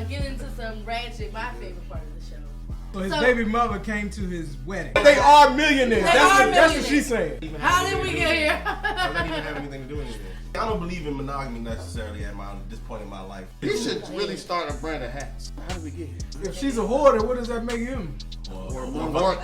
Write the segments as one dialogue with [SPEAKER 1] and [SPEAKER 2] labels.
[SPEAKER 1] get into some ratchet, my favorite part of the show.
[SPEAKER 2] So his baby mother came to his wedding.
[SPEAKER 3] They are millionaires. That's what she's saying.
[SPEAKER 1] How did we get here?
[SPEAKER 4] I don't even have anything to do with anything. I don't believe in monogamy necessarily at this point in my life.
[SPEAKER 5] He should really start a brand of hats. How did we get here?
[SPEAKER 2] If she's a hoarder, what does that make him?
[SPEAKER 5] A whoremonger.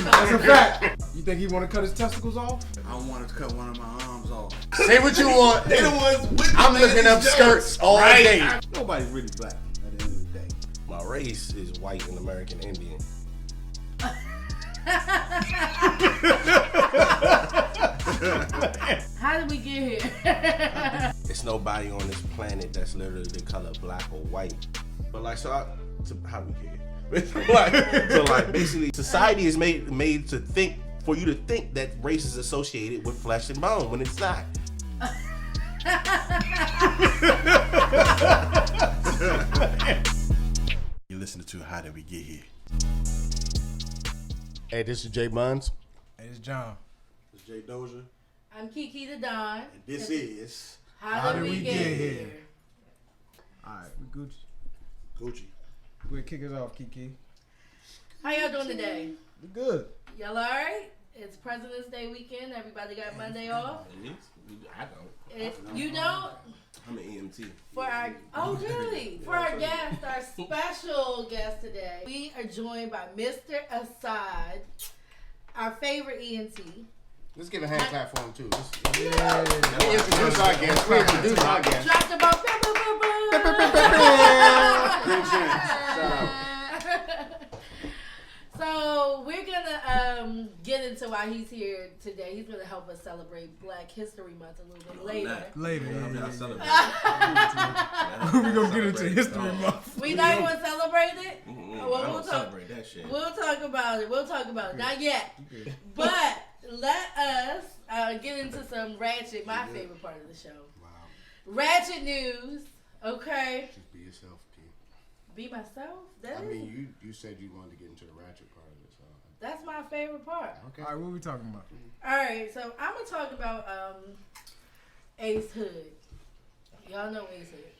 [SPEAKER 2] That's a fact. You think he want to cut his testicles off?
[SPEAKER 6] I want to cut one of my arms off.
[SPEAKER 5] Say what you want.
[SPEAKER 4] They the ones with
[SPEAKER 5] I'm looking up skirts all day.
[SPEAKER 6] Nobody's really black at the end of the day.
[SPEAKER 4] My race is white and American Indian.
[SPEAKER 1] How did we get here?
[SPEAKER 4] It's nobody on this planet that's literally the color black or white. But like, how do we get here? So basically, society is made to think, for you to think that race is associated with flesh and bone when it's not.
[SPEAKER 6] You listen to How Did We Get Here?
[SPEAKER 5] Hey, this is Jay Buns.
[SPEAKER 2] Hey, it's John.
[SPEAKER 6] It's Jay Dozier.
[SPEAKER 1] I'm Kiki the Don.
[SPEAKER 6] And this is
[SPEAKER 1] How did we get here?
[SPEAKER 2] Alright, we Gucci.
[SPEAKER 6] Gucci.
[SPEAKER 2] Go ahead, kick us off, Kiki.
[SPEAKER 1] How y'all doing today?
[SPEAKER 2] We good.
[SPEAKER 1] Y'all alright? It's President's Day weekend. Everybody got Monday off.
[SPEAKER 4] I don't.
[SPEAKER 1] You don't?
[SPEAKER 4] I'm an EMT.
[SPEAKER 1] For our really? For our guest, our special guest today, we are joined by Mr. Assad, our favorite ENT.
[SPEAKER 5] Let's give a hand clap for him too. We introduce our guest.
[SPEAKER 1] Drop the ball.
[SPEAKER 5] Shout out.
[SPEAKER 1] So we're gonna get into why he's here today. He's gonna help us celebrate Black History Month a little bit later.
[SPEAKER 4] I celebrate.
[SPEAKER 2] We're going to get into History Month.
[SPEAKER 1] We not gonna celebrate it?
[SPEAKER 4] Well, we'll celebrate that shit.
[SPEAKER 1] We'll talk about it. Not yet. But let us get into some ratchet, my favorite part of the show.
[SPEAKER 6] Wow.
[SPEAKER 1] Ratchet news, okay?
[SPEAKER 6] Just be yourself, P.
[SPEAKER 1] Be myself?
[SPEAKER 6] You said you wanted to get into the ratchet part of it, so.
[SPEAKER 1] That's my favorite part.
[SPEAKER 6] Okay.
[SPEAKER 2] All right, what are we talking about?
[SPEAKER 1] All right, so I'm going to talk about Ace Hood. Y'all know Ace Hood.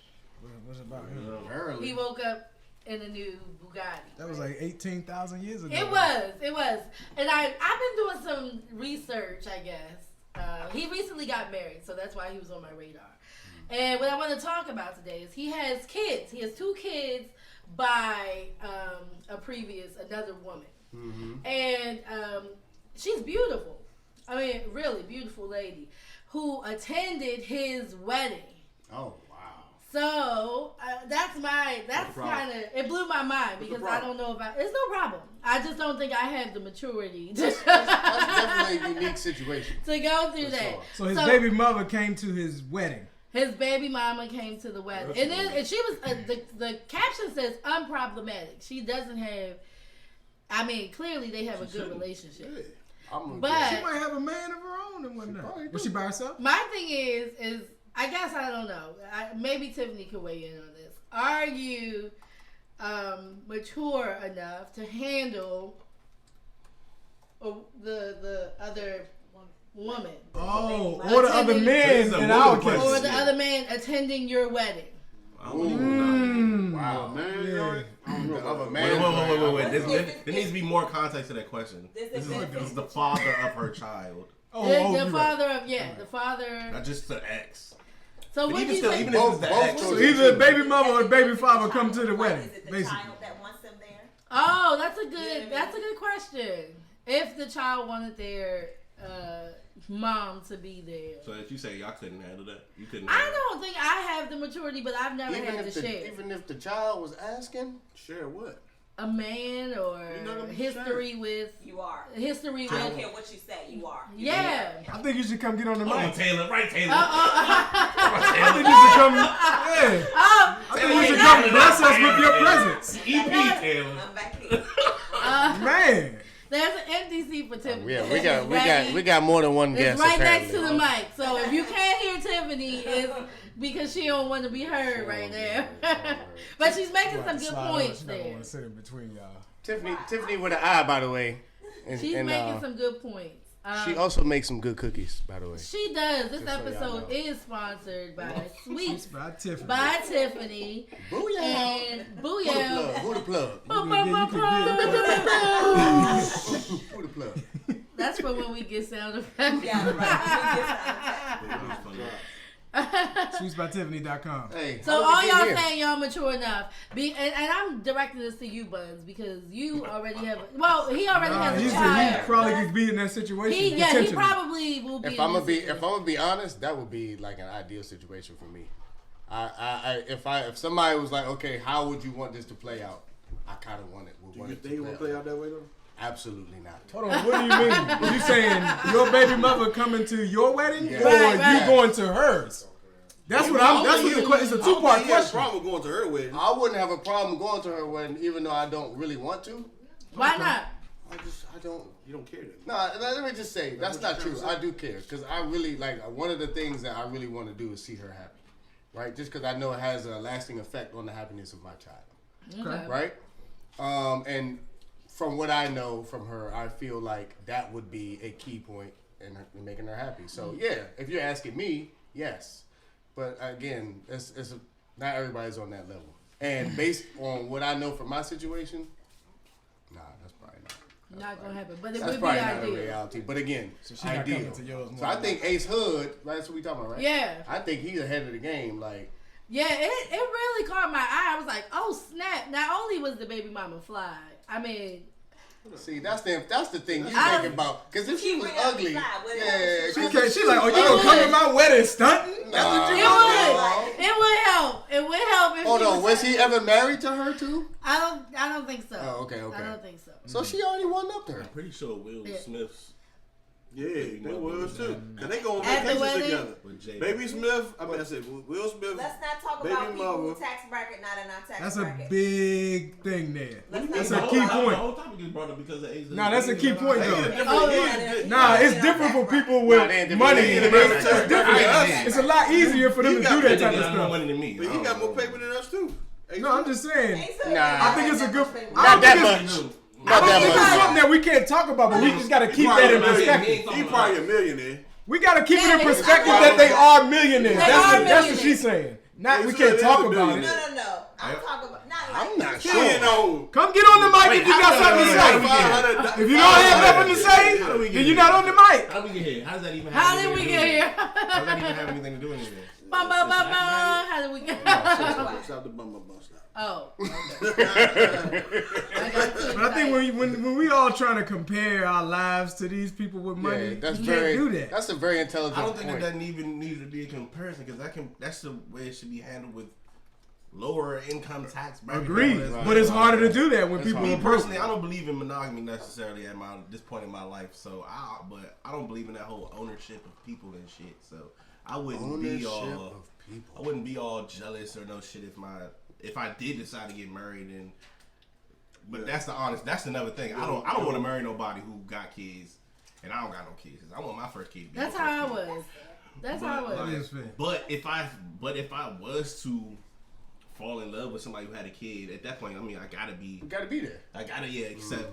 [SPEAKER 2] What's it about him?
[SPEAKER 1] He woke up in a new Bugatti.
[SPEAKER 2] That was like 18,000 years ago.
[SPEAKER 1] It was. And I've been doing some research, I guess. He recently got married, so that's why he was on my radar. And what I want to talk about today is he has kids. He has 2 kids by another woman. Mm-hmm. And she's beautiful. I mean, really beautiful lady who attended his wedding.
[SPEAKER 6] Oh, wow.
[SPEAKER 1] So that's kind of, it blew my mind because I don't know about, it's no problem. I just don't think I have the maturity to
[SPEAKER 5] That's definitely a unique situation.
[SPEAKER 1] to go through that.
[SPEAKER 5] Sure.
[SPEAKER 2] So his baby mother came to his wedding.
[SPEAKER 1] His baby mama came to the wedding, and she was the caption says unproblematic. She doesn't have. I mean, clearly they have a good relationship.
[SPEAKER 6] Yeah.
[SPEAKER 1] But
[SPEAKER 2] she might have a man of her own and whatnot. Was she by herself?
[SPEAKER 1] My thing is I guess I don't know. Maybe Tiffany could weigh in on this. Are you mature enough to handle the other woman?
[SPEAKER 2] Oh, or the other men in our case.
[SPEAKER 1] Or the other man attending your wedding.
[SPEAKER 5] Wow, man.
[SPEAKER 2] Yeah.
[SPEAKER 4] Wait. There needs to be more context to that question. This is the father of her child.
[SPEAKER 1] The father.
[SPEAKER 4] Not just the ex.
[SPEAKER 1] So what do you think?
[SPEAKER 4] Even if it's the ex.
[SPEAKER 2] So either the baby mother or the baby father come to the wedding,
[SPEAKER 7] Is it the
[SPEAKER 2] basically.
[SPEAKER 7] child that wants them there?
[SPEAKER 1] Oh, that's a good question. If the child wanted their mom to be there.
[SPEAKER 4] So if you say y'all couldn't handle that, you couldn't.
[SPEAKER 1] I don't think I have the maturity, but I've never had to share.
[SPEAKER 5] Even if the child was asking,
[SPEAKER 6] Share what?
[SPEAKER 1] A man or history with.
[SPEAKER 7] You are.
[SPEAKER 1] History
[SPEAKER 7] I
[SPEAKER 1] with.
[SPEAKER 7] don't care what you say, you are.
[SPEAKER 1] Yeah.
[SPEAKER 2] I think you should come get on the mic.
[SPEAKER 4] Right, Taylor.
[SPEAKER 2] I think you should come. Yeah. I think you should come bless us with your presence.
[SPEAKER 4] EP Taylor.
[SPEAKER 7] I'm back here.
[SPEAKER 2] Man.
[SPEAKER 1] There's an empty seat for Tiffany.
[SPEAKER 5] we got more than one guest.
[SPEAKER 1] It's right
[SPEAKER 5] apparently.
[SPEAKER 1] next to the mic. So if you can't hear Tiffany, it's because she don't want to be heard right now. But she's making some good points there.
[SPEAKER 2] I want to sit in between y'all.
[SPEAKER 5] Tiffany with an eye, by the way.
[SPEAKER 1] She's making some good points.
[SPEAKER 5] She also makes some good cookies, by the way.
[SPEAKER 1] She does. This
[SPEAKER 5] Just so y'all
[SPEAKER 1] episode
[SPEAKER 5] know.
[SPEAKER 1] is sponsored by Sweets
[SPEAKER 2] By Tiffany.
[SPEAKER 1] by Tiffany.
[SPEAKER 5] Booyah!
[SPEAKER 1] And Booyah.
[SPEAKER 5] Who the plug? Who the plug?
[SPEAKER 1] That's for when we get sound effects.
[SPEAKER 7] Yeah, right.
[SPEAKER 2] SweetsByTiffany.com.
[SPEAKER 5] Hey,
[SPEAKER 1] So
[SPEAKER 5] how did
[SPEAKER 1] all
[SPEAKER 5] we get
[SPEAKER 1] y'all
[SPEAKER 5] here?
[SPEAKER 1] saying y'all mature enough. And I'm directing this to you, Buns, because you already have. Well, he already has a
[SPEAKER 2] He
[SPEAKER 1] child.
[SPEAKER 2] probably could be in that situation.
[SPEAKER 1] He
[SPEAKER 2] potentially.
[SPEAKER 1] probably will be.
[SPEAKER 5] If I'm gonna be honest, that would be like an ideal situation for me. If somebody was like, okay, how would you want this to play out? I kind of want it.
[SPEAKER 3] Do you think it will play out that way though?
[SPEAKER 5] Absolutely not.
[SPEAKER 2] Hold on, what do you mean? You saying your baby mother coming to your wedding,
[SPEAKER 5] Yeah.
[SPEAKER 2] or
[SPEAKER 1] Right.
[SPEAKER 2] you going to hers? That's what I'm. That's what the question. It's a two-part question.
[SPEAKER 3] Problem going to her wedding.
[SPEAKER 5] I wouldn't have a problem going to her wedding, even though I don't really want to.
[SPEAKER 1] Why not?
[SPEAKER 5] I don't.
[SPEAKER 3] You don't care then.
[SPEAKER 5] No, let me just say that's not true. I do care because I really like one of the things that I really want to do is see her happy, right? Just because I know it has a lasting effect on the happiness of my child,
[SPEAKER 1] Okay.
[SPEAKER 5] right? And from what I know from her, I feel like that would be a key point in making her happy. So yeah, if you're asking me, yes, but again, it's not everybody's on that level. And based on what I know from my situation, nah, that's probably not.
[SPEAKER 1] Not gonna happen, but it
[SPEAKER 5] That's
[SPEAKER 1] would be
[SPEAKER 5] probably not a
[SPEAKER 1] ideal.
[SPEAKER 5] reality. But again,
[SPEAKER 2] she's not
[SPEAKER 5] ideal.
[SPEAKER 2] coming to yours more
[SPEAKER 5] So I
[SPEAKER 2] than
[SPEAKER 5] think Ace Hood, right? That's what we talking about, right?
[SPEAKER 1] Yeah.
[SPEAKER 5] I think he's ahead of the game. Like,
[SPEAKER 1] Yeah, it really caught my eye. I was like, oh snap! Not only was the baby mama fly, I mean,
[SPEAKER 5] see, that's the thing you
[SPEAKER 1] I-
[SPEAKER 5] thinking about. Because if she was
[SPEAKER 7] really
[SPEAKER 5] ugly,
[SPEAKER 7] fly, what
[SPEAKER 5] yeah,
[SPEAKER 7] else?
[SPEAKER 5] because
[SPEAKER 2] She's like, oh, you gonna come to my wedding stunting? That's what you
[SPEAKER 1] it
[SPEAKER 2] gonna
[SPEAKER 1] would. It would help. It would help if
[SPEAKER 5] hold
[SPEAKER 1] she
[SPEAKER 5] on, was he ever married to her too?
[SPEAKER 1] I don't think so.
[SPEAKER 5] Oh, okay.
[SPEAKER 1] I don't think so.
[SPEAKER 5] So she already won up to her.
[SPEAKER 4] I'm pretty sure Will
[SPEAKER 1] Yeah.
[SPEAKER 4] Smith's
[SPEAKER 3] Yeah, they was too. Cause they go on
[SPEAKER 1] At the
[SPEAKER 3] vacations
[SPEAKER 1] wedding?
[SPEAKER 3] together.
[SPEAKER 4] with Jada.
[SPEAKER 3] Baby Smith, I said Will Smith.
[SPEAKER 7] Let's not talk
[SPEAKER 3] Baby
[SPEAKER 7] about people
[SPEAKER 3] mama.
[SPEAKER 7] who tax bracket not in our tax
[SPEAKER 2] That's a
[SPEAKER 7] bracket.
[SPEAKER 2] big thing there.
[SPEAKER 7] Let's
[SPEAKER 2] That's
[SPEAKER 7] not
[SPEAKER 2] a
[SPEAKER 7] talk
[SPEAKER 2] key
[SPEAKER 7] about
[SPEAKER 2] point.
[SPEAKER 4] The whole topic is brought up because of Ace.
[SPEAKER 2] Nah, that's a key point
[SPEAKER 3] They in a
[SPEAKER 2] though.
[SPEAKER 3] different-
[SPEAKER 1] Oh,
[SPEAKER 3] he
[SPEAKER 1] yeah.
[SPEAKER 3] in-
[SPEAKER 2] Nah, it's
[SPEAKER 7] Yeah,
[SPEAKER 2] different for
[SPEAKER 7] that's right.
[SPEAKER 2] people
[SPEAKER 5] Nah,
[SPEAKER 2] with
[SPEAKER 5] they in
[SPEAKER 2] money.
[SPEAKER 5] different-
[SPEAKER 2] It's
[SPEAKER 5] they in
[SPEAKER 2] different.
[SPEAKER 3] different-
[SPEAKER 2] It's a lot easier for them
[SPEAKER 3] He
[SPEAKER 2] to
[SPEAKER 3] got
[SPEAKER 2] do that
[SPEAKER 3] paid
[SPEAKER 2] type
[SPEAKER 3] to
[SPEAKER 2] of
[SPEAKER 4] got more
[SPEAKER 2] stuff.
[SPEAKER 4] money than me.
[SPEAKER 3] But he got more paper than us too.
[SPEAKER 2] No, I'm just saying.
[SPEAKER 7] Ace Hood
[SPEAKER 5] Nah.
[SPEAKER 7] ain't
[SPEAKER 2] I think it's a
[SPEAKER 7] got
[SPEAKER 2] good.
[SPEAKER 7] that much paper.
[SPEAKER 2] I
[SPEAKER 5] Not
[SPEAKER 2] don't
[SPEAKER 5] that
[SPEAKER 2] think it's.
[SPEAKER 5] much.
[SPEAKER 2] I
[SPEAKER 5] Not
[SPEAKER 2] don't think it's
[SPEAKER 5] that much.
[SPEAKER 2] something that we can't talk about, but we just got to keep that in perspective.
[SPEAKER 3] He probably a millionaire.
[SPEAKER 2] We got to keep it in
[SPEAKER 1] Yeah,
[SPEAKER 2] perspective
[SPEAKER 1] it's-
[SPEAKER 2] that they are millionaires.
[SPEAKER 1] They
[SPEAKER 2] That's
[SPEAKER 1] are
[SPEAKER 2] what
[SPEAKER 1] millionaires.
[SPEAKER 2] she's saying. Not we
[SPEAKER 3] It's
[SPEAKER 2] can't
[SPEAKER 3] a
[SPEAKER 2] talk
[SPEAKER 3] little
[SPEAKER 2] about
[SPEAKER 3] billionaire.
[SPEAKER 2] it.
[SPEAKER 7] No. I'm talking about not like
[SPEAKER 5] I'm not
[SPEAKER 3] She
[SPEAKER 5] sure.
[SPEAKER 3] ain't no.
[SPEAKER 2] Come get on the mic if you got something to say. If you don't have nothing to say, then you're not on the mic.
[SPEAKER 4] How did we get here? How does that even
[SPEAKER 1] How
[SPEAKER 4] have
[SPEAKER 1] did we
[SPEAKER 4] anything
[SPEAKER 1] get
[SPEAKER 4] to do
[SPEAKER 1] here?
[SPEAKER 4] with it? How does that even have anything to do with anything?
[SPEAKER 1] Bum, bum, bum, bum. How did we get?
[SPEAKER 3] Stop the bum. Stop.
[SPEAKER 1] Oh. Okay. I got too
[SPEAKER 2] But I think
[SPEAKER 1] excited.
[SPEAKER 2] when we all trying to compare our lives to these people with money,
[SPEAKER 5] Yeah, that's
[SPEAKER 2] you
[SPEAKER 5] very.
[SPEAKER 2] can't do that.
[SPEAKER 5] That's a very intelligent
[SPEAKER 4] I don't think
[SPEAKER 5] point.
[SPEAKER 4] that even needs to be a comparison because that's the way it should be handled with lower income tax bracket.
[SPEAKER 2] Agreed.
[SPEAKER 4] Right.
[SPEAKER 2] But it's harder to do that when
[SPEAKER 5] It's
[SPEAKER 2] people
[SPEAKER 5] hard.
[SPEAKER 2] are
[SPEAKER 4] Me
[SPEAKER 2] broke.
[SPEAKER 4] personally, I don't believe in monogamy necessarily at this point in my life. But I don't believe in that whole ownership of people and shit. So I wouldn't be all.
[SPEAKER 5] of people.
[SPEAKER 4] I wouldn't be all jealous or no shit if I did decide to get married and. But that's another thing. I don't want to marry nobody who got kids and I don't got no kids. I want my first kid to be.
[SPEAKER 1] That's
[SPEAKER 4] my
[SPEAKER 1] how I
[SPEAKER 4] first kid.
[SPEAKER 1] was. That's how I was.
[SPEAKER 2] That is fair.
[SPEAKER 4] But if I was to fall in love with somebody who had a kid, at that point, I mean, I gotta be there. I gotta accept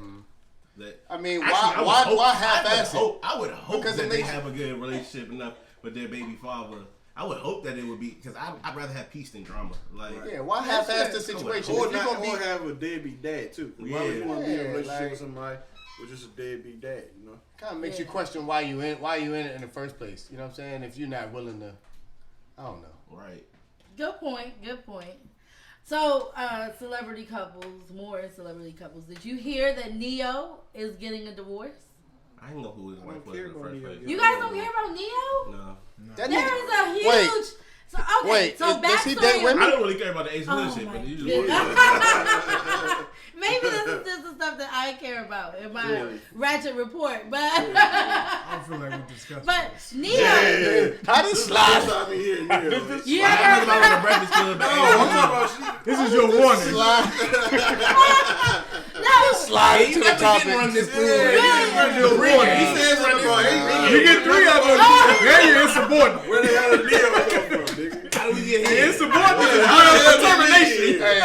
[SPEAKER 4] that.
[SPEAKER 5] I mean,
[SPEAKER 4] Actually,
[SPEAKER 5] why half-ass it?
[SPEAKER 4] I would hope
[SPEAKER 5] Because
[SPEAKER 4] that
[SPEAKER 5] it
[SPEAKER 4] they
[SPEAKER 5] makes-
[SPEAKER 4] have a good relationship enough with their baby father. I would hope that it would be because I'd rather have peace than drama. Like,
[SPEAKER 5] Yeah, why half-ass the situation?
[SPEAKER 3] Or
[SPEAKER 5] If you
[SPEAKER 3] not,
[SPEAKER 5] gonna
[SPEAKER 3] or
[SPEAKER 5] be
[SPEAKER 3] have a deadbeat dad too. Why would you want to be in a relationship with somebody with just a deadbeat dad? You know.
[SPEAKER 5] kind of makes you question why you in it in the first place. You know what I'm saying? If you're not willing to, I don't know.
[SPEAKER 4] right?
[SPEAKER 1] Good point. So, celebrity couples, more celebrity couples. Did you hear that Neo is getting a divorce?
[SPEAKER 4] I didn't know who his wife was
[SPEAKER 3] care
[SPEAKER 4] in the
[SPEAKER 3] about
[SPEAKER 4] first
[SPEAKER 3] Neo.
[SPEAKER 4] place.
[SPEAKER 1] You guys don't care about Neo?
[SPEAKER 4] No,
[SPEAKER 5] That
[SPEAKER 1] There
[SPEAKER 5] nigga-
[SPEAKER 1] is a huge.
[SPEAKER 5] Wait.
[SPEAKER 1] So okay.
[SPEAKER 5] Wait,
[SPEAKER 1] So
[SPEAKER 5] does he
[SPEAKER 1] backstory-
[SPEAKER 5] date women?
[SPEAKER 4] I don't really care about the Ace Hood
[SPEAKER 1] Oh
[SPEAKER 4] shit,
[SPEAKER 1] my
[SPEAKER 4] but you
[SPEAKER 1] goodness.
[SPEAKER 4] just
[SPEAKER 1] Maybe this is just the stuff that I care about in my ratchet report, but
[SPEAKER 2] I don't feel like we're discussing this.
[SPEAKER 1] Neo.
[SPEAKER 5] How did slide?
[SPEAKER 3] I be here. Yeah.
[SPEAKER 1] You
[SPEAKER 4] I
[SPEAKER 1] ever?
[SPEAKER 4] talking about the Breakfast Club. but
[SPEAKER 3] I'm talking about
[SPEAKER 2] This is your warning.
[SPEAKER 1] No.
[SPEAKER 5] Slide
[SPEAKER 4] Hey,
[SPEAKER 5] to
[SPEAKER 4] you
[SPEAKER 5] the
[SPEAKER 4] never
[SPEAKER 5] topic.
[SPEAKER 4] did run this through.
[SPEAKER 2] This is your warning.
[SPEAKER 3] He said something about
[SPEAKER 2] You get 3 of them. Then you're insubordinate.
[SPEAKER 3] where the hell did Neo come from, nigga?
[SPEAKER 4] How do we get here?
[SPEAKER 2] Insubordinate is real determination.
[SPEAKER 5] Hey,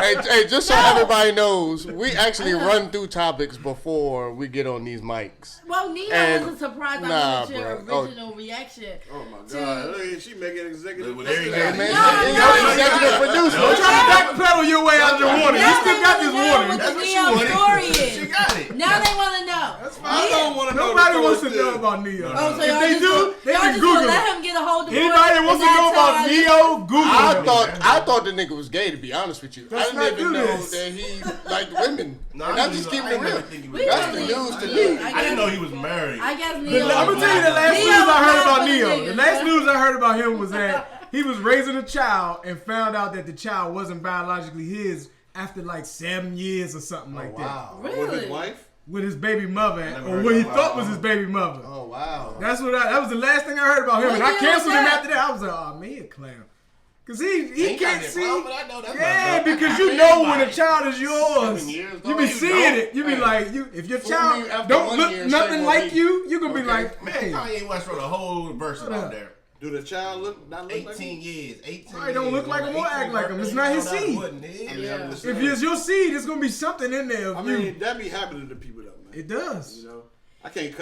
[SPEAKER 5] Hey, just so everybody knows, we actually run through topics before we get on these mics.
[SPEAKER 1] Well, Neo was a surprise. I wanted your original reaction.
[SPEAKER 3] Oh my God! Look, she making executive.
[SPEAKER 5] Hey, man,
[SPEAKER 2] executive producer. Don't try to backpedal your way out your warning. You still got this warning.
[SPEAKER 1] What the Neo story is.
[SPEAKER 4] She got it.
[SPEAKER 1] Now they want to know.
[SPEAKER 2] That's fine. I don't want to know. Nobody wants to know about Neo.
[SPEAKER 1] Oh, so y'all
[SPEAKER 2] if they do, they can Google
[SPEAKER 1] let
[SPEAKER 2] it.
[SPEAKER 1] him get a hold of it.
[SPEAKER 2] Anybody that wants to know about Neo, Google it.
[SPEAKER 5] I thought the nigga was gay, to be honest with you.
[SPEAKER 2] Let's
[SPEAKER 5] I didn't even
[SPEAKER 2] not do
[SPEAKER 5] know
[SPEAKER 2] this.
[SPEAKER 5] that he liked women.
[SPEAKER 4] No,
[SPEAKER 5] and I'm just keeping it real. That's the news to me.
[SPEAKER 4] I didn't know he was married.
[SPEAKER 1] I guess Neo.
[SPEAKER 2] I'm gonna tell you the last news I heard about Neo. The last news I heard about him was that he was raising a child and found out that the child wasn't biologically his after like 7 years or something like that.
[SPEAKER 1] Really?
[SPEAKER 3] With his wife?
[SPEAKER 2] With his baby mother, or what he thought was his baby mother.
[SPEAKER 5] Oh wow.
[SPEAKER 2] That was the last thing I heard about him, and I canceled him after that. I was like, oh man, he a clown. Cause he can't see. Yeah, because you know when a child is yours, you be seeing it. You be like, if your child don't look nothing like you gonna be like,
[SPEAKER 4] man,
[SPEAKER 2] hey.
[SPEAKER 4] Kanye West wrote a whole verse out there.
[SPEAKER 3] Do the child not look
[SPEAKER 4] 18
[SPEAKER 3] like him?
[SPEAKER 4] years. 18
[SPEAKER 2] He don't look like him or act like him. It's not his seed.
[SPEAKER 1] Yeah.
[SPEAKER 2] If it's your seed, it's gonna be something in there.
[SPEAKER 3] I mean, that be happening to people though, man.
[SPEAKER 2] It does.
[SPEAKER 3] You know, I can't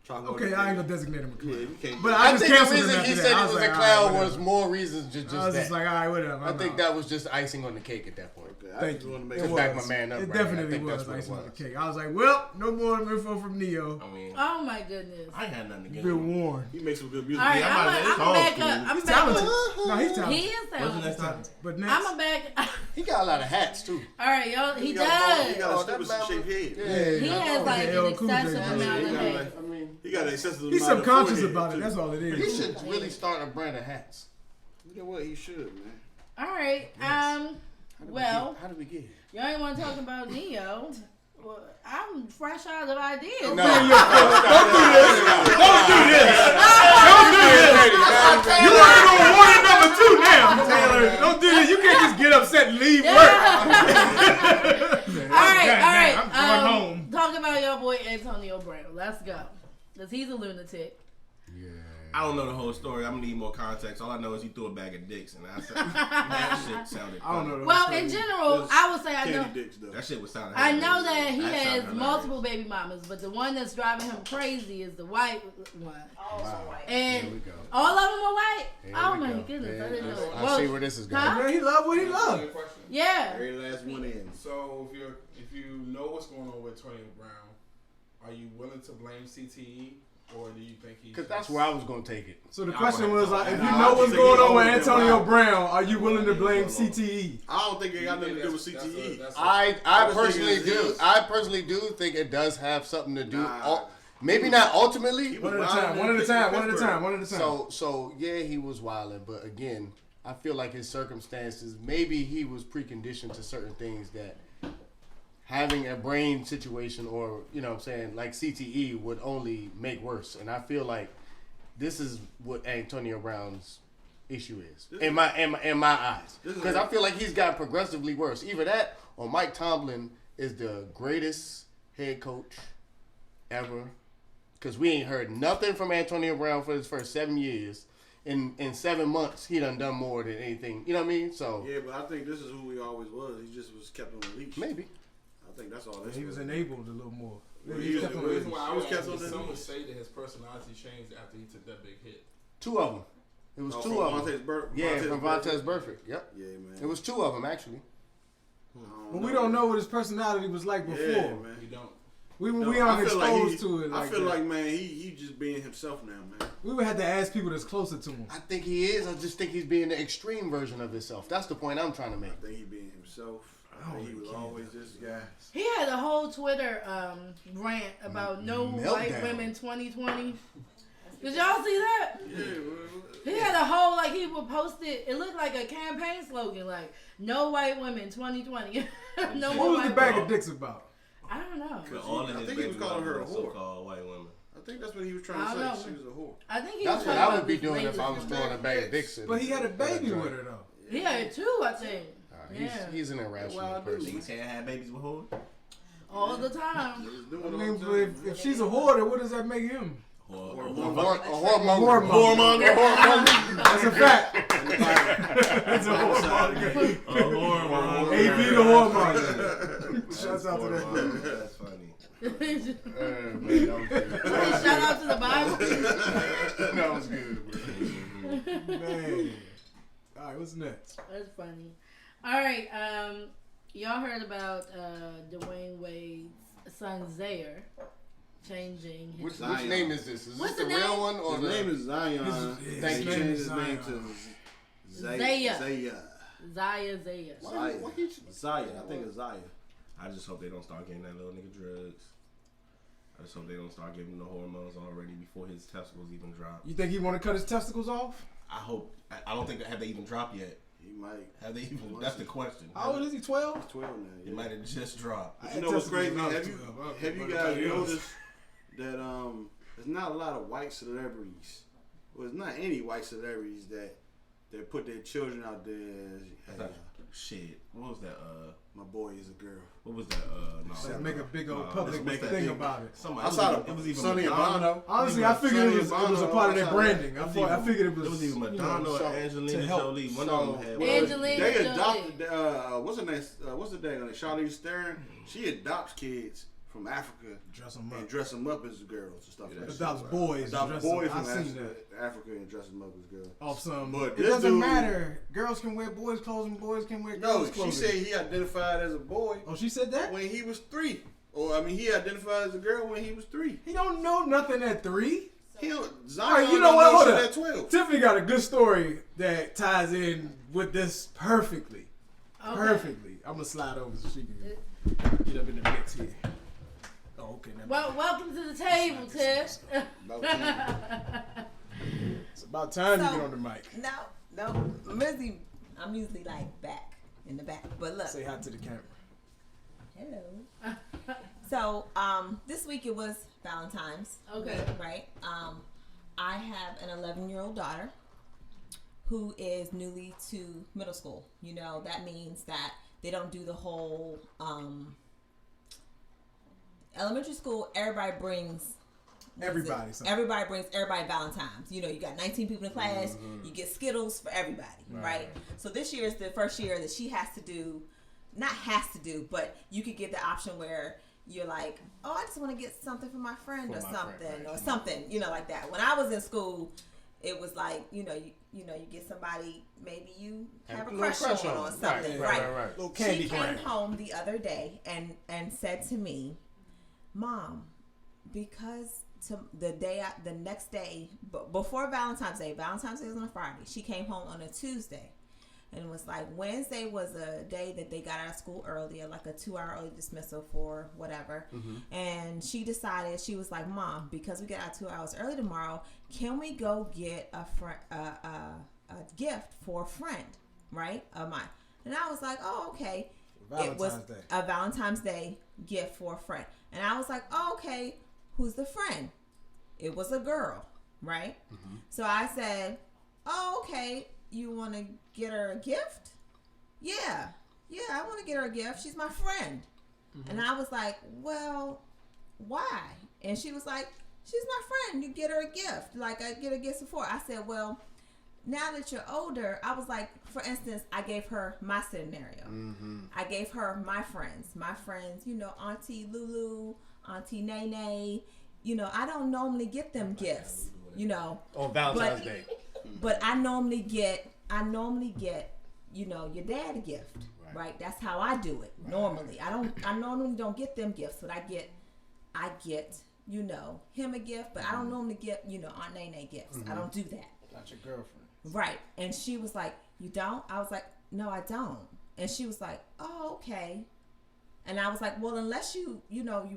[SPEAKER 3] talk about.
[SPEAKER 2] Okay, I ain't gonna designate him a clown.
[SPEAKER 3] Yeah, you can't.
[SPEAKER 2] But
[SPEAKER 5] I
[SPEAKER 2] just
[SPEAKER 5] think the
[SPEAKER 2] canceled him
[SPEAKER 5] reason
[SPEAKER 2] after
[SPEAKER 5] he
[SPEAKER 2] that.
[SPEAKER 5] said
[SPEAKER 2] I
[SPEAKER 5] he
[SPEAKER 2] was
[SPEAKER 5] was
[SPEAKER 2] like,
[SPEAKER 5] a clown
[SPEAKER 2] alright,
[SPEAKER 5] was more reasons than just
[SPEAKER 2] I was
[SPEAKER 5] that.
[SPEAKER 2] just like, all right, whatever.
[SPEAKER 5] I think that was just icing on the cake at that point.
[SPEAKER 2] Thank you.
[SPEAKER 3] Make
[SPEAKER 5] To back my man up.
[SPEAKER 2] It
[SPEAKER 5] right now. I
[SPEAKER 2] definitely
[SPEAKER 5] think
[SPEAKER 2] was
[SPEAKER 5] that's what it
[SPEAKER 2] icing on
[SPEAKER 5] was.
[SPEAKER 2] the cake. I was like, well, no more info from Neo.
[SPEAKER 4] I mean,
[SPEAKER 1] Oh my goodness.
[SPEAKER 4] I ain't had nothing to get
[SPEAKER 2] Been warned.
[SPEAKER 3] He makes some good music.
[SPEAKER 1] All right,
[SPEAKER 4] Yeah,
[SPEAKER 1] I'm back up. I'm
[SPEAKER 2] He's
[SPEAKER 1] back
[SPEAKER 2] talented.
[SPEAKER 1] up.
[SPEAKER 2] No, he's
[SPEAKER 1] He
[SPEAKER 2] talented.
[SPEAKER 1] is
[SPEAKER 4] Wasn't
[SPEAKER 1] talented.
[SPEAKER 4] that time?
[SPEAKER 2] But next,
[SPEAKER 1] I'm a back.
[SPEAKER 5] He got a lot of hats too.
[SPEAKER 1] All right, y'all. He
[SPEAKER 3] He
[SPEAKER 1] does.
[SPEAKER 3] got a stupid shaped head.
[SPEAKER 1] He has like
[SPEAKER 2] Yeah,
[SPEAKER 1] an
[SPEAKER 2] Cool J.
[SPEAKER 1] excessive amount of hair.
[SPEAKER 5] I mean,
[SPEAKER 3] He got an excessive
[SPEAKER 2] he's
[SPEAKER 3] amount of
[SPEAKER 2] subconscious
[SPEAKER 3] forehead,
[SPEAKER 2] about it.
[SPEAKER 3] too.
[SPEAKER 2] That's all it
[SPEAKER 5] he
[SPEAKER 2] is.
[SPEAKER 5] should really start a brand of hats.
[SPEAKER 3] You know what? He should, man.
[SPEAKER 1] All right. Well,
[SPEAKER 5] How did we get here?
[SPEAKER 1] y'all ain't want to talk about Neo. Well, I'm fresh out of ideas.
[SPEAKER 5] No,
[SPEAKER 2] Don't do this. You working on warning number 2 now, Taylor. Don't do this. You can't just get upset and leave work.
[SPEAKER 1] All right.
[SPEAKER 2] I'm going home.
[SPEAKER 1] Talk about your boy Antonio Brown. Let's go. Because he's a lunatic.
[SPEAKER 4] I don't know the whole story. I'm gonna need more context. All I know is he threw a bag of dicks, and that shit sounded.
[SPEAKER 2] I don't know.
[SPEAKER 4] Funny.
[SPEAKER 1] Well, in general, I would say I know.
[SPEAKER 3] Candy dicks, though.
[SPEAKER 4] That shit was sounding.
[SPEAKER 1] I know that he
[SPEAKER 4] That
[SPEAKER 1] has
[SPEAKER 4] sounded hilarious.
[SPEAKER 1] multiple baby mamas, but the one that's driving him crazy is the white one. And
[SPEAKER 5] Here we go.
[SPEAKER 1] all of them are white?
[SPEAKER 5] Here
[SPEAKER 1] Oh
[SPEAKER 5] we
[SPEAKER 1] my
[SPEAKER 5] go.
[SPEAKER 1] goodness, I didn't know that.
[SPEAKER 5] I see where this is going.
[SPEAKER 1] Huh?
[SPEAKER 2] Man, he love what he love.
[SPEAKER 1] Yeah.
[SPEAKER 3] Very last one in.
[SPEAKER 8] So if you know what's going on with Antonio Brown, are you willing to blame CTE, or do you think he?
[SPEAKER 5] Because that's where I was going to take it.
[SPEAKER 2] So the question was, like, if you know what's going on with Antonio Brown, are you willing to blame CTE?
[SPEAKER 3] I don't think it got nothing to do with CTE.
[SPEAKER 5] I personally do think it does have something to do. Maybe not ultimately.
[SPEAKER 2] One at a time.
[SPEAKER 5] So yeah, he was wilding, but again, I feel like his circumstances, maybe he was preconditioned to certain things that having a brain situation or, you know what I'm saying, like CTE would only make worse. And I feel like this is what Antonio Brown's issue is in my eyes. Because I feel like he's gotten progressively worse. Either that or Mike Tomlin is the greatest head coach ever. Because we ain't heard nothing from Antonio Brown for his first 7 years. In 7 months, he done more than anything. You know what I mean? So
[SPEAKER 3] Yeah, but I think this is who he always was. He just was kept on the leash.
[SPEAKER 5] maybe.
[SPEAKER 3] I think that's all.
[SPEAKER 2] He was enabled a little more.
[SPEAKER 3] He was
[SPEAKER 2] kept on
[SPEAKER 3] the
[SPEAKER 2] the
[SPEAKER 3] reason why I was kept on the
[SPEAKER 8] Some would
[SPEAKER 3] leash.
[SPEAKER 8] say that his personality changed after he took that big hit.
[SPEAKER 5] 2 of them. It was 2 of them. From Vontaze Burfict. Yep.
[SPEAKER 3] Yeah, man.
[SPEAKER 5] It was 2 of them actually.
[SPEAKER 2] But we don't know what his personality was like before.
[SPEAKER 3] Yeah, man.
[SPEAKER 8] You don't.
[SPEAKER 2] We aren't exposed to it.
[SPEAKER 3] I
[SPEAKER 2] Like
[SPEAKER 3] feel
[SPEAKER 2] that.
[SPEAKER 3] like, man, he just being himself now, man.
[SPEAKER 2] We would have to ask people that's closer to him.
[SPEAKER 5] I think he is. I just think he's being the extreme version of himself. That's the point I'm trying to make.
[SPEAKER 3] I think he being himself. I think he was always this guy.
[SPEAKER 1] He had a whole Twitter rant about no white
[SPEAKER 5] Meltdown.
[SPEAKER 1] women 2020. Did y'all see that?
[SPEAKER 3] Yeah,
[SPEAKER 1] He had a whole, like, he would post it. It looked like a campaign slogan, like, no white women 2020. No
[SPEAKER 2] What
[SPEAKER 1] more
[SPEAKER 2] was the
[SPEAKER 1] white
[SPEAKER 2] bag
[SPEAKER 1] women.
[SPEAKER 2] of dicks about?
[SPEAKER 1] I don't know.
[SPEAKER 4] But all of
[SPEAKER 3] I
[SPEAKER 4] his
[SPEAKER 3] think he was
[SPEAKER 4] baby
[SPEAKER 3] calling her a
[SPEAKER 4] mamas are
[SPEAKER 3] whore.
[SPEAKER 4] so-called white women.
[SPEAKER 3] I think that's what he was trying
[SPEAKER 1] I
[SPEAKER 3] to
[SPEAKER 1] don't
[SPEAKER 3] say.
[SPEAKER 1] know.
[SPEAKER 3] She was a whore.
[SPEAKER 1] I think he
[SPEAKER 5] That's
[SPEAKER 1] was
[SPEAKER 5] what
[SPEAKER 1] talking
[SPEAKER 5] I would
[SPEAKER 1] about
[SPEAKER 5] be
[SPEAKER 1] this
[SPEAKER 5] doing
[SPEAKER 1] latest
[SPEAKER 5] if I was throwing a bag of dicks in.
[SPEAKER 2] But he had a baby with her though.
[SPEAKER 1] He had 2, I think.
[SPEAKER 5] He's an irrational
[SPEAKER 1] Wild
[SPEAKER 5] person.
[SPEAKER 4] Niggas can't have babies with whores.
[SPEAKER 1] All the time.
[SPEAKER 3] He was doing
[SPEAKER 2] I
[SPEAKER 3] all
[SPEAKER 2] mean,
[SPEAKER 3] the
[SPEAKER 2] but
[SPEAKER 3] time.
[SPEAKER 2] if she's a whore, what does that make him?
[SPEAKER 5] Whoremonger.
[SPEAKER 2] Whoremonger. That's a fact. That's a whoremonger.
[SPEAKER 4] A whoremonger.
[SPEAKER 2] AP the whoremonger. Shouts out to that.
[SPEAKER 4] That's funny.
[SPEAKER 1] Shout out to the Bible.
[SPEAKER 5] That was good, bro.
[SPEAKER 2] Man. All right, what's next?
[SPEAKER 1] That's funny. All right, y'all heard about Dwayne Wade's son Zaire changing his
[SPEAKER 5] Which name is this? Is
[SPEAKER 1] What's
[SPEAKER 5] this the
[SPEAKER 1] the
[SPEAKER 5] real
[SPEAKER 1] name?
[SPEAKER 5] one or
[SPEAKER 3] His name is Zion.
[SPEAKER 5] Thank
[SPEAKER 3] He
[SPEAKER 5] you.
[SPEAKER 3] changed his name to
[SPEAKER 1] Zaya.
[SPEAKER 3] Zaya.
[SPEAKER 1] Zaya.
[SPEAKER 3] Zaya. I think it's Zaya.
[SPEAKER 4] I just hope they don't start getting that little nigga drugs. I just hope they don't start giving him the hormones already before his testicles even drop.
[SPEAKER 2] You think he want to cut his testicles off?
[SPEAKER 4] I hope. I don't think have they even dropped yet.
[SPEAKER 3] He might.
[SPEAKER 4] Have they even? That's the question.
[SPEAKER 2] How old is he? 12?
[SPEAKER 3] 12 now.
[SPEAKER 4] It might have just dropped.
[SPEAKER 3] You know what's crazy?
[SPEAKER 2] Testicles
[SPEAKER 3] Have you guys noticed that there's not a lot of white celebrities? Well, there's not any white celebrities that put their children out there as hey,
[SPEAKER 4] Shit. What was that?
[SPEAKER 3] my boy is a girl.
[SPEAKER 4] What was that? No.
[SPEAKER 2] Make a big old public
[SPEAKER 3] make a
[SPEAKER 2] thing
[SPEAKER 3] big-
[SPEAKER 2] about it.
[SPEAKER 4] Somebody.
[SPEAKER 3] Outside
[SPEAKER 4] It was even
[SPEAKER 3] Sonny
[SPEAKER 4] Madonna.
[SPEAKER 3] Abano.
[SPEAKER 2] Honestly, I figured it was a part of their branding.
[SPEAKER 4] It was
[SPEAKER 2] I figured it was.
[SPEAKER 4] It was even Madonna
[SPEAKER 2] you know,
[SPEAKER 4] or Angelina
[SPEAKER 2] to help.
[SPEAKER 4] Jolie. One of them had.
[SPEAKER 1] Angelina
[SPEAKER 3] They
[SPEAKER 1] Jolie.
[SPEAKER 3] adopted. What's her name? What's the name? Charlize Theron. She adopts kids from Africa
[SPEAKER 2] Dress them up.
[SPEAKER 3] and dress them up as girls and stuff like that.
[SPEAKER 2] Adopts boys.
[SPEAKER 3] Adopts
[SPEAKER 2] dress
[SPEAKER 3] boys
[SPEAKER 2] them.
[SPEAKER 3] from
[SPEAKER 2] I've seen that.
[SPEAKER 3] Africa and dress them up as girls.
[SPEAKER 2] Off some.
[SPEAKER 3] But
[SPEAKER 2] It
[SPEAKER 3] this
[SPEAKER 2] doesn't
[SPEAKER 3] dude-
[SPEAKER 2] matter. Girls can wear boys' clothes and boys can wear
[SPEAKER 3] No,
[SPEAKER 2] girls'
[SPEAKER 3] she
[SPEAKER 2] clothes.
[SPEAKER 3] said he identified as a boy
[SPEAKER 2] Oh, she said that?
[SPEAKER 3] when he was 3. Or I mean, he identified as a girl when he was 3.
[SPEAKER 2] He don't know nothing at 3.
[SPEAKER 3] Zion,
[SPEAKER 2] you know what? Hold
[SPEAKER 3] shit
[SPEAKER 2] up.
[SPEAKER 3] at 12.
[SPEAKER 2] Tiffany got a good story that ties in with this perfectly.
[SPEAKER 1] Okay.
[SPEAKER 2] Perfectly. I'm gonna slide over so she can get up in the mix here. Oh, okay. never
[SPEAKER 1] Well,
[SPEAKER 2] mind.
[SPEAKER 1] welcome to the table, Tiff.
[SPEAKER 2] It's about time you
[SPEAKER 7] So-
[SPEAKER 2] get on the mic.
[SPEAKER 7] No, I'm usually like back in the back. But look,
[SPEAKER 2] Say hi to the camera.
[SPEAKER 7] hello. So, this week it was Valentine's.
[SPEAKER 1] Okay.
[SPEAKER 7] week, right? I have an 11-year-old daughter who is newly to middle school. You know, that means that they don't do the whole elementary school. Everybody brings
[SPEAKER 2] Everybody something.
[SPEAKER 7] Everybody brings everybody Valentine's. You know, you got 19 people in class. You get Skittles for everybody, right? So this year is the first year that she has to do, not has to do, but you could get the option where you're like, oh, I just want to get something for my friend or something or something, you know, like that. When I was in school, it was like, you get somebody maybe you have a crush on or something, right?
[SPEAKER 2] Little candy
[SPEAKER 7] She came
[SPEAKER 2] brand.
[SPEAKER 7] home the other day and said to me, Mom, because the next day, before Valentine's Day was on a Friday. She came home on a Tuesday, and it was like Wednesday was a day that they got out of school earlier, like a 2-hour early dismissal for whatever. And she decided, she was like, Mom, because we get out 2 hours early tomorrow, can we go get a gift for a friend, right, of mine? And I was like, oh, okay. It was
[SPEAKER 2] Valentine's Day.
[SPEAKER 7] a Valentine's Day gift for a friend. And I was like, oh, okay, who's the friend? It was a girl, right? So I said, oh, okay, you want to get her a gift? Yeah, I want to get her a gift. She's my friend. And I was like, well, why? And she was like, she's my friend. You get her a gift. Like, I get a gift before. I said, well, now that you're older, I was like, for instance, I gave her my scenario. I gave her my friends, you know, Auntie Lulu, Auntie Nene. You know, I don't normally get them gifts, you know.
[SPEAKER 5] On Valentine's Day.
[SPEAKER 7] But I normally get, you know, your dad a gift, right? That's how I do it normally. I normally don't get them gifts, but I get, you know, him a gift, but I don't normally get, you know, Aunt Nene gifts. I don't do that.
[SPEAKER 2] Not your girlfriend.
[SPEAKER 7] Right. And she was like, you don't? I was like, no, I don't. And she was like, oh, okay. And I was like, well, unless you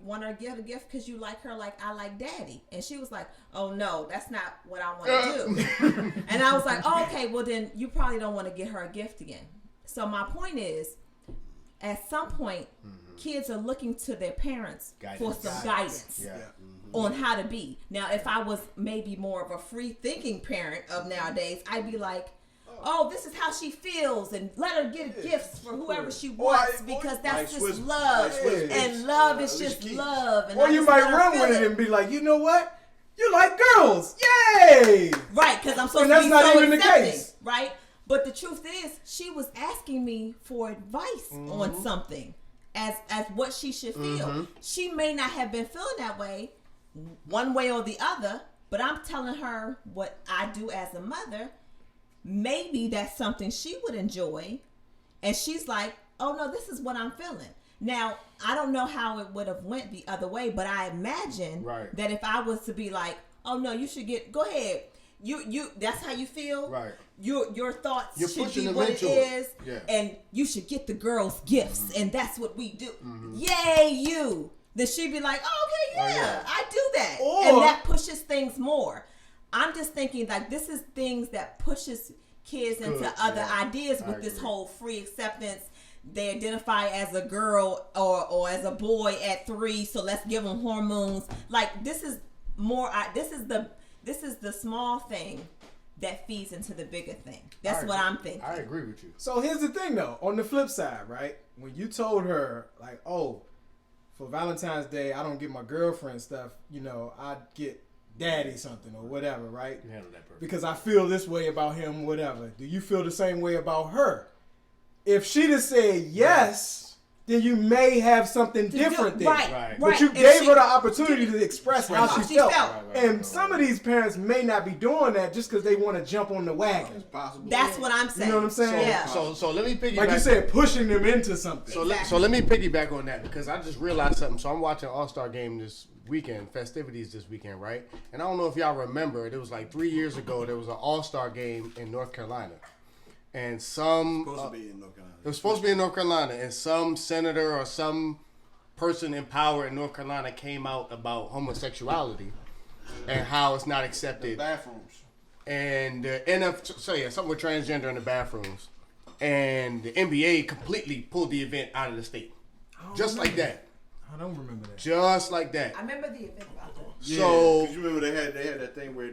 [SPEAKER 7] want her to get a gift because you like her like I like daddy. And she was like, oh, no, that's not what I want to do. And I was like, oh, okay, well, then you probably don't want to get her a gift again. So my point is, at some point, kids are looking to their parents for some guidance on how to be. Now, if I was maybe more of a free-thinking parent of nowadays, I'd be like, oh, this is how she feels, and let her get gifts for whoever she wants because that's just love, and love is just love. And
[SPEAKER 2] Or you might run with it and be like, you know what? You like girls, yay!
[SPEAKER 7] Right, because I'm supposed
[SPEAKER 2] And
[SPEAKER 7] to be
[SPEAKER 2] that's not
[SPEAKER 7] so
[SPEAKER 2] even the
[SPEAKER 7] accepting,
[SPEAKER 2] case.
[SPEAKER 7] right? But the truth is, she was asking me for advice on something as what she should feel. She may not have been feeling that way, one way or the other, but I'm telling her what I do as a mother. Maybe that's something she would enjoy. And she's like, oh no, this is what I'm feeling. Now, I don't know how it would have went the other way, but I imagine that if I was to be like, oh no, you should go ahead. You that's how you feel.
[SPEAKER 5] Right.
[SPEAKER 7] Your thoughts should be
[SPEAKER 5] them
[SPEAKER 7] what it
[SPEAKER 5] into
[SPEAKER 7] is.
[SPEAKER 5] Yeah.
[SPEAKER 7] And you should get the girls gifts, and that's what we do. Yay, you. Then she'd be like, oh, okay, yeah, I do that. And that pushes things more. I'm just thinking like this is things that pushes kids into other ideas with this whole free acceptance. They identify as a girl or as a boy at 3, so let's give them hormones. Like this is more. This is the small thing that feeds into the bigger thing. That's what I'm thinking.
[SPEAKER 5] I agree with you.
[SPEAKER 2] So here's the thing, though. On the flip side, right? When you told her, like, oh, for Valentine's Day, I don't get my girlfriend stuff. You know, I get daddy something or whatever, right?
[SPEAKER 5] You handled that perfect.
[SPEAKER 2] Because I feel this way about him, whatever. Do you feel the same way about her? If she just said yes, then you may have something different there.
[SPEAKER 7] Right.
[SPEAKER 2] But you gave her the opportunity to express how she felt. And some of these parents may not be doing that just because they want to jump on the wagon.
[SPEAKER 3] It's possible.
[SPEAKER 7] That's what I'm saying.
[SPEAKER 2] You know what I'm saying?
[SPEAKER 5] So let me piggyback.
[SPEAKER 2] Like you said, pushing them into something.
[SPEAKER 5] So let me piggyback on that because I just realized something. So I'm watching All-Star Game this weekend, festivities this weekend, right? And I don't know if y'all remember, it was like 3 years ago, there was an All-Star Game in North Carolina. And some...
[SPEAKER 3] Supposed to be in North Carolina.
[SPEAKER 5] It was supposed to be in North Carolina, and some senator or some person in power in North Carolina came out about homosexuality and how it's not accepted.
[SPEAKER 3] The bathrooms.
[SPEAKER 5] And the something with transgender in the bathrooms. And the NBA completely pulled the event out of the state. Just like that.
[SPEAKER 2] I don't remember that.
[SPEAKER 5] Just like that.
[SPEAKER 7] I remember the event about that.
[SPEAKER 3] Yeah,
[SPEAKER 5] So
[SPEAKER 3] because you remember they had that thing where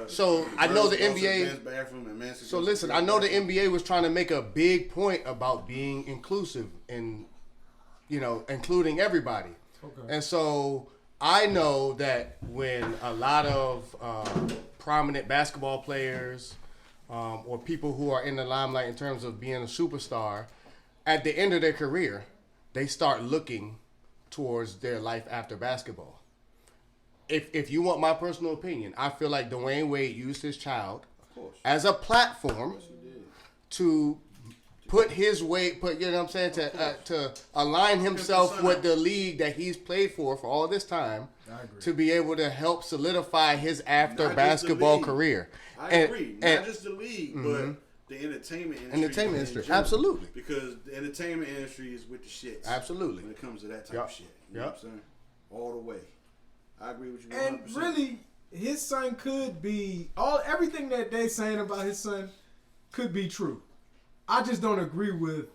[SPEAKER 5] so I know the NBA.
[SPEAKER 3] Men's bathroom and men's
[SPEAKER 5] So listen, I know the NBA was trying to make a big point about being inclusive and including everybody. Okay. And so I know that when a lot of prominent basketball players or people who are in the limelight in terms of being a superstar, at the end of their career, they start looking towards their life after basketball. If you want my personal opinion, I feel like Dwayne Wade used his child as a platform to put his weight, you know what I'm saying, to align himself with the league that he's played for all this time, to be able to help solidify his after basketball career.
[SPEAKER 3] I agree. Not just the league, but the entertainment industry.
[SPEAKER 5] Absolutely.
[SPEAKER 3] Because the entertainment industry is with the shits.
[SPEAKER 5] Absolutely.
[SPEAKER 3] When it comes to that type of shit. You know what I'm saying? All the way. I agree with you 100%.
[SPEAKER 2] And really, his son could be everything that they saying about his son could be true. I just don't agree with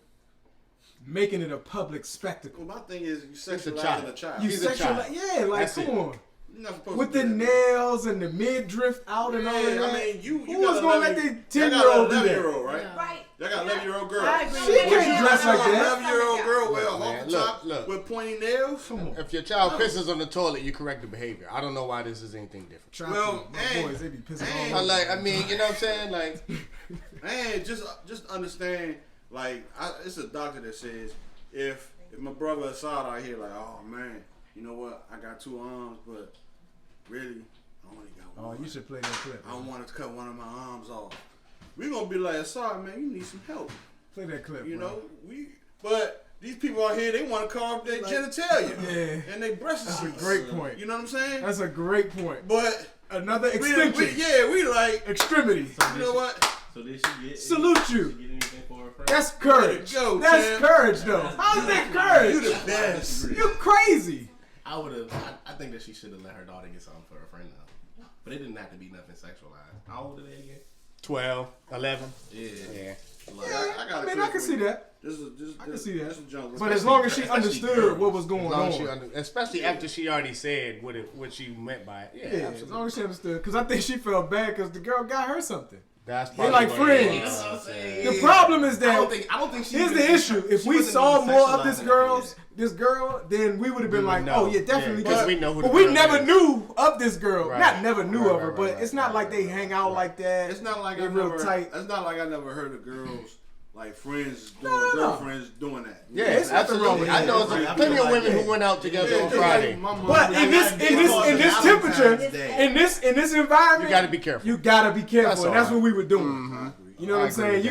[SPEAKER 2] making it a public spectacle.
[SPEAKER 3] Well, my thing is you sexualizing the child.
[SPEAKER 2] He's a child. Yeah, like
[SPEAKER 5] That's
[SPEAKER 2] come on.
[SPEAKER 3] You're not supposed
[SPEAKER 2] with
[SPEAKER 3] to
[SPEAKER 2] the nails and the midriff out and all of that.
[SPEAKER 3] I mean, who
[SPEAKER 2] was going to let the 10-year-old do that?
[SPEAKER 3] 11-year-old, right?
[SPEAKER 7] Right.
[SPEAKER 3] They got 11-year-old girl.
[SPEAKER 7] I agree.
[SPEAKER 2] She can't dress like that.
[SPEAKER 3] 11-year-old girl with a half the top
[SPEAKER 5] look.
[SPEAKER 3] with pointy nails.
[SPEAKER 2] Come on.
[SPEAKER 5] If your child pisses on the toilet, you correct the behavior. I don't know why this is anything different.
[SPEAKER 3] Well,
[SPEAKER 2] my boys, they be pissing all over.
[SPEAKER 5] I mean, you know what I'm saying? Like,
[SPEAKER 3] man, just understand. Like, it's a doctor that says if my brother Assad out here, like, oh man, you know what? I got 2 arms, but really, I only got 1.
[SPEAKER 2] Oh, you should play that clip.
[SPEAKER 3] I want to cut one of my arms off. We gonna be like, Assad, man, you need some help.
[SPEAKER 2] Play that clip.
[SPEAKER 3] You
[SPEAKER 2] bro.
[SPEAKER 3] know, but these people out here, they want to carve their genitalia.
[SPEAKER 2] Yeah.
[SPEAKER 3] And they breasts.
[SPEAKER 2] That's a great point.
[SPEAKER 3] You know what I'm saying?
[SPEAKER 2] That's a great point.
[SPEAKER 3] But
[SPEAKER 2] another extension.
[SPEAKER 3] we like
[SPEAKER 2] extremity.
[SPEAKER 3] You know what?
[SPEAKER 9] So did she get?
[SPEAKER 2] Salute you.
[SPEAKER 9] Did she get anything for her friend?
[SPEAKER 2] That's courage.
[SPEAKER 3] Go,
[SPEAKER 2] That's
[SPEAKER 3] champ.
[SPEAKER 2] courage, though. How's that courage?
[SPEAKER 3] You the best.
[SPEAKER 2] You crazy.
[SPEAKER 4] I would have. I think that she should have let her daughter get something for her friend though. But it didn't have to be nothing sexualized. How old are they again?
[SPEAKER 5] 12, 11.
[SPEAKER 4] Yeah.
[SPEAKER 3] Like,
[SPEAKER 2] Yeah, I mean, I can see that. I can see that.
[SPEAKER 3] This is junk.
[SPEAKER 2] But as long as she understood what was going on.
[SPEAKER 5] Especially after she already said what she meant by it. Yeah,
[SPEAKER 2] Yeah, as long as she understood. Because I think she felt bad because the girl got her something. They like friends. The problem is that
[SPEAKER 4] I don't think she.
[SPEAKER 2] Here's the issue: if we saw more of this girl, then we would have been like, oh yeah, definitely.
[SPEAKER 5] Because we know who.
[SPEAKER 2] But we never knew of this girl. Right. Not never knew of her, but it's not like they hang out like that.
[SPEAKER 3] It's not like
[SPEAKER 2] they're real tight.
[SPEAKER 3] It's not like I never heard of girls. Like friends doing girlfriends doing that.
[SPEAKER 5] Yeah, it's nothing wrong with that. I know plenty of women who went out together on Friday.
[SPEAKER 2] But in this temperature, in this environment,
[SPEAKER 5] you gotta be careful.
[SPEAKER 2] You gotta be careful, and that's what we were doing. You know what I'm saying?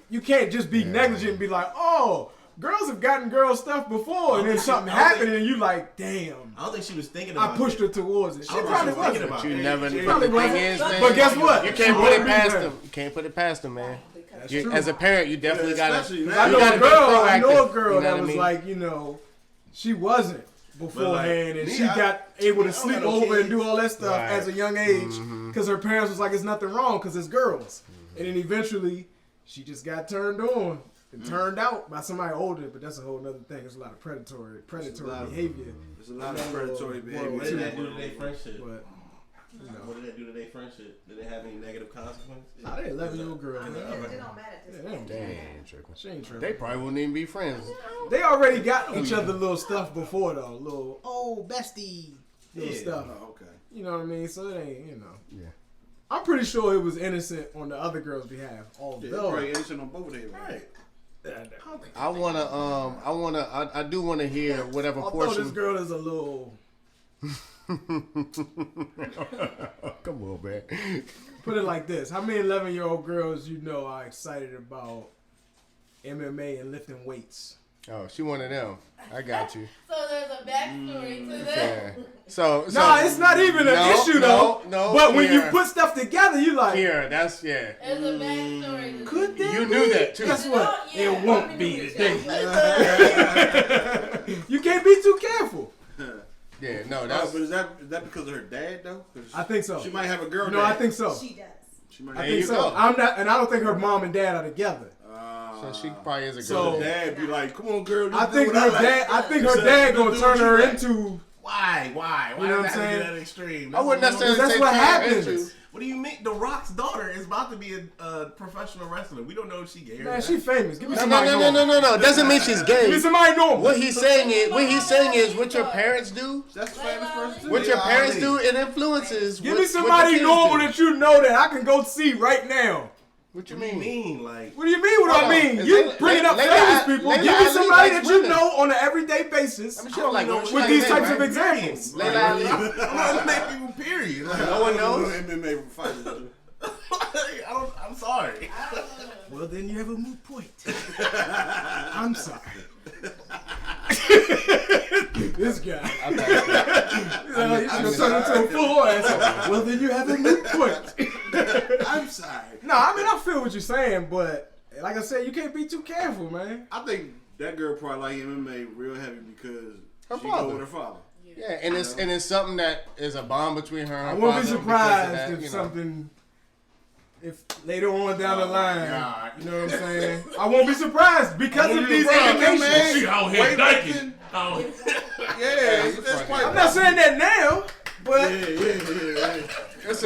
[SPEAKER 2] You can't just be negligent and be like, oh, girls have gotten girl stuff before, and then something happened, and you like, damn.
[SPEAKER 4] I don't think she was thinking about it.
[SPEAKER 2] I pushed her towards it. She probably wasn't.
[SPEAKER 5] But you never. The thing is, man.
[SPEAKER 2] But guess what?
[SPEAKER 5] You can't put it past them. You can't put it past them, man. As a parent, you definitely gotta.
[SPEAKER 2] I know a girl that was like, she wasn't beforehand, and she got able to sleep over and do all that stuff as a young age because her parents was like, "It's nothing wrong because it's girls," and then eventually she just got turned on and turned out by somebody older. But that's a whole other thing. There's a lot of predatory behavior.
[SPEAKER 3] There's a lot of predatory behavior.
[SPEAKER 4] What did that do to their friendship?
[SPEAKER 2] But,
[SPEAKER 4] what did that do to their friendship? Did they have any negative consequences?
[SPEAKER 2] Nah, they 11-year-old girl.
[SPEAKER 10] It don't matter at this point.
[SPEAKER 2] She ain't tripping.
[SPEAKER 5] They probably wouldn't even be friends.
[SPEAKER 2] They already got each other little stuff before though. Little bestie little stuff.
[SPEAKER 3] Oh, okay.
[SPEAKER 2] You know what I mean? So it ain't,
[SPEAKER 5] Yeah.
[SPEAKER 2] I'm pretty sure it was innocent on the other girl's behalf. Although
[SPEAKER 3] probably innocent on both of them.
[SPEAKER 4] Right.
[SPEAKER 5] I do wanna hear whatever portion.
[SPEAKER 2] This girl is a little.
[SPEAKER 5] Come on, man.
[SPEAKER 2] Put it like this: how many 11-year-old girls are excited about MMA and lifting weights?
[SPEAKER 5] Oh, she one of them. I got you.
[SPEAKER 1] So there's a backstory to that.
[SPEAKER 5] Yeah. So
[SPEAKER 2] it's not even an issue though. No. But when you put stuff together, you like.
[SPEAKER 5] Here, that's
[SPEAKER 1] There's a backstory. To
[SPEAKER 2] could there
[SPEAKER 5] You
[SPEAKER 2] be?
[SPEAKER 5] knew that too.
[SPEAKER 2] Guess what?
[SPEAKER 1] Yeah,
[SPEAKER 2] it won't be today. You can't be too careful.
[SPEAKER 5] Yeah, no,
[SPEAKER 3] But is that because of her dad though?
[SPEAKER 2] I think so.
[SPEAKER 3] She might have a girl.
[SPEAKER 2] No,
[SPEAKER 3] dad.
[SPEAKER 2] I think so.
[SPEAKER 10] She does.
[SPEAKER 3] She might.
[SPEAKER 2] I think so. I'm not, and I don't think her mom and dad are together.
[SPEAKER 5] So she probably is a girl.
[SPEAKER 2] So
[SPEAKER 3] dad be like, "Come on, girl."
[SPEAKER 2] I think her dad. I think her dad gonna turn her into.
[SPEAKER 4] Why?
[SPEAKER 2] You know what I'm saying?
[SPEAKER 4] That extreme?
[SPEAKER 5] I wouldn't necessarily
[SPEAKER 2] That's
[SPEAKER 5] say
[SPEAKER 2] what
[SPEAKER 5] turn her
[SPEAKER 2] happens.
[SPEAKER 5] into.
[SPEAKER 4] What do you mean? The Rock's daughter is about to be a professional wrestler. We don't know if she gay or
[SPEAKER 2] Man,
[SPEAKER 4] not.
[SPEAKER 2] she famous. Give me
[SPEAKER 5] No.
[SPEAKER 2] somebody normal.
[SPEAKER 5] It doesn't mean she's
[SPEAKER 2] Give me
[SPEAKER 5] gay.
[SPEAKER 2] somebody normal.
[SPEAKER 5] What he's saying is what your parents do.
[SPEAKER 3] That's a famous person too.
[SPEAKER 5] What your parents do, it influences.
[SPEAKER 2] Give me somebody normal that you know that I can go see right now.
[SPEAKER 5] What you
[SPEAKER 4] What do you
[SPEAKER 5] mean?
[SPEAKER 4] mean? Like,
[SPEAKER 2] What do you mean? What
[SPEAKER 5] Hold
[SPEAKER 2] I
[SPEAKER 5] on.
[SPEAKER 2] mean?
[SPEAKER 5] Is
[SPEAKER 2] You
[SPEAKER 5] Layla-
[SPEAKER 2] bringing up
[SPEAKER 5] Layla-
[SPEAKER 2] famous people.
[SPEAKER 5] Layla
[SPEAKER 2] Give me
[SPEAKER 5] Ali
[SPEAKER 2] somebody
[SPEAKER 5] likes
[SPEAKER 2] that you
[SPEAKER 5] women.
[SPEAKER 2] know on an everyday basis.
[SPEAKER 5] I mean, she don't like women. She
[SPEAKER 2] with
[SPEAKER 5] like
[SPEAKER 2] these
[SPEAKER 5] men,
[SPEAKER 2] types
[SPEAKER 5] right?
[SPEAKER 2] of examples.
[SPEAKER 5] Layla Ali.
[SPEAKER 4] I'm not make people period. Like,
[SPEAKER 5] No one knows.
[SPEAKER 3] MMA fighters.
[SPEAKER 4] I'm sorry.
[SPEAKER 2] Well, then you have a moot point. I'm sorry. This guy. You should turn into a full answer. Well, then you have a moot point.
[SPEAKER 3] I'm sorry.
[SPEAKER 2] No, I mean, I feel what you're saying, but like I said, you can't be too careful, man.
[SPEAKER 3] I think that girl probably like MMA real heavy because
[SPEAKER 5] Her
[SPEAKER 3] she
[SPEAKER 5] father.
[SPEAKER 3] go with her father.
[SPEAKER 5] Yeah, and it's something that is a bond between her and her
[SPEAKER 2] I wouldn't be
[SPEAKER 5] father
[SPEAKER 2] surprised
[SPEAKER 5] because of that,
[SPEAKER 2] if
[SPEAKER 5] you know.
[SPEAKER 2] something, if later on down the line, you know what I'm saying? I won't be surprised because of these indications.
[SPEAKER 3] She out here dyking. Yeah, that's quite.
[SPEAKER 2] I'm not saying that now, but
[SPEAKER 5] It's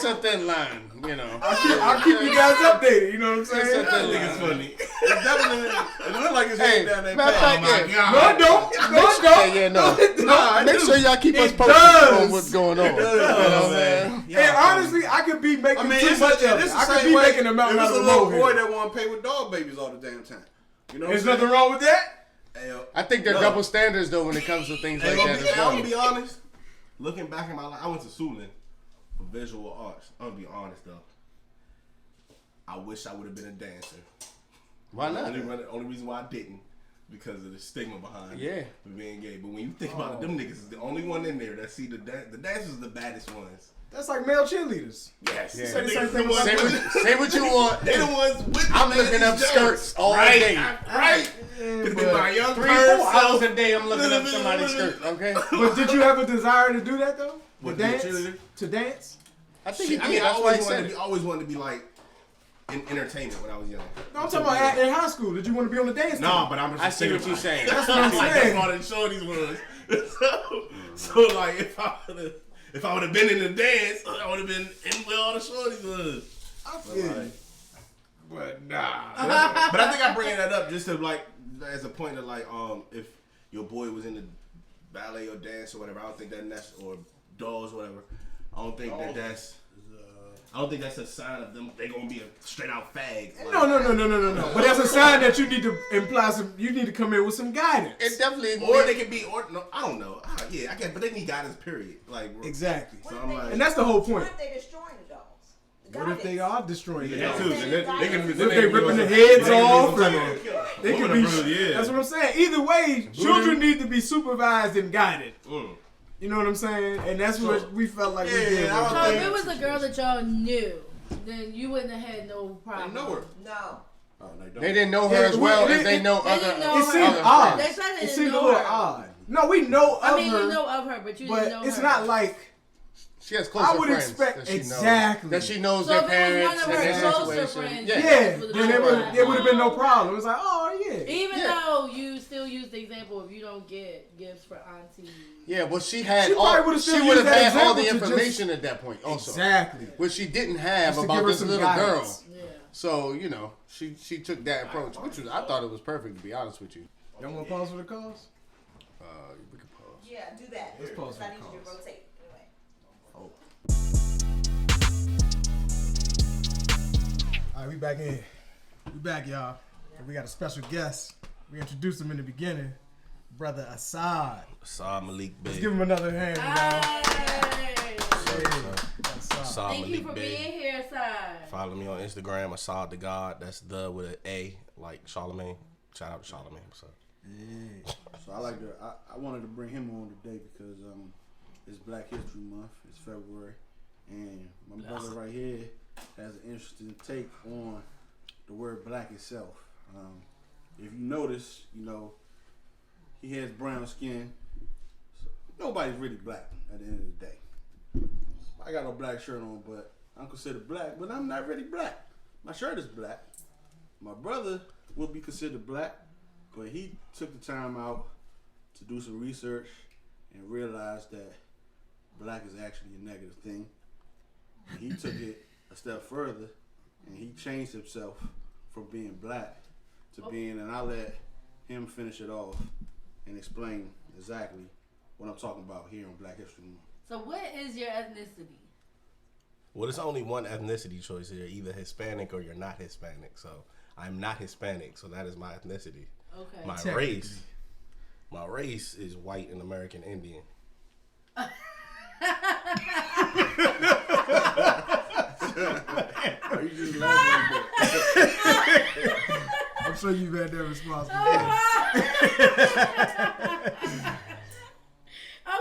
[SPEAKER 5] a thin line, you know.
[SPEAKER 2] I'll keep you guys updated. You know what I'm saying?
[SPEAKER 5] It's a thin line.
[SPEAKER 4] It's funny.
[SPEAKER 3] It's definitely. It look like it's heading down that
[SPEAKER 5] matter of
[SPEAKER 3] path.
[SPEAKER 5] fact, yeah.
[SPEAKER 2] No, it don't. No, it don't.
[SPEAKER 5] Yeah, no.
[SPEAKER 2] No,
[SPEAKER 5] Make sure y'all keep us
[SPEAKER 2] It
[SPEAKER 5] posted
[SPEAKER 2] does.
[SPEAKER 5] on what's going on. You know what I'm saying?
[SPEAKER 2] And honestly, I could be making too
[SPEAKER 3] it's
[SPEAKER 2] much of
[SPEAKER 3] it's
[SPEAKER 2] it.
[SPEAKER 3] the
[SPEAKER 2] I could
[SPEAKER 3] same
[SPEAKER 2] be
[SPEAKER 3] way.
[SPEAKER 2] making a mountain
[SPEAKER 3] If
[SPEAKER 2] out
[SPEAKER 3] it's
[SPEAKER 2] of
[SPEAKER 3] a
[SPEAKER 2] a
[SPEAKER 3] little
[SPEAKER 2] molehill.
[SPEAKER 3] boy that want to pay with dog babies all the damn time. You know what
[SPEAKER 2] There's
[SPEAKER 3] I'm
[SPEAKER 2] nothing wrong with that.
[SPEAKER 3] saying?
[SPEAKER 5] I think they're double standards though when it comes to things like that as
[SPEAKER 4] I'm
[SPEAKER 5] well.
[SPEAKER 4] gonna be honest. Looking back in my life, I went to Sulin for visual arts. I'm gonna be honest though. I wish I would have been a dancer.
[SPEAKER 5] Why not?
[SPEAKER 4] The only reason why I didn't, because of the stigma behind being gay. But when you think about it, them niggas is the only one in there that see the dancers are the baddest ones.
[SPEAKER 2] That's like male cheerleaders.
[SPEAKER 4] Yes.
[SPEAKER 5] Yeah.
[SPEAKER 2] Say the same thing
[SPEAKER 4] They
[SPEAKER 2] about
[SPEAKER 5] Say what you want.
[SPEAKER 4] the ones with
[SPEAKER 5] I'm
[SPEAKER 4] the
[SPEAKER 5] looking up
[SPEAKER 4] ladies'
[SPEAKER 5] skirts all
[SPEAKER 4] right,
[SPEAKER 5] day.
[SPEAKER 4] Right.
[SPEAKER 2] Yeah,
[SPEAKER 4] Could be
[SPEAKER 2] but-
[SPEAKER 4] my young
[SPEAKER 5] 3-4
[SPEAKER 4] curve
[SPEAKER 5] hours
[SPEAKER 4] self.
[SPEAKER 5] a day I'm looking up somebody's skirt, okay?
[SPEAKER 2] But did you have a desire to do that though? To
[SPEAKER 4] What, to be a
[SPEAKER 2] dance?
[SPEAKER 4] cheerleader?
[SPEAKER 2] To dance?
[SPEAKER 5] I think
[SPEAKER 4] Shit,
[SPEAKER 5] he did.
[SPEAKER 4] I
[SPEAKER 5] That's why he
[SPEAKER 4] always
[SPEAKER 5] said it.
[SPEAKER 4] always wanted to be like in entertainment when I was young.
[SPEAKER 2] No, I'm talking about in high school. Did you want to be on the dance team?
[SPEAKER 4] No, but I'm just
[SPEAKER 5] I see what you're saying.
[SPEAKER 2] That's what I'm
[SPEAKER 4] Like,
[SPEAKER 2] saying.
[SPEAKER 4] that's all the shorties was. so like if I would have been in the dance, I would have been in where all the shorties was.
[SPEAKER 2] I feel but nah.
[SPEAKER 4] But I think I'm bringing that up just to like as a point of like if your boy was in the ballet or dance or whatever, I don't think that's or dolls or whatever. I don't think that's. I don't think that's a sign of them. They're gonna be a straight out fag. Like,
[SPEAKER 2] No. But that's a sign that you need to imply some. You need to come in with some guidance.
[SPEAKER 5] It definitely.
[SPEAKER 4] Or they could be, or no, I don't know. Yeah, I guess, but they need guidance. Period. Like
[SPEAKER 2] exactly.
[SPEAKER 4] So I'm like,
[SPEAKER 2] and that's the whole point.
[SPEAKER 10] What if they destroying the dolls?
[SPEAKER 2] What if they are destroying the dolls?
[SPEAKER 3] If
[SPEAKER 2] they ripping the heads off? They could be. That's what I'm saying. Either way, children need to be supervised and guided. You know what I'm saying? And that's what we felt like we did.
[SPEAKER 1] So if it was a girl that y'all knew, then you wouldn't have had no problem.
[SPEAKER 3] They know her.
[SPEAKER 10] No.
[SPEAKER 3] Oh,
[SPEAKER 5] they didn't know her as well as they know other.
[SPEAKER 2] It seemed odd.
[SPEAKER 1] They said
[SPEAKER 2] It seemed a little odd. No, we know of her.
[SPEAKER 1] I mean, you know of her, but you didn't know her.
[SPEAKER 2] It's not like.
[SPEAKER 5] She has closer
[SPEAKER 2] I would
[SPEAKER 5] friends
[SPEAKER 2] expect
[SPEAKER 5] that she
[SPEAKER 2] exactly
[SPEAKER 5] knows, that she knows
[SPEAKER 1] so
[SPEAKER 5] their
[SPEAKER 1] if
[SPEAKER 5] parents
[SPEAKER 1] it was one
[SPEAKER 5] and
[SPEAKER 1] of
[SPEAKER 5] their
[SPEAKER 1] her closer
[SPEAKER 5] situation.
[SPEAKER 1] friends,
[SPEAKER 2] Yeah, then there would have been no problem. It was like, oh yeah.
[SPEAKER 1] Even though you still use the example of you don't get gifts for auntie.
[SPEAKER 5] Yeah, well, she had
[SPEAKER 2] She
[SPEAKER 5] would have had all the
[SPEAKER 2] example to
[SPEAKER 5] information at that point. Also,
[SPEAKER 2] exactly,
[SPEAKER 5] which she didn't have
[SPEAKER 2] just to
[SPEAKER 5] about
[SPEAKER 2] give her
[SPEAKER 5] this
[SPEAKER 2] some
[SPEAKER 5] little
[SPEAKER 2] guidance.
[SPEAKER 5] girl. Yeah. So you know, she took that approach, which was I thought it was perfect to be honest with you.
[SPEAKER 2] Y'all want to pause for the calls?
[SPEAKER 5] We can pause.
[SPEAKER 10] Yeah, do that.
[SPEAKER 2] Let's pause for
[SPEAKER 10] I
[SPEAKER 2] the
[SPEAKER 10] need you to
[SPEAKER 2] calls.
[SPEAKER 10] rotate. Anyway.
[SPEAKER 2] Oh. All right, we back in. We back, y'all. And we got a special guest. We introduced him in the beginning, brother Assad.
[SPEAKER 4] Assad Malik Bey.
[SPEAKER 2] Let's give him another hand,
[SPEAKER 1] Hey.
[SPEAKER 4] Assad
[SPEAKER 1] Thank you for
[SPEAKER 4] Malik Bey.
[SPEAKER 1] being here, Assad.
[SPEAKER 4] Follow me on Instagram, Assad the God. That's the with an A, like Charlemagne. Shout out to Charlemagne. So.
[SPEAKER 3] Yeah. So I wanted to bring him on today because it's Black History Month. It's February, and my brother right here has an interesting take on the word black itself. If you notice, he has brown skin. So nobody's really black at the end of the day. I got no black shirt on, but I'm considered black, but I'm not really black. My shirt is black. My brother will be considered black, but he took the time out to do some research and realized that black is actually a negative thing. And he took it a step further, and he changed himself from being black to being, and I'll let him finish it off and explain exactly what I'm talking about here on Black History Month.
[SPEAKER 1] So what is your ethnicity?
[SPEAKER 4] Well, there's only one ethnicity choice here, either Hispanic or you're not Hispanic. So I'm not Hispanic, so that is my ethnicity.
[SPEAKER 1] Okay.
[SPEAKER 4] My race is white and American Indian.
[SPEAKER 3] Are you just laughing like that?
[SPEAKER 2] I'm sure you've had that response before.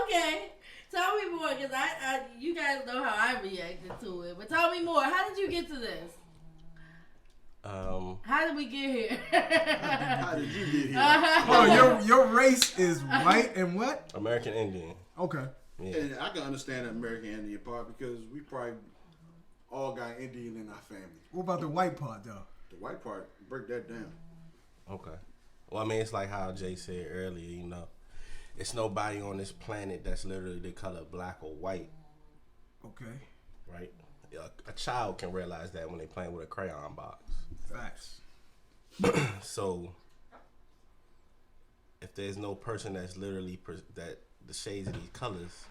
[SPEAKER 1] Okay. Tell me more, because you guys know how I reacted to it. But tell me more. How did you get to this? How did we get here?
[SPEAKER 3] How did you get here?
[SPEAKER 2] Oh, your race is white and what?
[SPEAKER 4] American Indian.
[SPEAKER 2] Okay.
[SPEAKER 4] Yeah.
[SPEAKER 3] And I can understand the American Indian part because we probably all got Indian in our family.
[SPEAKER 2] What about the white part, though?
[SPEAKER 3] The white part, break that down.
[SPEAKER 4] Okay. Well, I mean, it's like how Jay said earlier, it's nobody on this planet that's literally the color black or white.
[SPEAKER 2] Okay.
[SPEAKER 4] Right? A child can realize that when they're playing with a crayon box.
[SPEAKER 2] Facts.
[SPEAKER 4] So, if there's no person that's literally that the shades of these colors,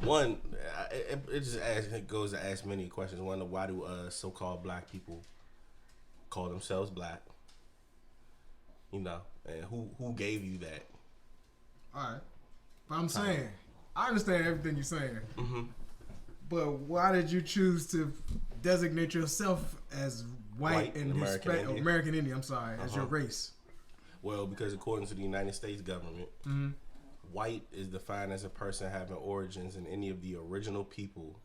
[SPEAKER 4] one, it goes to ask many questions. One, why do so-called black people call themselves black? And who gave you that?
[SPEAKER 2] All right. But I'm saying, I understand everything you're saying.
[SPEAKER 4] Mm-hmm.
[SPEAKER 2] But why did you choose to designate yourself as white and American Indian? I'm sorry, as your race.
[SPEAKER 4] Well, because according to the United States government, white is defined as a person having origins in any of the original people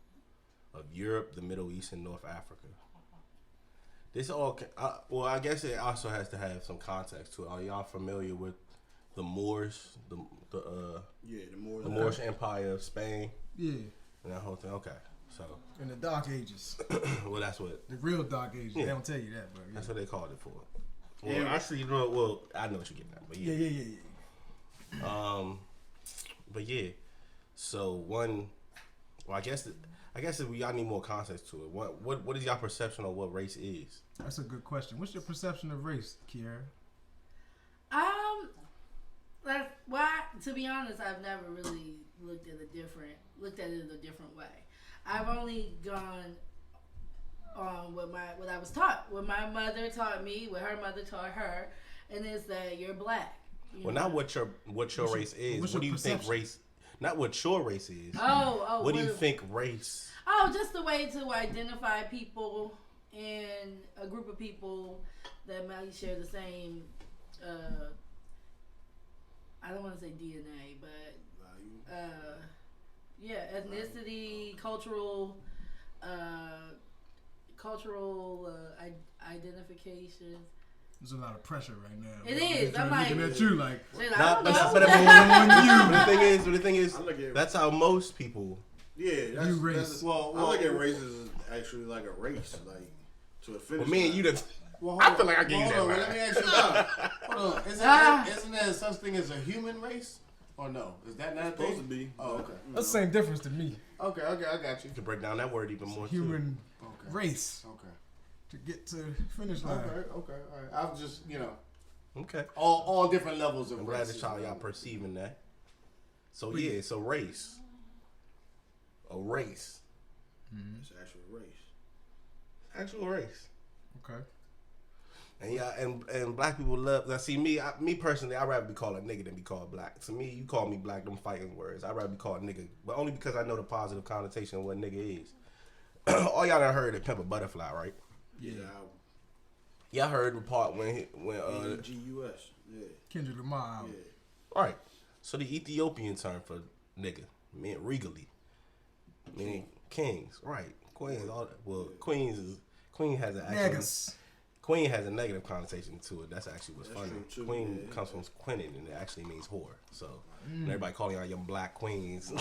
[SPEAKER 4] of Europe, the Middle East, and North Africa. This all, I guess it also has to have some context to it. Are y'all familiar with the Moors, the Moorish Empire of Spain?
[SPEAKER 2] Yeah.
[SPEAKER 4] And that whole thing. Okay, so
[SPEAKER 2] in the Dark Ages.
[SPEAKER 4] Well, that's what
[SPEAKER 2] the real Dark Ages. Yeah. They don't tell you that, but
[SPEAKER 4] that's what they called it for. Well, actually, I know what you're getting at, but yeah. But yeah. So I guess I guess y'all need more context to it. What is y'all perception of what race is?
[SPEAKER 2] That's a good question. What's your perception of race, Kiara?
[SPEAKER 1] To be honest, I've never really looked at it in a different way. I've only gone on what I was taught, what my mother taught me, what her mother taught her, and it's that you're black.
[SPEAKER 4] Not what your race is. What do you think race? Not what your race is. What do you think race?
[SPEAKER 1] Oh, just a way to identify people in a group of people that might share the same. I don't want to say DNA, but ethnicity, cultural identifications.
[SPEAKER 2] There's a lot of pressure right now.
[SPEAKER 1] It is. I'm like
[SPEAKER 2] looking at you like.
[SPEAKER 4] But the thing is, that's how most people.
[SPEAKER 3] Yeah, that's race. Well, I look at race as actually like a race, like to a finish.
[SPEAKER 4] Well, me and you, I feel like I gave you that.
[SPEAKER 5] Let me ask you. Hold on. Isn't there such thing as a human race? Or no? Is that not
[SPEAKER 3] supposed to be?
[SPEAKER 5] Oh, okay.
[SPEAKER 2] That's the same difference to me.
[SPEAKER 5] Okay, I got you.
[SPEAKER 4] To break down that word even more.
[SPEAKER 2] Human race.
[SPEAKER 5] Okay.
[SPEAKER 2] To get to finish line.
[SPEAKER 5] Okay, all right. I've just,
[SPEAKER 4] Okay.
[SPEAKER 5] All different levels of
[SPEAKER 4] I'm
[SPEAKER 5] race.
[SPEAKER 4] glad that y'all perceiving that. So so race. A race.
[SPEAKER 3] Mm-hmm. It's actual race.
[SPEAKER 4] Actual race.
[SPEAKER 2] Okay.
[SPEAKER 4] And and black people love. Now, see me personally, I'd rather be called a nigga than be called black. To me, you call me black, them fighting words. I'd rather be called nigga, but only because I know the positive connotation of what nigga is. All y'all done heard of Pimp a Butterfly, right?
[SPEAKER 3] Yeah.
[SPEAKER 4] Y'all heard the part when
[SPEAKER 3] G.U.S. Yeah.
[SPEAKER 2] Kendrick Lamar album.
[SPEAKER 3] Yeah.
[SPEAKER 4] All right. So the Ethiopian term for nigga meant regally, meaning kings, right? Queens. Queen has an actual.
[SPEAKER 2] Niggas.
[SPEAKER 4] Queen has a negative connotation to it. That's actually what's funny.
[SPEAKER 3] True,
[SPEAKER 4] Queen comes from quinning, and it actually means whore. So everybody calling out young black queens.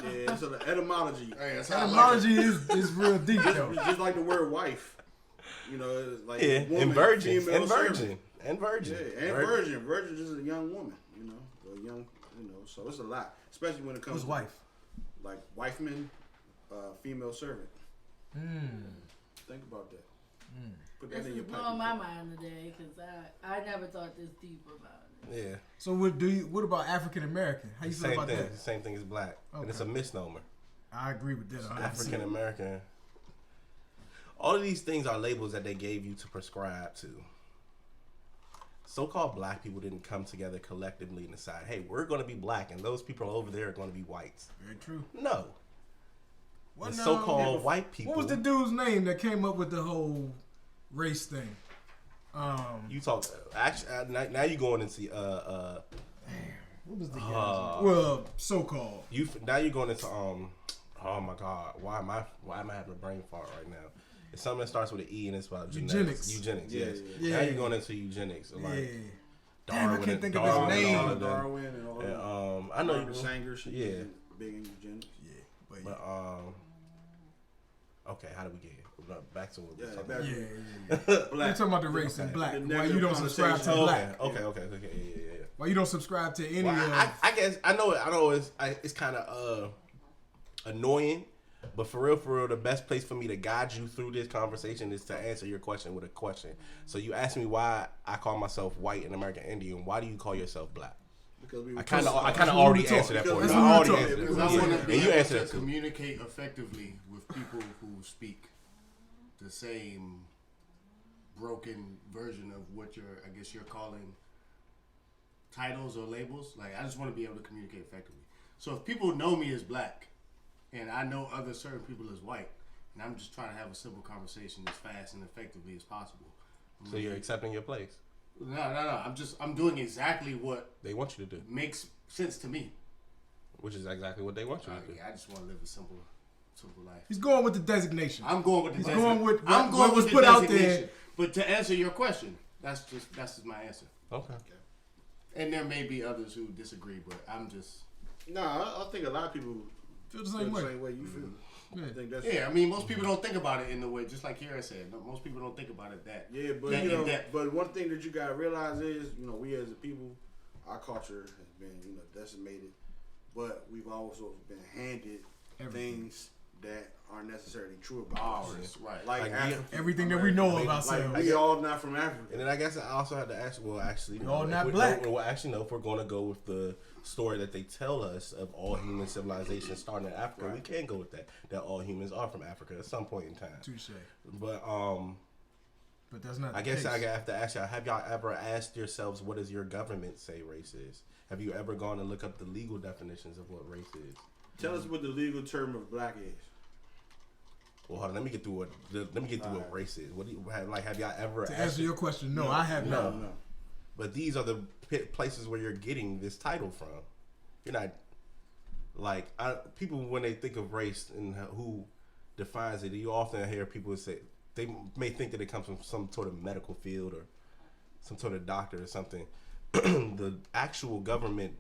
[SPEAKER 3] Yeah, so the etymology.
[SPEAKER 2] Etymology is real deep though.
[SPEAKER 3] Just like the word wife. It's like woman,
[SPEAKER 4] and virgin,
[SPEAKER 3] female,
[SPEAKER 4] and virgin, and virgin.
[SPEAKER 3] Yeah, and virgin. Virgin is a young woman. A young. So it's a lot, especially when it comes to
[SPEAKER 2] wife.
[SPEAKER 3] Like wifeman, female servant. Think about that. Put that
[SPEAKER 1] this
[SPEAKER 3] in your
[SPEAKER 1] is blowing my mind today because I never thought this deep about it.
[SPEAKER 4] Yeah.
[SPEAKER 2] So what about African American? How you feel about that?
[SPEAKER 4] The same thing as black, and it's a misnomer.
[SPEAKER 2] I agree with that.
[SPEAKER 4] African American. All of these things are labels that they gave you to prescribe to. So-called black people didn't come together collectively and decide, hey, we're going to be black, and those people over there are going to be whites.
[SPEAKER 2] Very true.
[SPEAKER 4] No. The so-called white people.
[SPEAKER 2] What was the dude's name that came up with the whole race thing?
[SPEAKER 4] You talk. Actually, now you're going into
[SPEAKER 2] what was the guy's name? Well, so-called.
[SPEAKER 4] Now you're going into oh my God, why am I having a brain fart right now? It's something that starts with an E and it's about
[SPEAKER 2] eugenics.
[SPEAKER 4] Eugenics, yes.
[SPEAKER 2] Yeah.
[SPEAKER 4] Now you're going into eugenics, so like
[SPEAKER 2] Darwin. I can't think of his name.
[SPEAKER 3] Darwin and all that.
[SPEAKER 4] I know
[SPEAKER 3] Margaret Sanger. Big in eugenics.
[SPEAKER 2] Yeah,
[SPEAKER 4] but okay, how do we get here? Back to what we're talking
[SPEAKER 3] about.
[SPEAKER 2] Yeah. We're talking about the race and black. Why you don't subscribe to black?
[SPEAKER 4] Okay. Yeah.
[SPEAKER 2] Why you don't subscribe to any of?
[SPEAKER 4] I guess I know it's kind of annoying, but for real, the best place for me to guide you through this conversation is to answer your question with a question. So you asked me why I call myself white and American Indian. Why do you call yourself black?
[SPEAKER 3] Because
[SPEAKER 4] I kind of already answered that for you. I already answered it.
[SPEAKER 5] I want to be able to
[SPEAKER 4] too.
[SPEAKER 5] communicate effectively with people who speak the same broken version of what you're calling titles or labels. Like, I just want to be able to communicate effectively. So if people know me as black and I know other certain people as white, and I'm just trying to have a simple conversation as fast and effectively as possible.
[SPEAKER 4] So you're accepting your place?
[SPEAKER 5] No. I'm doing exactly what
[SPEAKER 4] they want you to do.
[SPEAKER 5] Makes sense to me.
[SPEAKER 4] Which is exactly what they want you to do.
[SPEAKER 5] I just want to live a simple life.
[SPEAKER 2] He's going with the designation.
[SPEAKER 5] I'm going with the designation.
[SPEAKER 2] Going with what was put out there.
[SPEAKER 5] But to answer your question, that's just my answer.
[SPEAKER 4] Okay.
[SPEAKER 5] And there may be others who disagree, but I'm just.
[SPEAKER 3] No, I think a lot of people
[SPEAKER 2] feel the same way
[SPEAKER 3] you feel.
[SPEAKER 2] Yeah.
[SPEAKER 3] I think that's
[SPEAKER 5] I mean, most people don't think about it in the way, just like Kiara said. Most people don't think about it that.
[SPEAKER 3] Yeah, but but one thing that you gotta realize is, we as a people, our culture has been, decimated, but we've also been handed things that aren't necessarily true about us.
[SPEAKER 5] Right.
[SPEAKER 3] Like
[SPEAKER 2] everything that we know of ourselves.
[SPEAKER 3] Like we all not from Africa.
[SPEAKER 4] And then I guess I also had to ask. Well, actually,
[SPEAKER 2] we're all not black.
[SPEAKER 4] Well, actually, no. If we're going to go with the story that they tell us of all human civilization starting in Africa, we can go with that. That all humans are from Africa at some point in time.
[SPEAKER 2] Touche.
[SPEAKER 4] But
[SPEAKER 2] that's not.
[SPEAKER 4] I guess I have to ask y'all: have y'all ever asked yourselves what does your government say race is? Have you ever gone and look up the legal definitions of what race is?
[SPEAKER 3] Tell us what the legal term of black is.
[SPEAKER 4] Well, hold on. Let me get through what race is. What do you have y'all ever?
[SPEAKER 2] To answer your question, no, I have not.
[SPEAKER 3] No.
[SPEAKER 4] But these are the places where you're getting this title from. You're not people when they think of race and who defines it. You often hear people say they may think that it comes from some sort of medical field or some sort of doctor or something. The actual government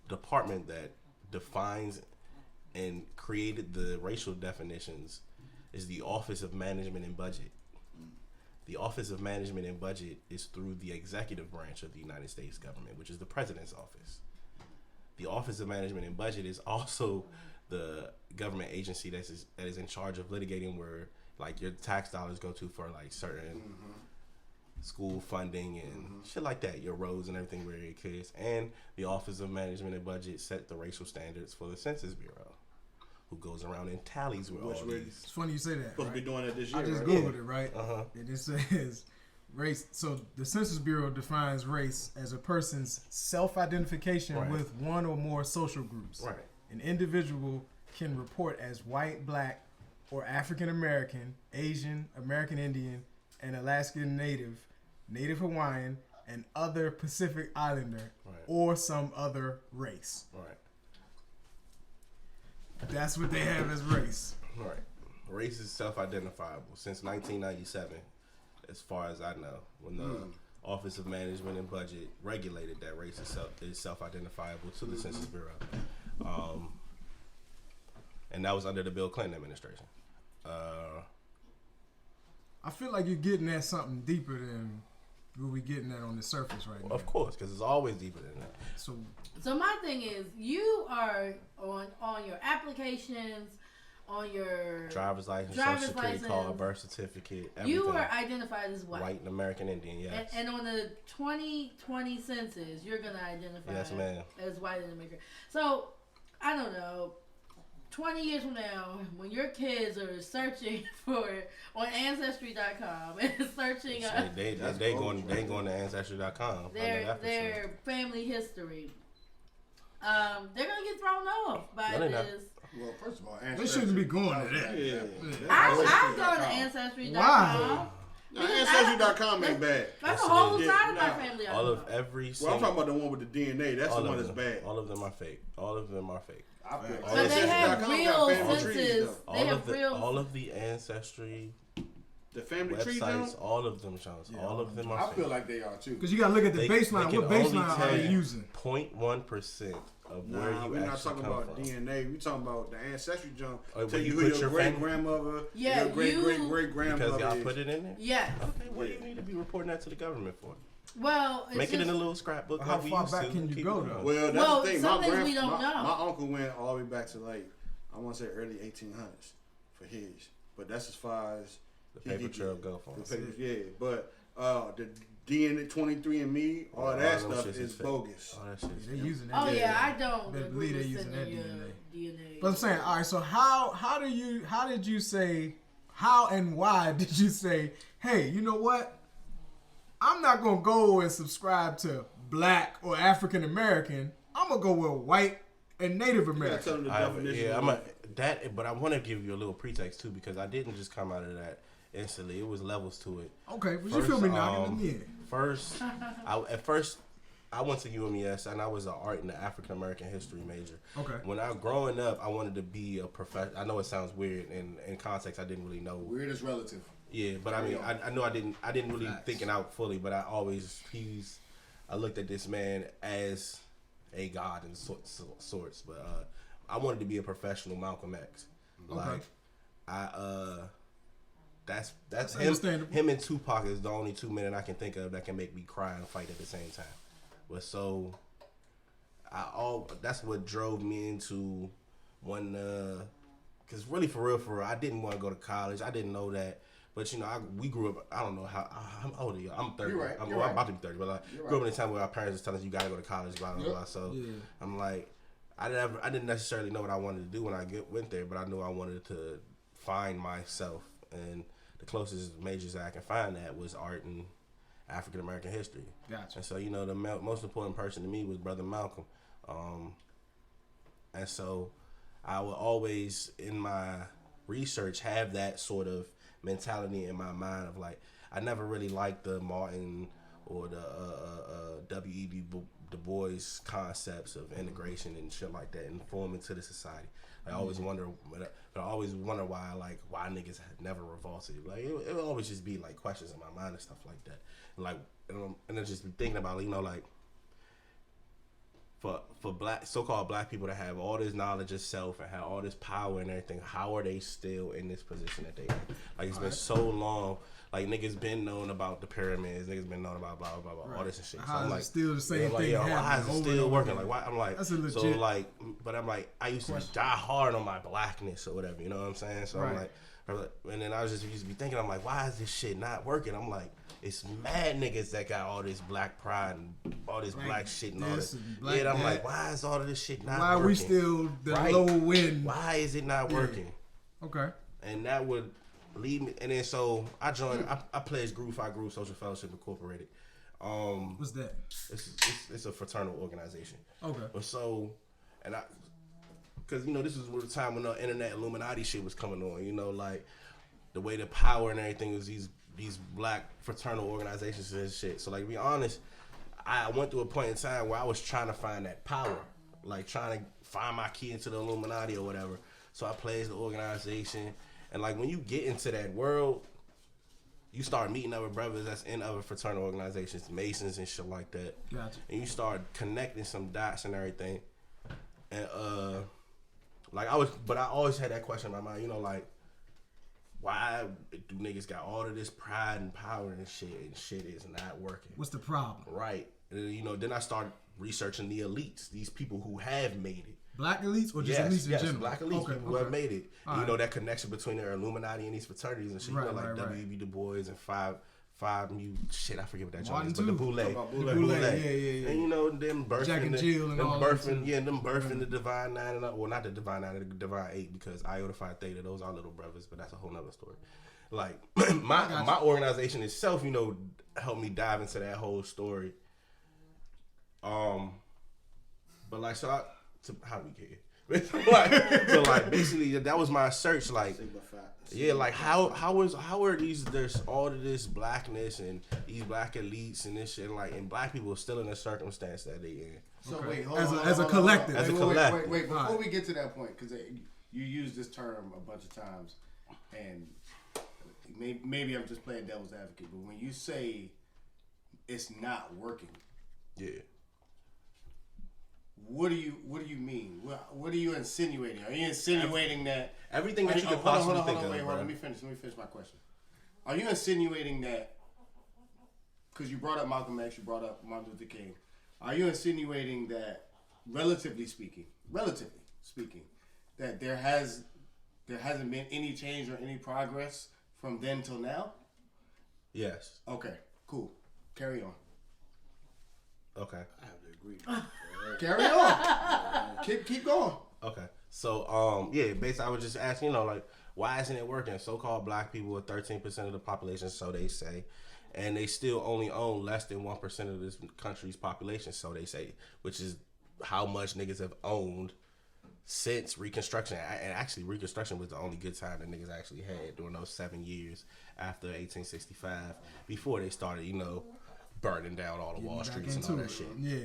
[SPEAKER 4] department that defines and created the racial definitions is the Office of Management and Budget. The Office of Management and Budget is through the executive branch of the United States government, which is the president's office. The Office of Management and Budget is also the government agency that is in charge of litigating where like your tax dollars go to for like certain school funding and shit like that, your roads and everything where your kids. And the Office of Management and Budget set the racial standards for the Census Bureau, who goes around and tallies with all these.
[SPEAKER 2] It's funny you say that.
[SPEAKER 3] Supposed to be doing it this year.
[SPEAKER 2] I just Googled it, right? And it says race. So the Census Bureau defines race as a person's self-identification with one or more social groups.
[SPEAKER 4] Right.
[SPEAKER 2] An individual can report as white, black, or African American, Asian, American Indian, and Alaskan Native, Native Hawaiian, and other Pacific Islander, or some other race.
[SPEAKER 4] Right.
[SPEAKER 2] That's what they have as race.
[SPEAKER 4] Right. Race is self-identifiable since 1997, as far as I know, when the Office of Management and Budget regulated that race is self-identifiable to the Census Bureau. And that was under the Bill Clinton administration.
[SPEAKER 2] I feel like you're getting at something deeper than what we getting at on the surface right now.
[SPEAKER 4] Of course, because it's always deeper than that.
[SPEAKER 1] So my thing is, you are on your applications, on your
[SPEAKER 4] driver's license, social security card, birth certificate, everything.
[SPEAKER 1] You are identified as white.
[SPEAKER 4] White and American Indian, yes.
[SPEAKER 1] And on the 2020 census, you're going to identify as white and American. So, I don't know, 20 years from now, when your kids are searching on Ancestry.com and searching
[SPEAKER 4] they going to Ancestry.com.
[SPEAKER 1] Their family history, they're going to get thrown off by this.
[SPEAKER 3] Well, first of all,
[SPEAKER 2] they shouldn't be going to that.
[SPEAKER 1] I've gone to Ancestry.com. Why?
[SPEAKER 3] No, Ancestry.com ain't bad.
[SPEAKER 1] That's a whole side of my family.
[SPEAKER 4] All of every.
[SPEAKER 3] Well, I'm talking about the one with the DNA. That's the one that's bad.
[SPEAKER 4] All of them are fake.
[SPEAKER 1] But they have real census. They have real.
[SPEAKER 4] All of the Ancestry.
[SPEAKER 3] The family
[SPEAKER 4] websites,
[SPEAKER 3] tree Jones?
[SPEAKER 4] All of them, Jones. Yeah, all of them are fake.
[SPEAKER 5] I feel like they are too.
[SPEAKER 2] Because you got to look at the baseline. What baseline are they using?
[SPEAKER 4] 0.1% of where you
[SPEAKER 3] we're
[SPEAKER 4] actually
[SPEAKER 3] not talking
[SPEAKER 4] come
[SPEAKER 3] about
[SPEAKER 4] from.
[SPEAKER 3] DNA. We're talking about the Ancestry Jones.
[SPEAKER 4] Tell
[SPEAKER 3] you who your great grandmother, your great grandmother.
[SPEAKER 4] Because y'all put it in there?
[SPEAKER 1] Yes.
[SPEAKER 4] Okay, what do you need to be reporting that to the government for?
[SPEAKER 1] Well,
[SPEAKER 4] make it in a little scrapbook.
[SPEAKER 2] How far back can you go though?
[SPEAKER 3] Well, that's the thing.
[SPEAKER 1] Some things we don't know.
[SPEAKER 3] My uncle went all the way back to I want to say early 1800s for his, but that's as far as
[SPEAKER 4] the paper trail go for.
[SPEAKER 3] Yeah, but the DNA 23andMe, all that stuff is bogus.
[SPEAKER 4] All that shit.
[SPEAKER 2] They're using that.
[SPEAKER 1] Oh yeah, I don't
[SPEAKER 2] believe they're using that
[SPEAKER 1] DNA.
[SPEAKER 2] But I'm saying, all right. So how did you say? How and why did you say? Hey, you know what? I'm not gonna go and subscribe to Black or African American. I'm gonna go with white and Native American.
[SPEAKER 3] But
[SPEAKER 4] I want to give you a little pretext too, because I didn't just come out of that instantly. It was levels to it.
[SPEAKER 2] Okay, but you feel me knocking me in.
[SPEAKER 4] First, I went to UMES and I was an art and African American history major.
[SPEAKER 2] Okay.
[SPEAKER 4] When I growing up, I wanted to be a professor. I know it sounds weird, and in context, I didn't really know.
[SPEAKER 5] Weird is relative.
[SPEAKER 4] Yeah, but I mean, I know I didn't really think it out fully, but I looked at this man as a god in sorts, but I wanted to be a professional Malcolm X.
[SPEAKER 2] Okay.
[SPEAKER 4] That's him and Tupac is the only two men I can think of that can make me cry and fight at the same time. But so that's what drove me into wanting to because really for real, I didn't want to go to college. I didn't know that. But, you know, we grew up, I don't know how old are you? I'm 30.
[SPEAKER 5] You're right.
[SPEAKER 4] I'm about to be 30. But I grew up in a time where our parents was telling us you got to go to college, blah, blah, blah. So I'm like, I didn't necessarily know what I wanted to do when I went there, but I knew I wanted to find myself. And the closest majors I can find that was art and African American history.
[SPEAKER 2] Gotcha.
[SPEAKER 4] And so, you know, the most important person to me was Brother Malcolm. And so I would always, in my research, have that sort of mentality in my mind of like, I never really liked the Martin or the W.E.B. Du Bois concepts of integration and shit like that and forming to the society. I always wonder, but I always wonder why niggas never revolted. Like it would always just be like questions in my mind and stuff like that. And like, and I just be thinking about, you know, like for so-called black people to have all this knowledge of self and have all this power and everything, how are they still in this position that they in? Like it's been so long. Like niggas been known about the pyramids, niggas been known about blah blah blah, all this and shit. So
[SPEAKER 2] How
[SPEAKER 4] I'm
[SPEAKER 2] is
[SPEAKER 4] like,
[SPEAKER 2] it still the same thing?
[SPEAKER 4] Why is it still working? Like why? I'm like,
[SPEAKER 2] that's a legit
[SPEAKER 4] so like, but I'm like, I used to die hard on my blackness or whatever. You know what I'm saying? So I'm like, and then I was just used to be thinking, I'm like, why is this shit not working? I'm like, it's mad niggas that got all this black pride and all this black shit and all this. Yeah, I'm like, why is all of this shit not working?
[SPEAKER 2] Why are we still the low wind?
[SPEAKER 4] Why is it not working?
[SPEAKER 2] Okay.
[SPEAKER 4] And that would lead me, and then so I joined. I pledged Group 5 Group Social Fellowship Incorporated.
[SPEAKER 2] What's that?
[SPEAKER 4] It's a fraternal organization.
[SPEAKER 2] Okay.
[SPEAKER 4] But so, and I, because you know this was the time when the internet Illuminati shit was coming on. You know, like the way the power and everything was these black fraternal organizations and shit. So like to be honest, I went through a point in time where I was trying to find that power, like trying to find my key into the Illuminati or whatever. So I pledged the organization. And like when you get into that world, you start meeting other brothers that's in other fraternal organizations, Masons and shit like that.
[SPEAKER 2] Gotcha. And
[SPEAKER 4] you start connecting some dots and everything. And like I always had that question in my mind, you know, like why do niggas got all of this pride and power and shit is not working?
[SPEAKER 2] What's the problem?
[SPEAKER 4] Right. And, you know, then I started researching the elites, these people who have made it.
[SPEAKER 2] Black elites or just elites in general?
[SPEAKER 4] Black elites, people who have made it. You know, that connection between their Illuminati and these fraternities and shit.
[SPEAKER 2] Right,
[SPEAKER 4] you know, like W.E.B. Du Bois and five shit, I forget what that joint is, but the Boule.
[SPEAKER 2] Yeah.
[SPEAKER 4] And you know, them birthing
[SPEAKER 2] Jack and Jill and
[SPEAKER 4] them
[SPEAKER 2] all
[SPEAKER 4] birthing, them birthing the Divine Nine and well, not the Divine Nine, the Divine Eight, because Iota Phi Theta, those are little brothers, but that's a whole nother story. Like my organization itself, you know, helped me dive into that whole story. But like, so how do we get here? so like basically that was my search. Like, yeah, like how are these? There's all of this blackness and these black elites and this shit, and like, and black people are still in the circumstance that they in.
[SPEAKER 5] So wait, hold
[SPEAKER 2] as
[SPEAKER 5] on,
[SPEAKER 2] a collective.
[SPEAKER 4] As a collective.
[SPEAKER 5] Wait, before we get to that point, because you use this term a bunch of times, and maybe I'm just playing devil's advocate, but when you say it's not working,
[SPEAKER 4] yeah.
[SPEAKER 5] What do you mean? What are you insinuating? Are you insinuating that
[SPEAKER 4] everything that you could possibly think of?
[SPEAKER 5] Wait, let me finish my question. Are you insinuating that? Because you brought up Malcolm X, you brought up Martin Luther King. Are you insinuating that, relatively speaking, that there hasn't been any change or any progress from then till now?
[SPEAKER 4] Yes.
[SPEAKER 5] Okay. Cool. Carry on.
[SPEAKER 4] Okay.
[SPEAKER 3] I have to agree.
[SPEAKER 5] Carry on. Keep going.
[SPEAKER 4] Okay. So, yeah, basically, I was just asking, you know, like, why isn't it working? So-called black people are 13% of the population, so they say, and they still only own less than 1% of this country's population, so they say, which is how much niggas have owned since Reconstruction. And actually, Reconstruction was the only good time that niggas actually had during those 7 years after 1865, before they started, you know, burning down all the Wall Streets and all that shit.
[SPEAKER 2] Yeah.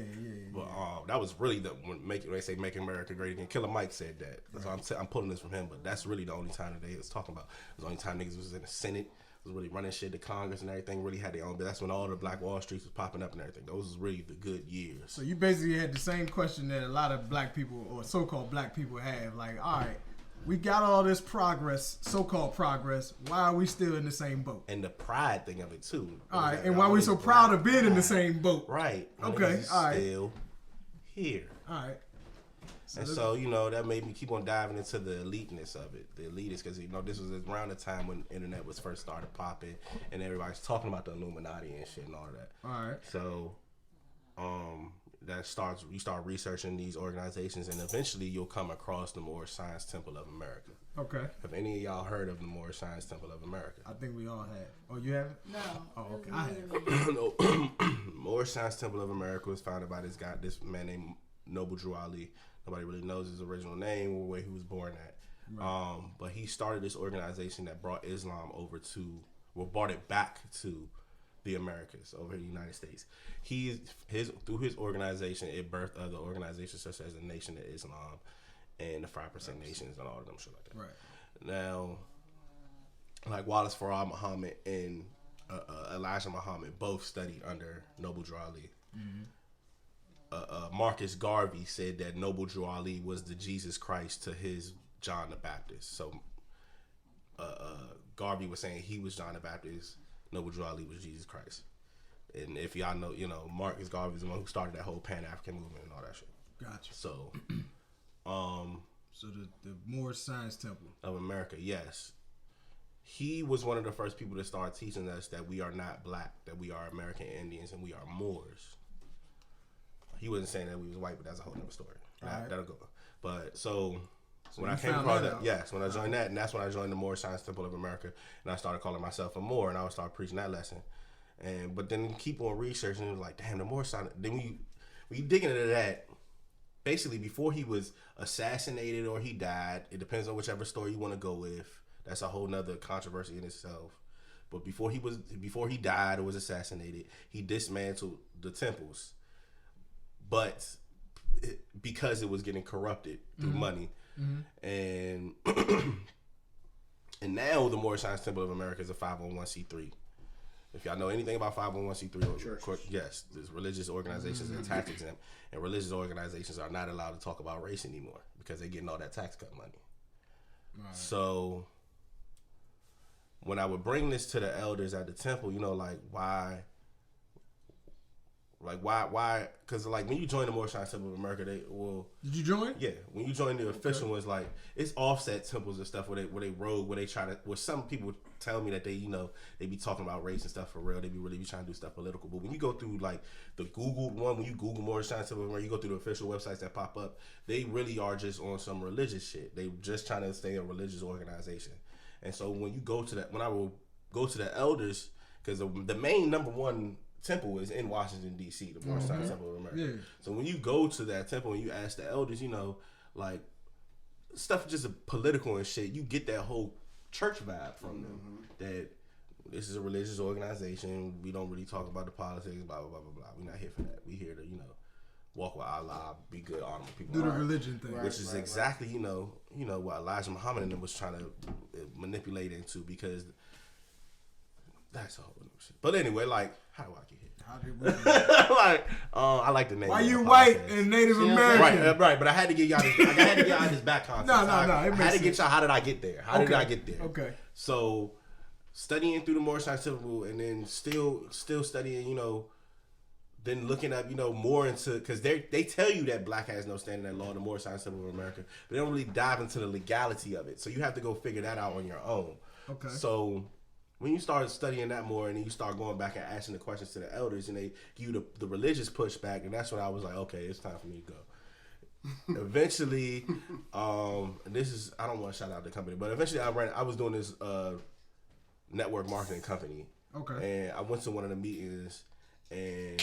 [SPEAKER 4] But that was really when they say "Make America Great Again." Killer Mike said that. Right. So I'm pulling this from him, but that's really the only time that they was talking about. It was the only time niggas was in the Senate, was really running shit to Congress and everything. Really had their own. But that's when all the Black Wall Streets was popping up and everything. Those was really the good years.
[SPEAKER 2] So you basically had the same question that a lot of black people or so-called black people have. Like, all right, we got all this progress, so-called progress. Why are we still in the same boat?
[SPEAKER 4] And the pride thing of it too.
[SPEAKER 2] All right, and why we so proud of being in the same boat?
[SPEAKER 4] Right.
[SPEAKER 2] Okay. All right.
[SPEAKER 4] Still here.
[SPEAKER 2] All right.
[SPEAKER 4] And so, you know, that made me keep on diving into the eliteness of it. The elitist, because, you know, this was around the time when the internet was first started popping and everybody's talking about the Illuminati and shit and all that.
[SPEAKER 2] All right.
[SPEAKER 4] So, you start researching these organizations, and eventually you'll come across the Moorish Science Temple of America.
[SPEAKER 2] Okay.
[SPEAKER 4] Have any of y'all heard of the Moorish Science Temple of America?
[SPEAKER 2] I think we all have. Oh, you haven't?
[SPEAKER 1] No.
[SPEAKER 2] Oh, okay. I have.
[SPEAKER 4] No. Moorish Science Temple of America was founded by this man named Noble Drew Ali. Nobody really knows his original name or where he was born at. Right. But he started this organization that brought Islam brought it back to the Americas, over the United States. Through his organization, it birthed other organizations such as the Nation of Islam and the 5% Nations and all of them shit like that.
[SPEAKER 2] Right.
[SPEAKER 4] Now, like Wallace Farah Muhammad and Elijah Muhammad both studied under Noble Drew Ali. Mm-hmm. Marcus Garvey said that Noble Drew Ali was the Jesus Christ to his John the Baptist. So Garvey was saying he was John the Baptist, Noble Drew Ali was Jesus Christ. And if y'all know, you know, Marcus Garvey is the one who started that whole Pan-African movement and all that shit.
[SPEAKER 2] Gotcha.
[SPEAKER 4] So,
[SPEAKER 2] so the Moorish Science Temple
[SPEAKER 4] of America, yes. He was one of the first people to start teaching us that we are not black, that we are American Indians, and we are Moors. He wasn't saying that we was white, but that's a whole other story.
[SPEAKER 2] Right.
[SPEAKER 4] That'll go. But so when I came across that, yes, when I joined that, and that's when I joined the Moorish Science Temple of America, and I started calling myself a Moor, and I would start preaching that lesson. But then keep on researching, and it was like, damn, the Moorish Science. Then we digging into that. Basically, before he was assassinated or he died, it depends on whichever story you want to go with. That's a whole nother controversy in itself. But before he died or was assassinated, he dismantled the temples. But because it was getting corrupted through money, and now the Moorish Science Temple of America is a 501c3. If y'all know anything about 501c3, yes, there's religious organizations and tax exempt, and religious organizations are not allowed to talk about race anymore because they're getting all that tax cut money. Right. So when I would bring this to the elders at the temple, you know, like why? Because like when you join the Moorish Science Temple of America, Did
[SPEAKER 2] you join?
[SPEAKER 4] Yeah, when you join the official ones, like it's offset temples and stuff where some people tell me that they be talking about race and stuff for real. They be trying to do stuff political. But when you go through like the Google one, when you Google Moorish Science Temple of America, you go through the official websites that pop up, they really are just on some religious shit. They just trying to stay a religious organization. And so when I will go to the elders, because the main number one temple is in Washington D.C., the Moorish Science Temple of America. Yeah. So when you go to that temple and you ask the elders, you know, like stuff just political and shit, you get that whole church vibe from them that this is a religious organization. We don't really talk about the politics, blah blah blah blah blah. We're not here for that. We here to walk with Allah, be good, honor people,
[SPEAKER 2] do the religion thing,
[SPEAKER 4] which is exactly you know what Elijah Muhammad and them was trying to manipulate into, because that's a whole other shit. But anyway, like, how do I get here?
[SPEAKER 2] How did we
[SPEAKER 4] I like the name.
[SPEAKER 2] Why you white and Native American?
[SPEAKER 4] Right. But I had to get y'all this back context.
[SPEAKER 2] No.
[SPEAKER 4] I had to get y'all. How did I get there? How did I get there?
[SPEAKER 2] Okay.
[SPEAKER 4] So, studying through the Moorish Science Temple, and then still studying, then looking up, more into, because they tell you that black has no standing at law, the Moorish Science Temple of America, but they don't really dive into the legality of it. So you have to go figure that out on your own. Okay. So when you start studying that more, and then you start going back and asking the questions to the elders, and they give you the religious pushback, and that's when I was like, okay, it's time for me to go. Eventually, I don't want to shout out the company, but eventually I was doing this network marketing company. Okay. And I went to one of the meetings, and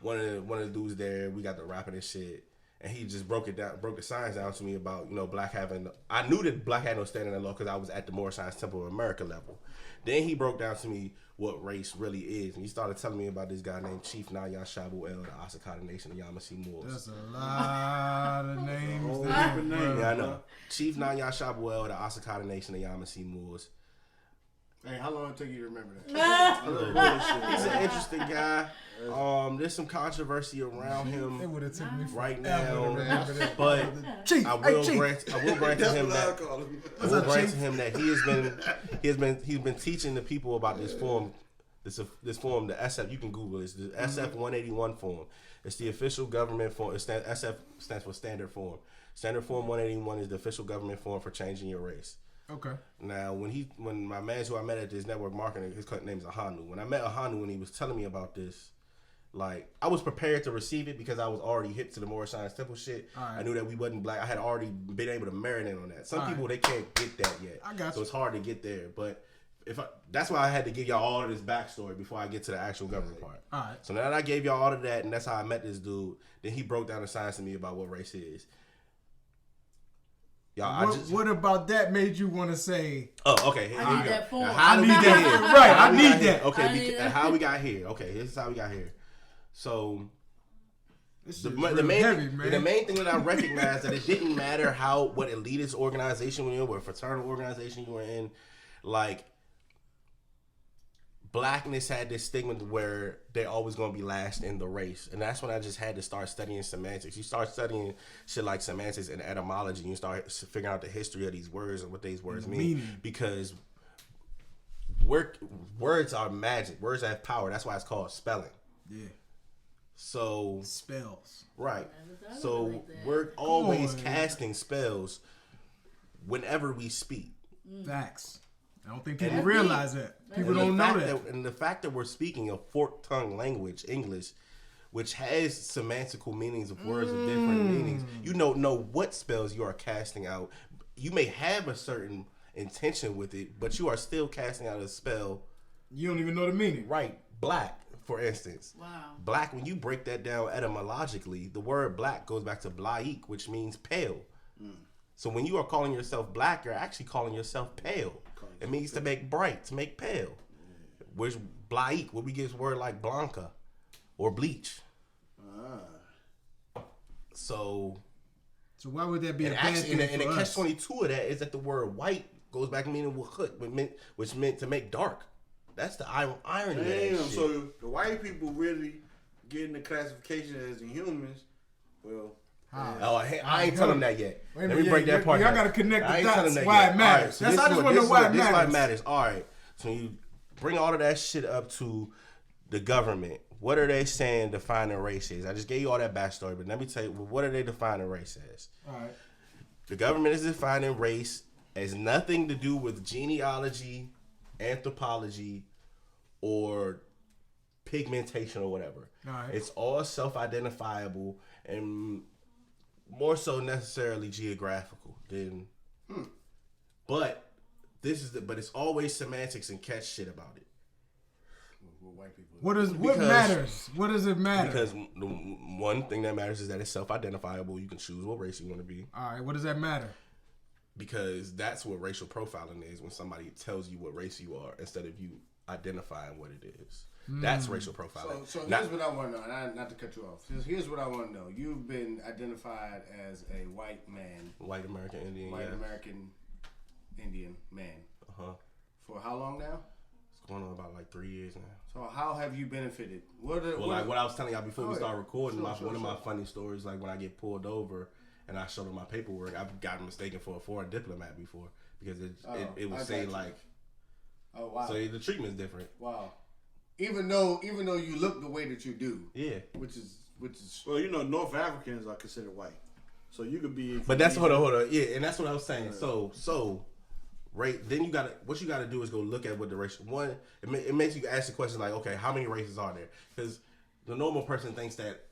[SPEAKER 4] one of the dudes there, we got the rapping and shit, and he just broke the science down to me about, black having, I knew that black had no standing in law because I was at the Moorish Science Temple of America level. Then he broke down to me what race really is, and he started telling me about this guy named Chief Naya Shabu El, the Asakata Nation of Yamasee Moors.
[SPEAKER 2] That's a lot of names.
[SPEAKER 4] Yeah, I know. Chief Naya Shabu El, the Asakata Nation of Yamasee Moors.
[SPEAKER 5] Hey, how long did it take you to remember that?
[SPEAKER 4] He's an interesting guy. There's some controversy around him right now, but I will grant to him that he has been teaching the people about this This form, the SF, you can Google it. It's the SF 181 form. It's the official government form. SF stands for standard form. Standard form 181 is the official government form for changing your race.
[SPEAKER 2] Okay.
[SPEAKER 4] Now, when my man who I met at this network marketing, his name is Ahanu. When I met Ahanu and he was telling me about this, like, I was prepared to receive it because I was already hip to the Moorish Science Temple shit.
[SPEAKER 2] Right.
[SPEAKER 4] I knew that we wasn't black. I had already been able to marinate on that. Some
[SPEAKER 2] All
[SPEAKER 4] people,
[SPEAKER 2] right.
[SPEAKER 4] they can't get that yet.
[SPEAKER 2] I got
[SPEAKER 4] so
[SPEAKER 2] you.
[SPEAKER 4] it's hard to get there. But that's why I had to give y'all all of this backstory before I get to the actual government part.
[SPEAKER 2] All right.
[SPEAKER 4] So now that I gave y'all all of that, and that's how I met this dude, then he broke down the science to me about what race is. Y'all,
[SPEAKER 2] what about that made you want to say?
[SPEAKER 4] Oh, okay. Here
[SPEAKER 1] I need
[SPEAKER 4] we go.
[SPEAKER 1] that form.
[SPEAKER 4] How we
[SPEAKER 2] I need
[SPEAKER 4] got
[SPEAKER 2] that.
[SPEAKER 4] here?
[SPEAKER 2] Right,
[SPEAKER 4] How
[SPEAKER 2] I
[SPEAKER 4] we
[SPEAKER 2] need
[SPEAKER 4] got here?
[SPEAKER 2] that.
[SPEAKER 4] Okay, how we got here? Okay, this is how we got here. So the main thing that I recognized that it didn't matter what elitist organization you were in, what fraternal organization you were in, like blackness had this stigma where they're always going to be last in the race. And that's when I just had to start studying semantics. You start studying shit like semantics and etymology, and you start figuring out the history of these words and what these words mean. Because words are magic. Words have power. That's why it's called spelling.
[SPEAKER 2] Yeah.
[SPEAKER 4] So
[SPEAKER 2] spells.
[SPEAKER 4] Right. So we're always casting spells whenever we speak.
[SPEAKER 2] Facts. I don't think people realize that. People don't know that.
[SPEAKER 4] And the fact that we're speaking a forked tongue language, English, which has semantical meanings of words of different meanings, you don't know what spells you are casting out. You may have a certain intention with it, but you are still casting out a spell.
[SPEAKER 2] You don't even know the meaning.
[SPEAKER 4] Right. Black, for instance.
[SPEAKER 1] Wow.
[SPEAKER 4] Black, when you break that down etymologically, the word black goes back to blaik, which means pale. So when you are calling yourself black, you're actually calling yourself pale. It means to make bright, to make pale. Where's blaik? Where we get a word like blanca or bleach. So
[SPEAKER 2] why would that be a bad
[SPEAKER 4] actually,
[SPEAKER 2] thing
[SPEAKER 4] and the
[SPEAKER 2] for us?
[SPEAKER 4] catch-22 of that is that the word white goes back to meaning which meant to make dark. That's the irony of that shit.
[SPEAKER 3] So the white people really getting the classification as the humans. Well,
[SPEAKER 4] I ain't telling them that yet.
[SPEAKER 2] Wait,
[SPEAKER 4] Let me break that part.
[SPEAKER 2] Y'all got to connect the dots.
[SPEAKER 4] That
[SPEAKER 2] Why
[SPEAKER 4] yet.
[SPEAKER 2] it matters.
[SPEAKER 4] Right, so
[SPEAKER 2] I just want to know why it matters.
[SPEAKER 4] All right. So you bring all of that shit up to the government. What are they saying defining race is? I just gave you all that backstory, but let me tell you, what are they defining race as?
[SPEAKER 2] All right.
[SPEAKER 4] The government is defining race as nothing to do with genealogy, anthropology, or pigmentation or whatever.
[SPEAKER 2] All right.
[SPEAKER 4] It's all self-identifiable and more so necessarily geographical than but it's always semantics and catch shit about it.
[SPEAKER 5] White people.
[SPEAKER 2] What matters? What does it matter?
[SPEAKER 4] Because the one thing that matters is that it's self-identifiable. You can choose what race you want to be.
[SPEAKER 2] All right, what does that matter?
[SPEAKER 4] Because that's what racial profiling is, when somebody tells you what race you are instead of you identifying what it is. That's racial profiling.
[SPEAKER 5] So here's what I want to know, and not to cut you off. Here's what I want to know. You've been identified as a white man.
[SPEAKER 4] White American Indian,
[SPEAKER 5] American Indian man.
[SPEAKER 4] Uh-huh.
[SPEAKER 5] For how long now?
[SPEAKER 4] It's going on about like 3 years now.
[SPEAKER 5] So how have you benefited? What I
[SPEAKER 4] was telling y'all before we start recording, one of my funny stories, like when I get pulled over and I show them my paperwork, I've gotten mistaken for a foreign diplomat before because it was saying like,
[SPEAKER 5] oh wow,
[SPEAKER 4] so the treatment's different.
[SPEAKER 5] Wow. Even though you look the way that you do,
[SPEAKER 4] yeah,
[SPEAKER 5] which is
[SPEAKER 3] well, North Africans are considered white, so you could be.
[SPEAKER 4] But that's hold on, yeah, and that's what I was saying. So, right, then what you gotta do is go look at what the race. One, it makes you ask the question like, okay, how many races are there? Because the normal person thinks that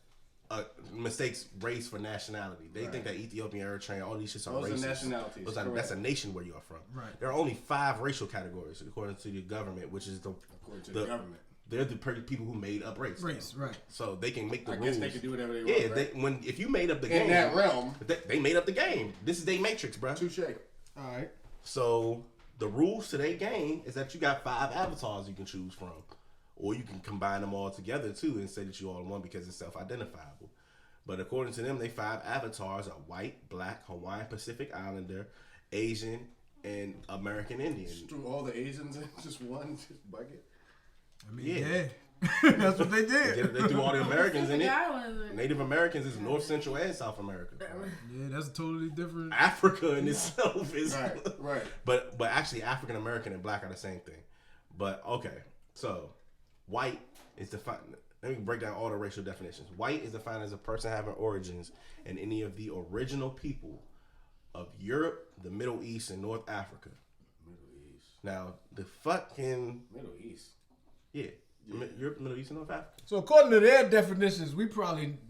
[SPEAKER 4] mistakes race for nationality. They think that Ethiopian, Eritrean, all these shits are races.
[SPEAKER 5] Those are nationalities.
[SPEAKER 4] That's a nation where you are from.
[SPEAKER 2] Right.
[SPEAKER 4] There are only 5 racial categories according to the government, which is
[SPEAKER 5] according to the government.
[SPEAKER 4] They're the people who made up race.
[SPEAKER 2] Right.
[SPEAKER 4] So they can make the rules.
[SPEAKER 5] I guess they can do whatever they want.
[SPEAKER 4] Yeah,
[SPEAKER 5] right?
[SPEAKER 4] if you made up the game
[SPEAKER 5] in that realm,
[SPEAKER 4] they made up the game. This is their matrix, bro.
[SPEAKER 5] Touche.
[SPEAKER 2] All right.
[SPEAKER 4] So the rules to their game is that you got 5 avatars you can choose from, or you can combine them all together too and say that you all in one because it's self-identifiable. But according to them, they 5 avatars are white, black, Hawaiian Pacific Islander, Asian, and American Indian.
[SPEAKER 5] Just threw all the Asians in just one bucket.
[SPEAKER 2] I mean, yeah. That's what they did.
[SPEAKER 4] They threw all the Americans in it. Native Americans is North, Central, and South America.
[SPEAKER 2] Yeah, that's totally different.
[SPEAKER 4] Africa in itself is
[SPEAKER 5] right.
[SPEAKER 4] But actually, African American and black are the same thing. But okay, so white is defined. Let me break down all the racial definitions. White is defined as a person having origins in any of the original people of Europe, the Middle East, and North Africa.
[SPEAKER 5] Middle East.
[SPEAKER 4] Now, the fucking...
[SPEAKER 5] Middle East.
[SPEAKER 4] Yeah. Europe, Middle East, and North Africa.
[SPEAKER 2] So according to their definitions,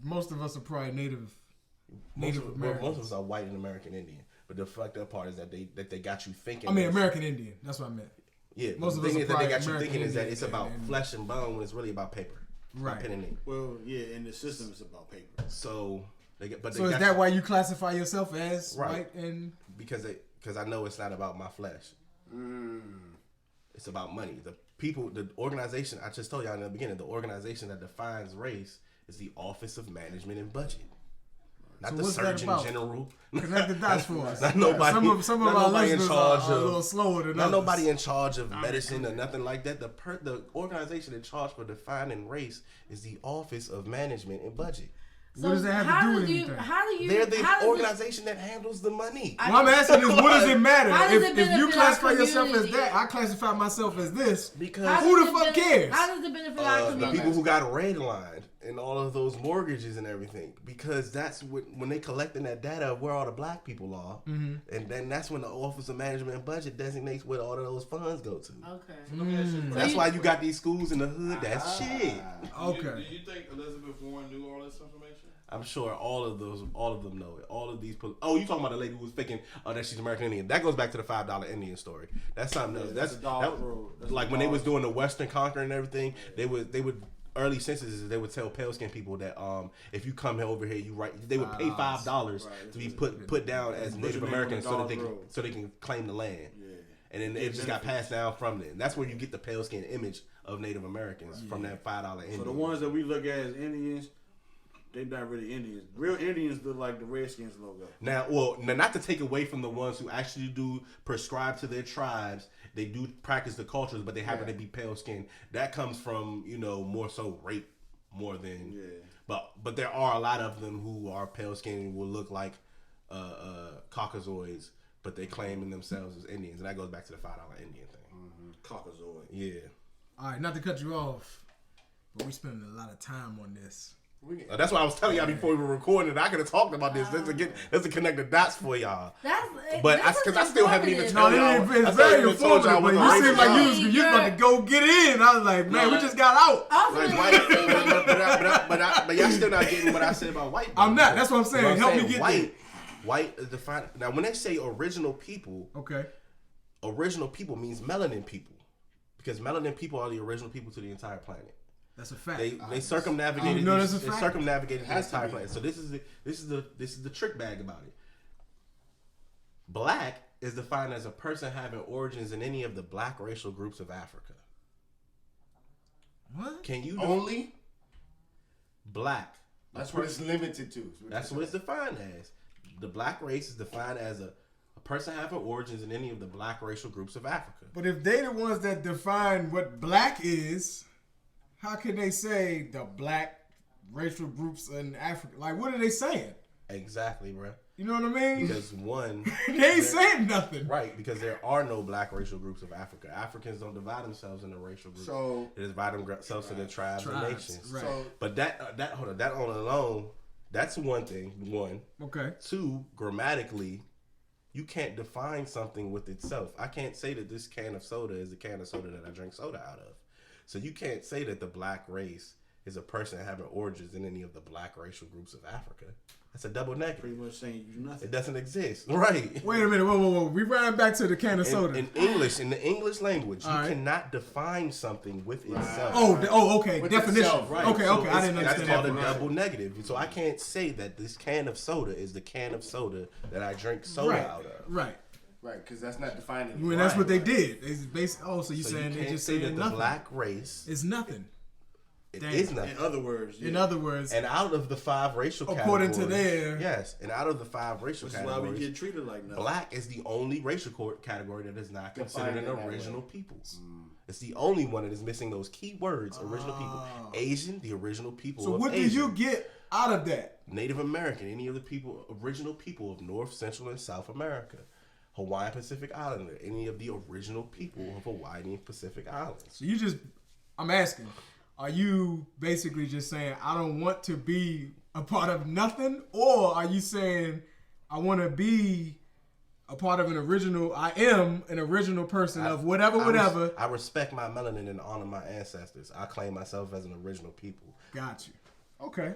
[SPEAKER 2] most of us are probably Native Americans.
[SPEAKER 4] Most of us are white and American Indian. But the fucked up part is that they got you thinking.
[SPEAKER 2] I mean, American Indian. That's what I meant.
[SPEAKER 4] Yeah.
[SPEAKER 2] Most of
[SPEAKER 4] the
[SPEAKER 2] us
[SPEAKER 4] thing
[SPEAKER 2] are
[SPEAKER 4] is that they got you
[SPEAKER 2] American
[SPEAKER 4] thinking is that
[SPEAKER 2] Indian
[SPEAKER 4] it's about
[SPEAKER 2] and
[SPEAKER 4] flesh and bone when it's really about paper.
[SPEAKER 2] Right.
[SPEAKER 4] Pen and ink.
[SPEAKER 3] Well, yeah, in the system it's about paper.
[SPEAKER 4] So
[SPEAKER 2] is that why you classify yourself as white and?
[SPEAKER 4] Because I know it's not about my flesh. It's about money. The organization I just told y'all in the beginning, the organization that defines race is the Office of Management and Budget. Not the Surgeon General.
[SPEAKER 2] Connect the dots for us.
[SPEAKER 4] Not nobody.
[SPEAKER 2] Some of our listeners are a little slower than
[SPEAKER 4] not
[SPEAKER 2] others.
[SPEAKER 4] nobody in charge of medicine or nothing like that. The organization in charge for defining race is the Office of Management and Budget.
[SPEAKER 2] So what does that have to do with anything?
[SPEAKER 4] They're the organization that handles the money.
[SPEAKER 2] What I'm asking is, what does it matter? If you classify
[SPEAKER 1] our
[SPEAKER 2] yourself as
[SPEAKER 1] community?
[SPEAKER 2] that, I classify myself as this.
[SPEAKER 4] Because
[SPEAKER 2] who the fuck cares?
[SPEAKER 1] How does it benefit our
[SPEAKER 4] the
[SPEAKER 1] community?
[SPEAKER 4] people who got redlined and all of those mortgages and everything, because that's when they collecting that data of where all the black people are, and then that's when the Office of Management and Budget designates where all of those funds go to.
[SPEAKER 1] Okay.
[SPEAKER 4] That's why you got these schools in the hood. That's shit.
[SPEAKER 8] Okay. Do you think Elizabeth Warren knew all this information?
[SPEAKER 4] I'm sure all of them know it. All of these. You talking about the lady who was thinking that she's American Indian? That goes back to the $5 Indian story. That's something else. That's like when they was doing the Western conquering and everything. They would early censuses, they would tell pale skinned people that if you come over here, they would pay $5 to be put down as Native Americans so they can claim the land. Yeah. And then it just got passed down from them. That's where you get the pale skin image of Native Americans from that $5 Indian.
[SPEAKER 3] So the ones that we look at as Indians, they're not really Indians. Real Indians look like the Redskins logo.
[SPEAKER 4] Now, not to take away from the ones who actually do prescribe to their tribes, they do practice the cultures, but they happen to be pale skinned. That comes from more so rape more than. Yeah. But there are a lot of them who are pale skinned and will look like Caucasoids, but they claim themselves as Indians, and that goes back to the $5 Indian thing.
[SPEAKER 3] Caucasoid.
[SPEAKER 4] Yeah.
[SPEAKER 2] All right, not to cut you off, but we're spending a lot of time on this.
[SPEAKER 4] That's what I was telling y'all before we were recording. I could have talked about this just to connect the dots for y'all. Because I still haven't even told y'all.
[SPEAKER 2] It's very informative, but you seem like you was about to go get in. I was like, man, we just got out.
[SPEAKER 4] But y'all still not getting what I said about white.
[SPEAKER 2] I'm not. That's what I'm saying. Help me get
[SPEAKER 4] white. White is defined. Now, when they say original people, original people means melanin people, because melanin people are the original people to the entire planet.
[SPEAKER 2] That's a fact.
[SPEAKER 4] They circumnavigated. They circumnavigated the entire planet. So this is the trick bag about it. Black is defined as a person having origins in any of the black racial groups of Africa.
[SPEAKER 2] What?
[SPEAKER 4] Can you
[SPEAKER 5] only
[SPEAKER 4] black?
[SPEAKER 5] That's what it's limited to.
[SPEAKER 4] That's what it's defined as. The black race is defined as a person having origins in any of the black racial groups of Africa.
[SPEAKER 2] But if they the ones that define what black is, how can they say the black racial groups in Africa? Like, what are they saying?
[SPEAKER 4] Exactly, bro.
[SPEAKER 2] You know what I mean?
[SPEAKER 4] Because one,
[SPEAKER 2] they ain't saying nothing.
[SPEAKER 4] Right, because there are no black racial groups of Africa. Africans don't divide themselves into racial groups. So they divide themselves into tribes and nations.
[SPEAKER 2] Right.
[SPEAKER 4] But that on alone, that's one thing. One.
[SPEAKER 2] Okay.
[SPEAKER 4] Two, grammatically, you can't define something with itself. I can't say that this can of soda is the can of soda that I drink soda out of. So you can't say that the black race is a person having origins in any of the black racial groups of Africa. That's a double negative.
[SPEAKER 3] Pretty much saying you do nothing.
[SPEAKER 4] It doesn't exist. Right.
[SPEAKER 2] Wait a minute. Whoa. We ran back to the can of soda.
[SPEAKER 4] In the English language, you cannot define something with itself.
[SPEAKER 2] Okay.
[SPEAKER 5] With
[SPEAKER 2] definition.
[SPEAKER 5] Itself,
[SPEAKER 2] right. Okay. I didn't understand
[SPEAKER 4] that.
[SPEAKER 2] That's
[SPEAKER 4] called a double negative. So I can't say that this can of soda is the can of soda that I drink soda out of.
[SPEAKER 2] Right.
[SPEAKER 5] Right, because that's not defined.
[SPEAKER 2] I mean, that's what they did. It's based. So you're saying
[SPEAKER 4] you
[SPEAKER 2] they just
[SPEAKER 4] say
[SPEAKER 2] saying
[SPEAKER 4] that
[SPEAKER 2] nothing.
[SPEAKER 4] The black race
[SPEAKER 2] is nothing.
[SPEAKER 4] It is nothing.
[SPEAKER 3] In other words,
[SPEAKER 4] and out of the 5 racial
[SPEAKER 2] according
[SPEAKER 4] categories, and out of the 5 racial categories,
[SPEAKER 3] why we get treated like nothing.
[SPEAKER 4] Black is the only racial category that is not considered an original peoples. It's the only one that is missing those key words: original people. Asian, the original people.
[SPEAKER 2] So what did you get out of that?
[SPEAKER 4] Native American, any of the people, original people of North, Central, and South America. Hawaiian Pacific Islander, any of the original people of Hawaii and Pacific Islands.
[SPEAKER 2] So I'm asking, are you basically just saying I don't want to be a part of nothing, or are you saying I want to be a part of an original? I am an original person of whatever.
[SPEAKER 4] I respect my melanin and honor my ancestors. I claim myself as an original people.
[SPEAKER 2] Got you. Okay.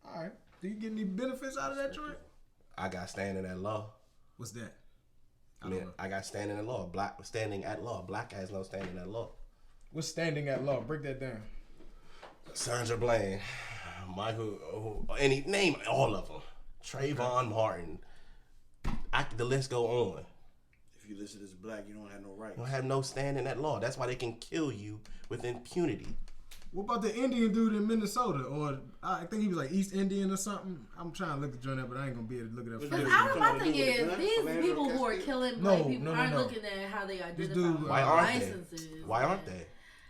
[SPEAKER 2] All right. Do you get any benefits out of that joint?
[SPEAKER 4] I got standing at law.
[SPEAKER 2] What's that?
[SPEAKER 4] I got standing at law. Standing at law. Black has no standing at law.
[SPEAKER 2] What's standing at law? Break that down.
[SPEAKER 4] Sandra Bland, Michael, name all of them. Trayvon Martin. The list go on.
[SPEAKER 3] If you listed as black, you don't have no rights.
[SPEAKER 4] You don't have no standing at law. That's why they can kill you with impunity.
[SPEAKER 2] What about the Indian dude in Minnesota? Or I think he was like East Indian or something. I'm trying to look the joint up, but I ain't gonna be able to look it up.
[SPEAKER 1] Because my thing is, these people who are killing black people aren't looking at how they identify licenses.
[SPEAKER 4] Why aren't they?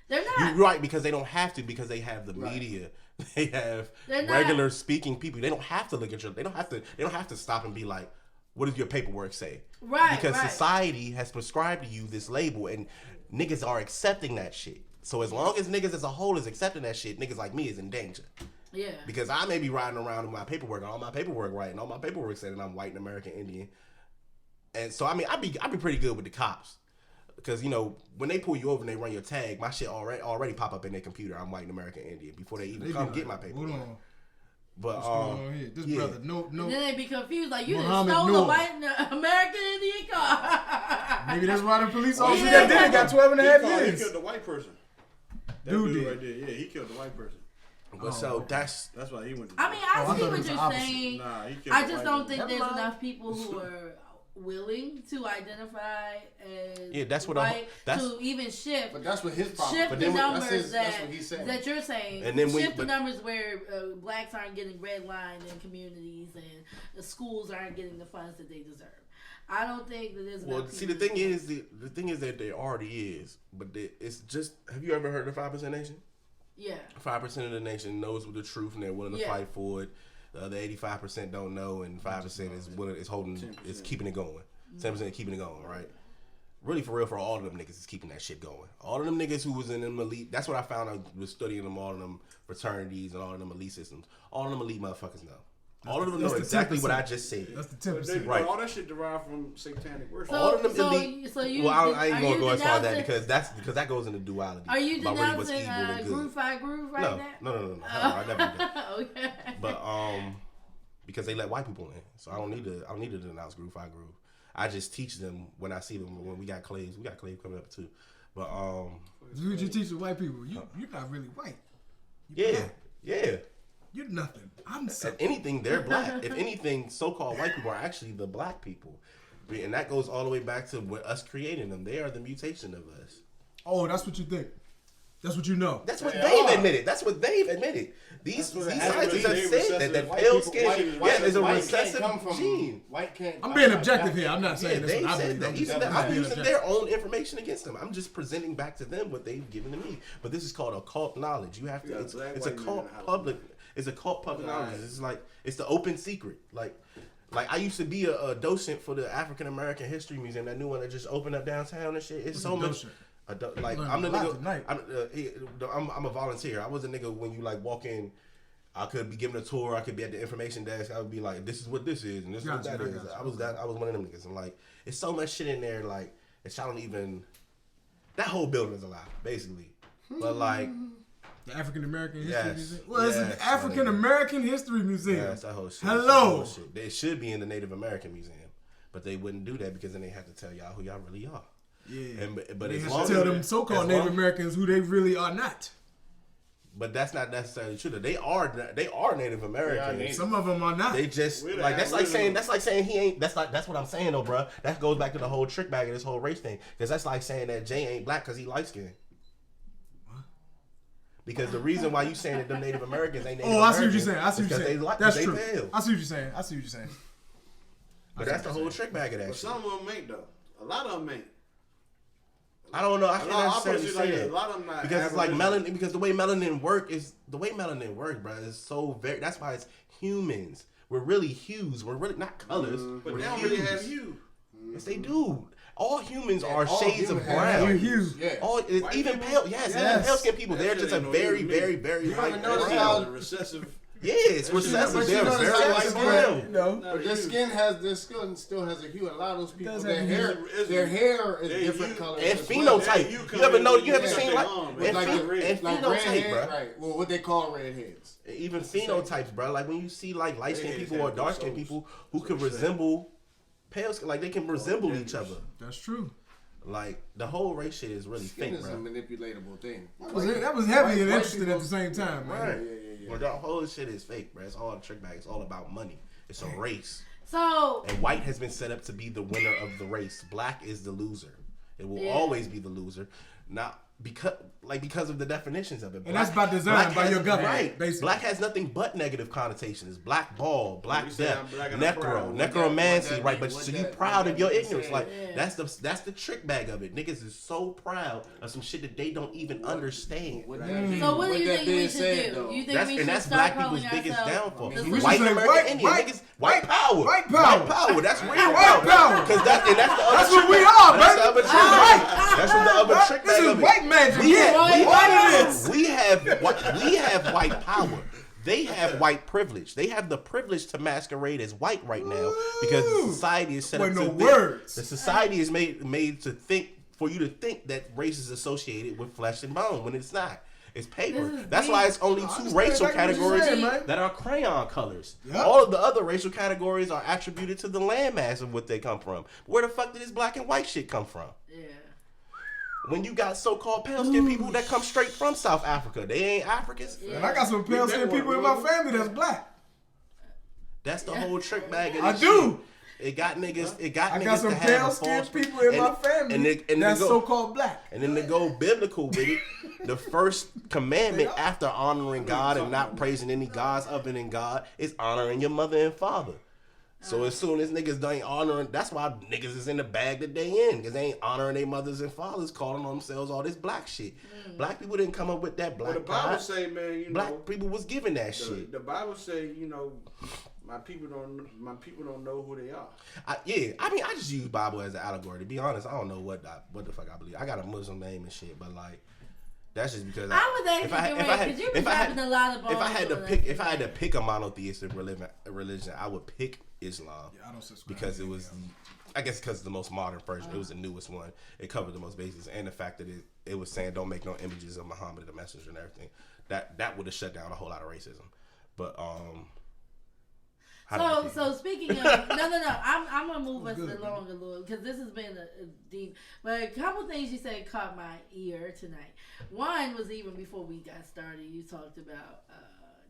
[SPEAKER 1] They're not.
[SPEAKER 4] You're right, because they don't have to, because they have the media. They have regular speaking people. They don't have to look at they don't have to stop and be like, what does your paperwork say?
[SPEAKER 1] Right.
[SPEAKER 4] Because society has prescribed to you this label, and niggas are accepting that shit. So as long as niggas as a whole is accepting that shit, niggas like me is in danger.
[SPEAKER 1] Yeah.
[SPEAKER 4] Because I may be riding around with my paperwork, and all my paperwork right, and all my paperwork saying I'm white and American Indian. And so I mean, I'd be pretty good with the cops. Because, you know, when they pull you over and they run your tag, my shit already pop up in their computer. I'm white and American Indian before they even come get my paperwork.
[SPEAKER 2] Hold on.
[SPEAKER 4] But
[SPEAKER 2] what's going on here? This brother, no.
[SPEAKER 1] And then they be confused, like you
[SPEAKER 2] Muhammad
[SPEAKER 1] just stole
[SPEAKER 2] Noor.
[SPEAKER 1] a white American Indian car.
[SPEAKER 2] Maybe that's why the police officer that did it got 12 and a half years.
[SPEAKER 3] He killed the white person. That
[SPEAKER 2] Dude
[SPEAKER 3] right there, yeah, he killed the white person.
[SPEAKER 4] But so that's
[SPEAKER 3] why he went to
[SPEAKER 1] I mean, I see what you're
[SPEAKER 2] opposite.
[SPEAKER 1] saying.
[SPEAKER 3] Nah, he killed
[SPEAKER 1] I
[SPEAKER 3] the
[SPEAKER 1] just
[SPEAKER 3] white
[SPEAKER 1] don't
[SPEAKER 3] person.
[SPEAKER 1] think there's enough people who are willing to identify as
[SPEAKER 4] that's what
[SPEAKER 1] white to even shift.
[SPEAKER 5] But that's what his problem.
[SPEAKER 1] Shift
[SPEAKER 5] But
[SPEAKER 1] the
[SPEAKER 5] then
[SPEAKER 1] numbers
[SPEAKER 5] that's what he's saying.
[SPEAKER 1] that you're saying.
[SPEAKER 4] And then
[SPEAKER 1] shift the numbers where blacks aren't getting redlined in communities and the schools aren't getting the funds that they deserve. I don't think that there's enough people.
[SPEAKER 4] See, the thing is that there already is, but it's just. Have you ever heard of 5% Nation?
[SPEAKER 1] Yeah.
[SPEAKER 4] 5% of the nation knows the truth and they're willing to fight for it. The other 85% don't know, and 5% is willing, is keeping it going. 10% keeping it going, right? Really, for real, for all of them niggas is keeping that shit going. All of them niggas who was in them elite, that's what I found out was studying them, all of them fraternities and all of them elite systems. All of them elite motherfuckers know. All of them know exactly what I just said.
[SPEAKER 2] That's the 10%.
[SPEAKER 3] Right. All that shit derived from satanic worship.
[SPEAKER 4] All of them elite. I ain't gonna go as far as that because that goes into duality.
[SPEAKER 1] Are you denouncing
[SPEAKER 4] really
[SPEAKER 1] Groove Fight Groove right now?
[SPEAKER 4] No. I never did.
[SPEAKER 1] Okay.
[SPEAKER 4] But because they let white people in, so I don't need to denounce Groove Fight Groove. I just teach them when I see them. When we got Claves coming up too. But
[SPEAKER 2] you teach the white people. You're not really white.
[SPEAKER 4] Yeah.
[SPEAKER 2] You're nothing. I'm something.
[SPEAKER 4] If anything, they're black. If anything, so-called white people are actually the black people. And that goes all the way back to us creating them. They are the mutation of us.
[SPEAKER 2] Oh, that's what you think. That's what you know.
[SPEAKER 4] That's what they've admitted. These scientists have said that pale skin is a recessive gene.
[SPEAKER 5] White can't.
[SPEAKER 2] I'm being objective here. I'm not saying this.
[SPEAKER 4] They
[SPEAKER 2] I
[SPEAKER 4] said
[SPEAKER 2] believe.
[SPEAKER 4] that. I'm using their own information against them. I'm just presenting back to them what they've given to me. But this is called occult knowledge. You have to. It's a cult public. It's a cult public knowledge. It's like it's the open secret. Like I used to be a docent for the African American History Museum, that new one that just opened up downtown and shit. It's so much. Like I'm the nigga. I'm a volunteer. I was a nigga when you like walk in. I could be giving a tour. I could be at the information desk. I would be like, "This is what this is, and this is what that is." I was one of them niggas, and like, it's so much shit in there. Like, it's I don't even. That whole building is a lie, basically. But like.
[SPEAKER 2] The African American History Museum. Well, it's the African American History Museum.
[SPEAKER 4] Yeah, that's that whole shit.
[SPEAKER 2] Hello.
[SPEAKER 4] They should be in the Native American Museum, but they wouldn't do that because then they have to tell y'all who y'all really are.
[SPEAKER 2] Yeah.
[SPEAKER 4] But
[SPEAKER 2] they
[SPEAKER 4] as
[SPEAKER 2] have
[SPEAKER 4] long
[SPEAKER 2] to tell them so-called Native Americans who they really are not.
[SPEAKER 4] But that's not necessarily true. They are Native Americans.
[SPEAKER 2] Yeah, some of them are not.
[SPEAKER 4] They just like that's like saying he ain't. That's what I'm saying though, bro. That goes back to the whole trick bag of this whole race thing. Because that's like saying that Jay ain't black because he light skinned. Because the reason why you saying that them Native Americans ain't Native Americans.
[SPEAKER 2] I see what you're saying. I see what you're saying. That's true.
[SPEAKER 4] Pale.
[SPEAKER 2] I see what you're saying.
[SPEAKER 4] But that's the whole trick bag of that shit.
[SPEAKER 3] Some of them ain't though. A lot of them ain't.
[SPEAKER 4] I don't know. I can't necessarily say that.
[SPEAKER 3] A lot of them not.
[SPEAKER 4] Because it's like melanin. Because the way melanin work, bro, is so very. That's why it's humans. We're really hues. We're really not colors.
[SPEAKER 3] But
[SPEAKER 4] we're
[SPEAKER 3] they don't
[SPEAKER 4] hues.
[SPEAKER 3] really have hue.
[SPEAKER 4] Yes, they do. all humans are shades of brown.
[SPEAKER 2] Yeah.
[SPEAKER 4] Even pale, even pale skinned people. They're just a very, very, very light brown.
[SPEAKER 3] Recessive.
[SPEAKER 4] Yeah, it's recessive. They're very light brown.
[SPEAKER 5] But their skin still has a hue. A lot of those people, their hair is different colors.
[SPEAKER 4] And phenotype. You ever know? You ever seen like phenotype, bro?
[SPEAKER 5] Right. Well, what they call redheads.
[SPEAKER 4] Even phenotypes, bro. Like when you see like light skinned people or dark skinned people who can resemble pale skin, like they can resemble each other.
[SPEAKER 2] That's true.
[SPEAKER 4] Like the whole race shit is really fake,
[SPEAKER 5] bro. It's a manipulatable thing.
[SPEAKER 2] That was heavy and interesting at the same time, man.
[SPEAKER 4] Right. Yeah. Well, the whole shit is fake, bro. It's all a trick bag. It's all about money. It's a race. And white has been set up to be the winner of the race. Black is the loser. It will always be the loser. Not because of the definitions of it.
[SPEAKER 2] And that's by design, by your government.
[SPEAKER 4] Right.
[SPEAKER 2] Basically.
[SPEAKER 4] Black has nothing but negative connotations. Black ball, black death, necromancy, right? But so you proud of your ignorance. Like that's the trick bag of it. Niggas is so proud of some shit that they don't even understand.
[SPEAKER 1] So what do you think we should do? You think we should
[SPEAKER 4] that's
[SPEAKER 1] start
[SPEAKER 4] black people's biggest downfall.
[SPEAKER 2] White
[SPEAKER 4] American Indian white power.
[SPEAKER 2] White power.
[SPEAKER 4] That's real
[SPEAKER 2] white power.
[SPEAKER 4] Because that's the other.
[SPEAKER 2] That's what we are,
[SPEAKER 4] That's the other trick bag. That's what the other trick bag of it.
[SPEAKER 2] White magic.
[SPEAKER 4] We have white power. They have white privilege. They have the privilege to masquerade as white right now because the society is set up to think. The society is made to think for you to think that race is associated with flesh and bone when it's not. It's paper. That's why it's only two racial categories that are crayon colors. Yep. All of the other racial categories are attributed to the landmass of what they come from. Where the fuck did this black and white shit come from? Yeah. When you got so-called pale-skinned people that come straight from South Africa, they ain't Africans.
[SPEAKER 2] Yeah. And I got some pale-skinned people in my family that's black.
[SPEAKER 4] That's the whole trick bag of this
[SPEAKER 2] I do.
[SPEAKER 4] Shit. It got niggas.
[SPEAKER 2] I got some pale-skinned people in my family that's so-called black.
[SPEAKER 4] And then to go biblical with it, the first commandment after honoring God and not praising any gods other than God is honoring your mother and father. So as soon as niggas ain't honoring, that's why niggas is in the bag that they in, because they ain't honoring their mothers and fathers, calling on themselves all this black shit. Black people didn't come up with that black.
[SPEAKER 3] Well, the Bible say, man,
[SPEAKER 4] black people was given that shit.
[SPEAKER 3] The Bible say, my people don't know who they are.
[SPEAKER 4] I just use Bible as an allegory. To be honest, I don't know what the fuck I believe. I got a Muslim name and shit, but like. That's just because
[SPEAKER 1] if I
[SPEAKER 4] had to pick a monotheistic religion, I would pick Islam.
[SPEAKER 2] Yeah, I don't subscribe
[SPEAKER 4] because it was, I guess, because it's the most modern version. It was the newest one. It covered the most bases, and the fact that it was saying don't make no images of Muhammad the messenger and everything. That would have shut down a whole lot of racism. But
[SPEAKER 1] So speaking of I'm gonna move us along a little because this has been a deep. But a couple things you said caught my ear tonight. One was even before we got started. You talked about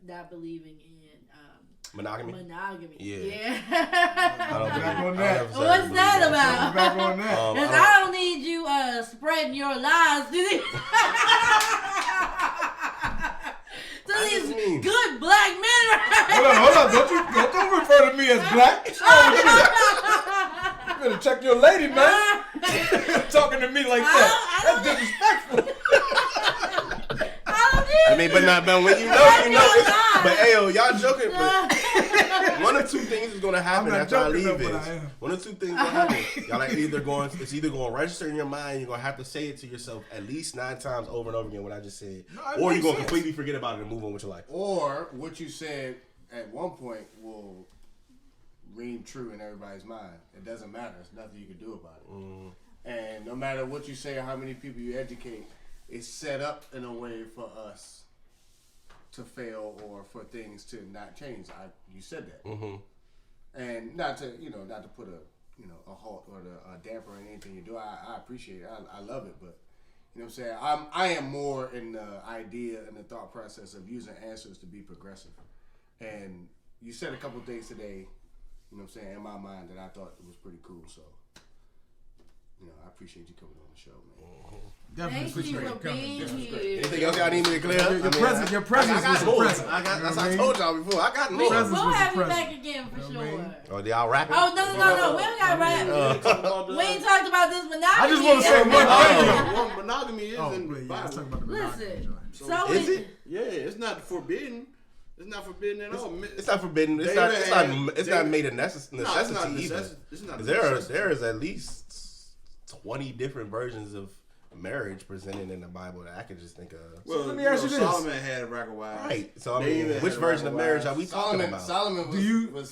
[SPEAKER 1] not believing in
[SPEAKER 4] monogamy.
[SPEAKER 1] Yeah.
[SPEAKER 2] What's
[SPEAKER 1] that about? Because I don't need you spreading your lies, do they? To these good black men, right?
[SPEAKER 2] Hold on! Don't refer to me as black. You better check your lady, man. Talking to me like that. That's disrespectful.
[SPEAKER 4] But when you know. But y'all joking. But one of two things is gonna happen after I leave is one of two things gonna happen. Y'all it's either going to register in your mind. You're gonna have to say it to yourself at least 9 times over and over again what I just said, or you're gonna completely forget about it and move on with your life.
[SPEAKER 5] Or what you said at one point will ring true in everybody's mind. It doesn't matter. There's nothing you can do about it. And no matter what you say or how many people you educate, it's set up in a way for us to fail or for things to not change. You said that, and not to put a halt or a damper on anything you do. I appreciate it. I love it, but you know what I'm saying. I am more in the idea and the thought process of using answers to be progressive. And you said a couple of things today, you know what I'm saying, in my mind that I thought was pretty cool. So, I appreciate you coming on the show, man.
[SPEAKER 2] Definitely
[SPEAKER 1] Thank you for being here.
[SPEAKER 4] Anything else y'all need me to clear up?
[SPEAKER 2] Your presence was impressive.
[SPEAKER 4] That's what I told y'all before. I got more.
[SPEAKER 1] We'll have you back again for sure.
[SPEAKER 4] Oh, y'all rapping?
[SPEAKER 1] Oh, no. We don't got rap. We ain't talked about this monogamy.
[SPEAKER 2] I just want to say one thing.
[SPEAKER 3] Monogamy is in the Bible.
[SPEAKER 1] Listen.
[SPEAKER 3] So is it? Yeah, it's not forbidden. It's not forbidden at all.
[SPEAKER 4] It's not forbidden. It's not made a necessity either.
[SPEAKER 3] It's not.
[SPEAKER 4] There is at least 20 different versions of marriage presented in the Bible that I could just think of.
[SPEAKER 3] Well,
[SPEAKER 2] let me ask you this.
[SPEAKER 3] Solomon had a rack of wives.
[SPEAKER 4] Right. So I mean, which version of marriage are we talking about?
[SPEAKER 5] Solomon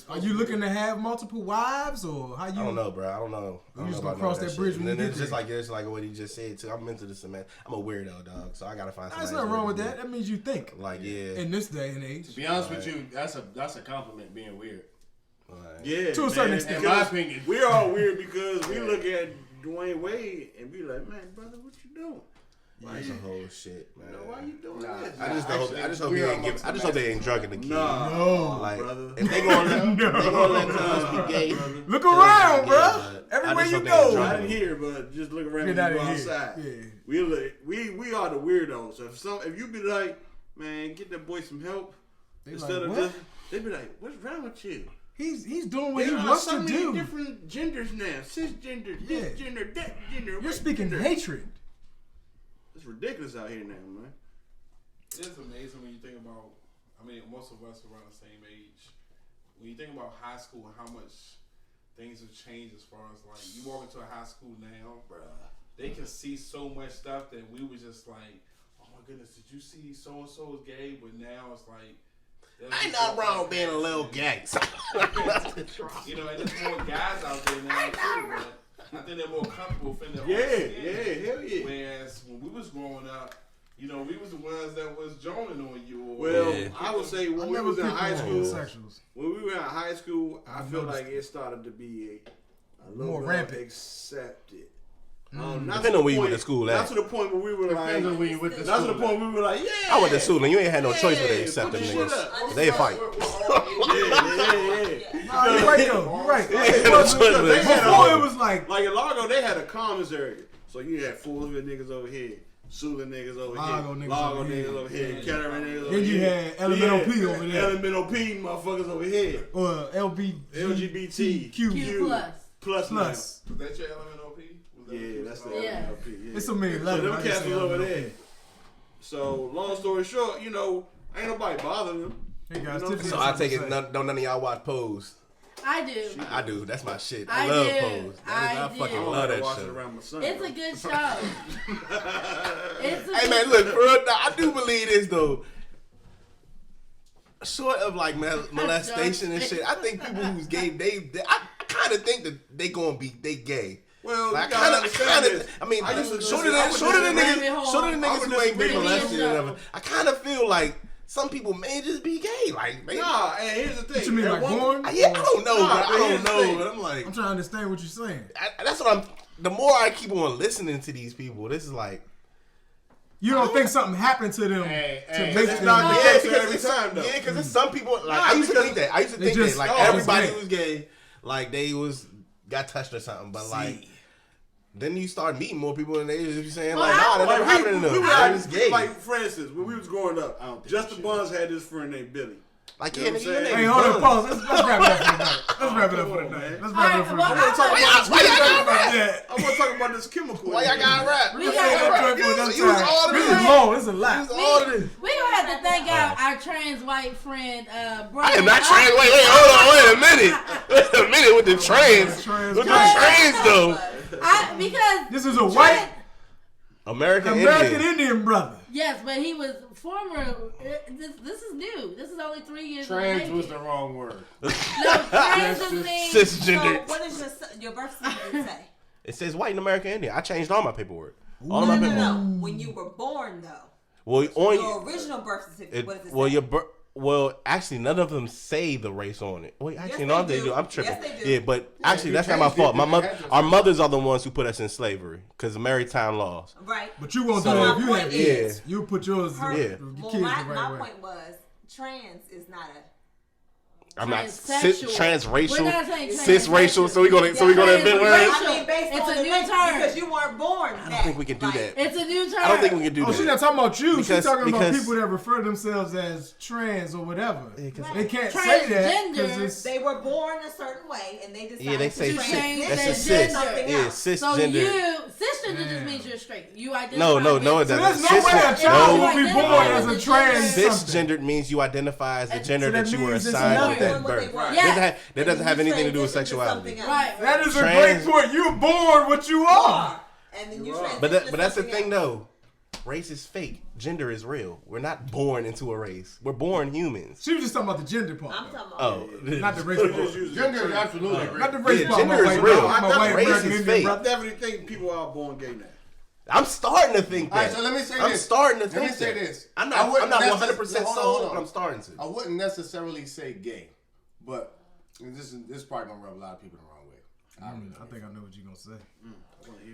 [SPEAKER 2] are you looking to have multiple wives, or how you?
[SPEAKER 4] I don't know, bro. I don't know.
[SPEAKER 2] You just gonna cross that bridge when you get
[SPEAKER 4] it's
[SPEAKER 2] there.
[SPEAKER 4] just like what he just said too. I'm into this man. I'm a weirdo, dog. So I gotta find.
[SPEAKER 2] There's nothing wrong with that. That means you think.
[SPEAKER 4] Like
[SPEAKER 2] in this day and age.
[SPEAKER 5] To be honest with you, that's a compliment. Being weird.
[SPEAKER 3] Yeah,
[SPEAKER 2] to a certain extent.
[SPEAKER 5] In my opinion,
[SPEAKER 3] we're all weird because we look at Dwayne Wade and be like, man, brother, what you doing?
[SPEAKER 4] That's a whole shit, man.
[SPEAKER 3] Why you doing that?
[SPEAKER 4] I just hope they ain't drugging the kid.
[SPEAKER 3] No,
[SPEAKER 4] like,
[SPEAKER 3] brother.
[SPEAKER 4] If they gonna let us be gay,
[SPEAKER 2] look around, bro. Everywhere you go.
[SPEAKER 3] Not in here, but just look around when you go outside. Yeah. We are the weirdos. If you be like, man, get that boy some help, instead of just, they be like, what's wrong with you?
[SPEAKER 2] He's doing what he wants to do.
[SPEAKER 3] Different genders now, cisgender, this gender, that gender.
[SPEAKER 2] You're speaking hatred.
[SPEAKER 3] It's ridiculous out here now, man.
[SPEAKER 8] It is amazing when you think about. I mean, most of us are around the same age. When you think about high school and how much things have changed as far as like you walk into a high school now, bruh, they can see so much stuff that we were just like, oh my goodness, did you see so and so is gay? But now it's like.
[SPEAKER 4] Ain't nothing wrong with being a little gay.
[SPEAKER 8] You know, and there's more guys out there now too, but I think they're more comfortable fitting their
[SPEAKER 3] hell yeah.
[SPEAKER 8] Whereas when we was growing up, you know, we was the ones that was joning on you.
[SPEAKER 3] Well, I would say when we was in high school, I feel like it started to be a little
[SPEAKER 2] more rampant,
[SPEAKER 3] accepted.
[SPEAKER 4] Depending on where you went to school at.
[SPEAKER 3] Not to the point where we were like, not to the point where we were like, yeah.
[SPEAKER 4] I went to school and you ain't had no choice but to accept them niggas. They fight.
[SPEAKER 2] Nah, you're right though. You're right.
[SPEAKER 3] Before it was like in Largo, they had a commissary. So you had Fullsville niggas over here, Sula niggas over here, Largo niggas over here, Kettering niggas over here.
[SPEAKER 2] Then you had Elemental P over there.
[SPEAKER 3] Elemental P motherfuckers over here.
[SPEAKER 2] Or LGBTQ
[SPEAKER 3] plus.
[SPEAKER 8] Was that your Elemental P?
[SPEAKER 3] Yeah, that's the Elemental P. Yeah.
[SPEAKER 2] It's a million letters.
[SPEAKER 3] So them cats was over there. So long story short, you know, ain't nobody bothering them.
[SPEAKER 2] Hey guys,
[SPEAKER 4] so I take it, don't none of y'all watch Pose?
[SPEAKER 1] I do.
[SPEAKER 4] I do. That's my shit. I love Pose. I fucking love that show.
[SPEAKER 1] It's a good show.
[SPEAKER 4] Hey man, look, bro, I do believe this though. Short of like molestation and shit, I think people who's gay, I kind of think that they gay.
[SPEAKER 3] Well,
[SPEAKER 4] like, I mean, shorter than niggas who ain't been molested or whatever. I kind of feel like some people may just be gay. Like, maybe.
[SPEAKER 3] Nah, and here's the thing.
[SPEAKER 2] What you mean, like born?
[SPEAKER 4] Yeah, I don't know, I don't know. But I'm like,
[SPEAKER 2] I'm trying to understand what you're saying.
[SPEAKER 4] That's what the more I keep on listening to these people, this is like.
[SPEAKER 2] You don't think something happened to them to make them
[SPEAKER 3] every time, though.
[SPEAKER 4] Yeah, because there's some people, like, I used to think that. Like, everybody who's gay, like, they got touched or something. But, like, then you start meeting more people and they just be saying, like, nah, that never happened to them. They're just gay.
[SPEAKER 3] Like, for instance, when we was growing up, Justin Buns had this friend named Billy.
[SPEAKER 4] Like,
[SPEAKER 3] you know
[SPEAKER 2] hey, hold on, pause. Let's wrap it up for the night. Let's wrap it up for the night.
[SPEAKER 3] I want to talk about this chemical.
[SPEAKER 4] Why y'all got rap?
[SPEAKER 1] We got
[SPEAKER 2] this is long. This is a lot.
[SPEAKER 1] We gonna have to thank our trans white friend, Brian.
[SPEAKER 4] I am not trans. Wait, hold on. Wait a minute with the trans. With the trans though.
[SPEAKER 1] Because
[SPEAKER 2] this is a white
[SPEAKER 4] American
[SPEAKER 2] Indian brother.
[SPEAKER 1] Yes, but he was former. This is new. This is only 3 years.
[SPEAKER 5] Trans was the wrong word.
[SPEAKER 1] No, trans means
[SPEAKER 4] cisgender.
[SPEAKER 10] So what does your birth certificate say?
[SPEAKER 4] It says white and American Indian. I changed all my paperwork.
[SPEAKER 10] No. When you were born, though.
[SPEAKER 4] Well,
[SPEAKER 10] your original birth certificate. What does it say?
[SPEAKER 4] Well, actually, none of them say the race on it. Wait, actually, no, they do. I'm tripping.
[SPEAKER 10] Yes, they do.
[SPEAKER 4] Yeah, but actually, that's not my fault. Our mothers are the ones who put us in slavery because of maritime laws.
[SPEAKER 10] Right.
[SPEAKER 2] But you won't do that if you have kids. You put yours.
[SPEAKER 10] My point was, trans is not a.
[SPEAKER 4] I'm not transracial, cisracial. So we're gonna invent words.
[SPEAKER 10] I mean, it's a new term because you weren't born.
[SPEAKER 4] I don't think we can do that.
[SPEAKER 1] It's a new term.
[SPEAKER 4] I don't think we can do that.
[SPEAKER 2] She's not talking about you. She's talking about people that refer to themselves as trans or whatever. They can't say that because
[SPEAKER 10] they were born a certain way and they decided
[SPEAKER 4] they say
[SPEAKER 10] to
[SPEAKER 4] that's a cis. Yeah, cisgender.
[SPEAKER 1] So Cisgender just means you're straight. You identify.
[SPEAKER 4] No, it
[SPEAKER 2] So
[SPEAKER 4] doesn't.
[SPEAKER 2] there's no way a child will be born as a trans.
[SPEAKER 4] Cisgendered means you identify as the gender that you were assigned at birth. That doesn't have anything to do with sexuality.
[SPEAKER 1] Right.
[SPEAKER 2] That is a great point. You're born what you are.
[SPEAKER 10] And then you
[SPEAKER 4] But that's the thing, though. Race is fake. Gender is real. We're not born into a race. We're born humans.
[SPEAKER 2] She was just talking about the gender part.
[SPEAKER 10] I'm talking about
[SPEAKER 2] not the race part.
[SPEAKER 5] Gender is absolutely real.
[SPEAKER 2] Not the race part.
[SPEAKER 4] Gender is real.
[SPEAKER 3] Race
[SPEAKER 4] is fake.
[SPEAKER 3] I definitely think people are born gay now.
[SPEAKER 4] I'm starting to think that.
[SPEAKER 5] All right, so let me say this.
[SPEAKER 4] I'm starting to think
[SPEAKER 5] Let me say this.
[SPEAKER 4] I'm not 100% sold, but I'm starting to.
[SPEAKER 5] I wouldn't necessarily say gay, but this is probably going to rub a lot of people the wrong way.
[SPEAKER 2] I think I know what you're going to say.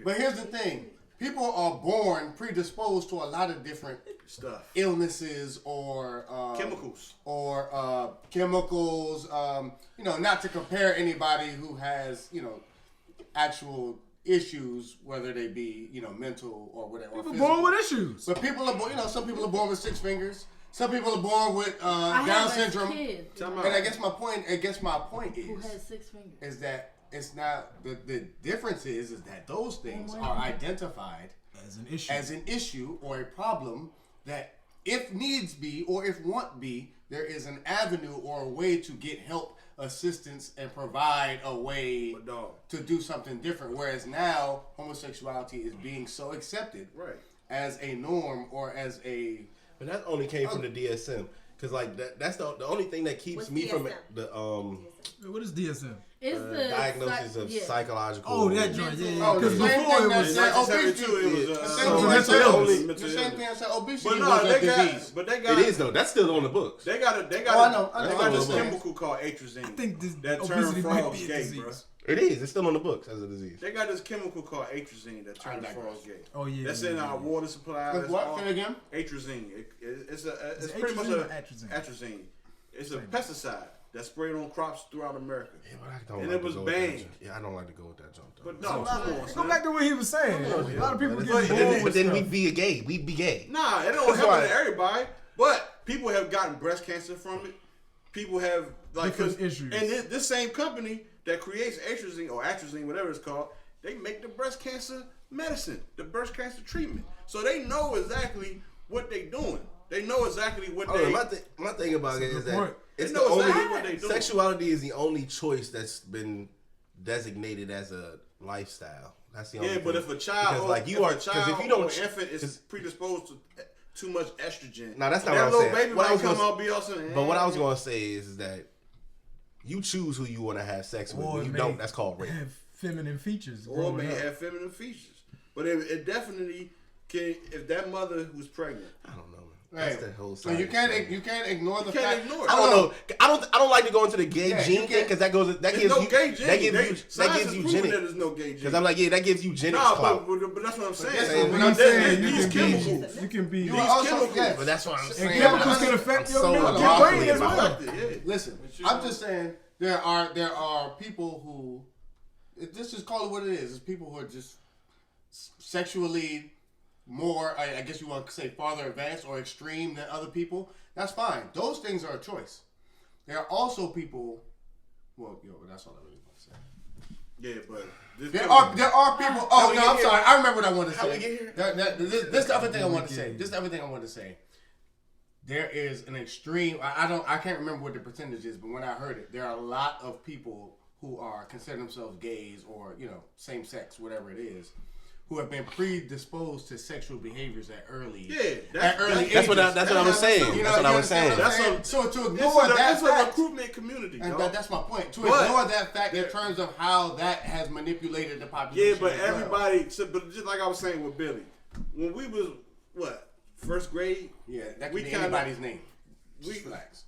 [SPEAKER 5] But here's the thing. People are born predisposed to a lot of different
[SPEAKER 3] Stuff.
[SPEAKER 5] illnesses or
[SPEAKER 3] Chemicals.
[SPEAKER 5] Or chemicals. Not to compare anybody who has, actual issues, whether they be, mental or whatever.
[SPEAKER 2] People born with issues.
[SPEAKER 5] But people are born, some people are born with 6 fingers. Some people are born with Down syndrome. And I guess my point is
[SPEAKER 1] who has 6 fingers
[SPEAKER 5] is that it's not the difference is that those things are identified as an issue or a problem that if needs be or if want be, there is an avenue or a way to get help, assistance, and provide a way to do something different. Whereas now homosexuality is being so accepted as a norm or as a.
[SPEAKER 4] But that only came from the DSM. Cause that's the only thing that keeps me from the
[SPEAKER 2] What is DSM?
[SPEAKER 1] It's the
[SPEAKER 4] diagnosis of psychological.
[SPEAKER 2] Oh, that joint,
[SPEAKER 5] Because before it was the same thing as obesity was a disease.
[SPEAKER 3] But they got
[SPEAKER 4] it is though. That's still on the books.
[SPEAKER 3] They got
[SPEAKER 5] I know.
[SPEAKER 3] this chemical called atrazine.
[SPEAKER 2] I think
[SPEAKER 3] that
[SPEAKER 2] obesity
[SPEAKER 3] turns
[SPEAKER 2] might
[SPEAKER 3] frogs
[SPEAKER 2] be a
[SPEAKER 3] gay,
[SPEAKER 2] disease.
[SPEAKER 3] bro.
[SPEAKER 4] It is. It's still on the books as a disease.
[SPEAKER 3] They got this chemical called atrazine that turns frogs gay.
[SPEAKER 2] Oh yeah.
[SPEAKER 3] That's in our water supply.
[SPEAKER 5] What? Say again?
[SPEAKER 3] Atrazine. It's pretty much atrazine. It's a pesticide that's sprayed on crops throughout America.
[SPEAKER 4] Yeah, but I don't
[SPEAKER 3] and
[SPEAKER 4] like
[SPEAKER 3] it was
[SPEAKER 4] to go
[SPEAKER 3] banned.
[SPEAKER 4] Yeah, I don't like to go with that jump though.
[SPEAKER 3] But no, come on,
[SPEAKER 2] go back to what he was saying. A lot of people get born
[SPEAKER 4] But then we'd be gay. We'd be gay.
[SPEAKER 3] Nah, it don't happen to everybody. But people have gotten breast cancer from it. People have
[SPEAKER 2] different issues.
[SPEAKER 3] And this same company that creates atrazine, whatever it's called, they make the breast cancer medicine, the breast cancer treatment. So they know exactly what they're doing. They know exactly what they.
[SPEAKER 4] My thing about it is that it's
[SPEAKER 3] know exactly what they do.
[SPEAKER 4] Sexuality is the only choice that's been designated as a lifestyle. That's the only.
[SPEAKER 3] Yeah,
[SPEAKER 4] thing.
[SPEAKER 3] but if a child,
[SPEAKER 4] if an
[SPEAKER 3] infant is predisposed to too much estrogen,
[SPEAKER 4] no, that's not what I'm saying.
[SPEAKER 3] Baby
[SPEAKER 4] what I was
[SPEAKER 3] come
[SPEAKER 4] gonna,
[SPEAKER 3] out be all saying,
[SPEAKER 4] but what I was going to say is that you choose who you want to have sex with. When you don't, that's called rape.
[SPEAKER 2] Have feminine features.
[SPEAKER 3] Or may have feminine features, but it definitely can. If that mother who's pregnant,
[SPEAKER 4] I don't know.
[SPEAKER 5] Right.
[SPEAKER 4] That's the whole
[SPEAKER 5] so you can't ignore the fact.
[SPEAKER 3] Ignore it.
[SPEAKER 4] I don't know. I don't like to go into the gay gene thing because that gives
[SPEAKER 3] no
[SPEAKER 4] you
[SPEAKER 3] gay gene.
[SPEAKER 4] that gives you genic.
[SPEAKER 3] There's no gay gene.
[SPEAKER 4] Because I'm like, yeah, that gives you genic clout.
[SPEAKER 3] But that's what I'm saying.
[SPEAKER 2] What I'm saying,
[SPEAKER 3] these chemicals.
[SPEAKER 2] You can be.
[SPEAKER 3] These chemicals.
[SPEAKER 4] But that's what I'm saying.
[SPEAKER 2] And chemicals can affect your brain as well.
[SPEAKER 5] Listen, I'm just saying there are people who, let's just call it what it is. It's people who are just sexually more, I guess you want to say farther advanced or extreme than other people. That's fine. Those things are a choice. There are also people. That's all I really want to say.
[SPEAKER 3] Yeah, but
[SPEAKER 5] there are people. Oh no, I'm sorry. I remember what I wanted to say. This is the other thing I wanted to say. This is the other thing I wanted to say. There is an extreme. I can't remember what the percentage is, but when I heard it, there are a lot of people who are consider themselves gays or same sex, whatever it is, who have been predisposed to sexual behaviors at early ages.
[SPEAKER 4] That's what I was saying. That's what I was saying.
[SPEAKER 5] So to ignore that
[SPEAKER 3] it's a recruitment community.
[SPEAKER 5] That's my point. To ignore that fact in terms of how that has manipulated the population.
[SPEAKER 3] Yeah, but everybody. But just like I was saying with Billy, when we was first grade.
[SPEAKER 5] Yeah, that could be anybody's name. Relax.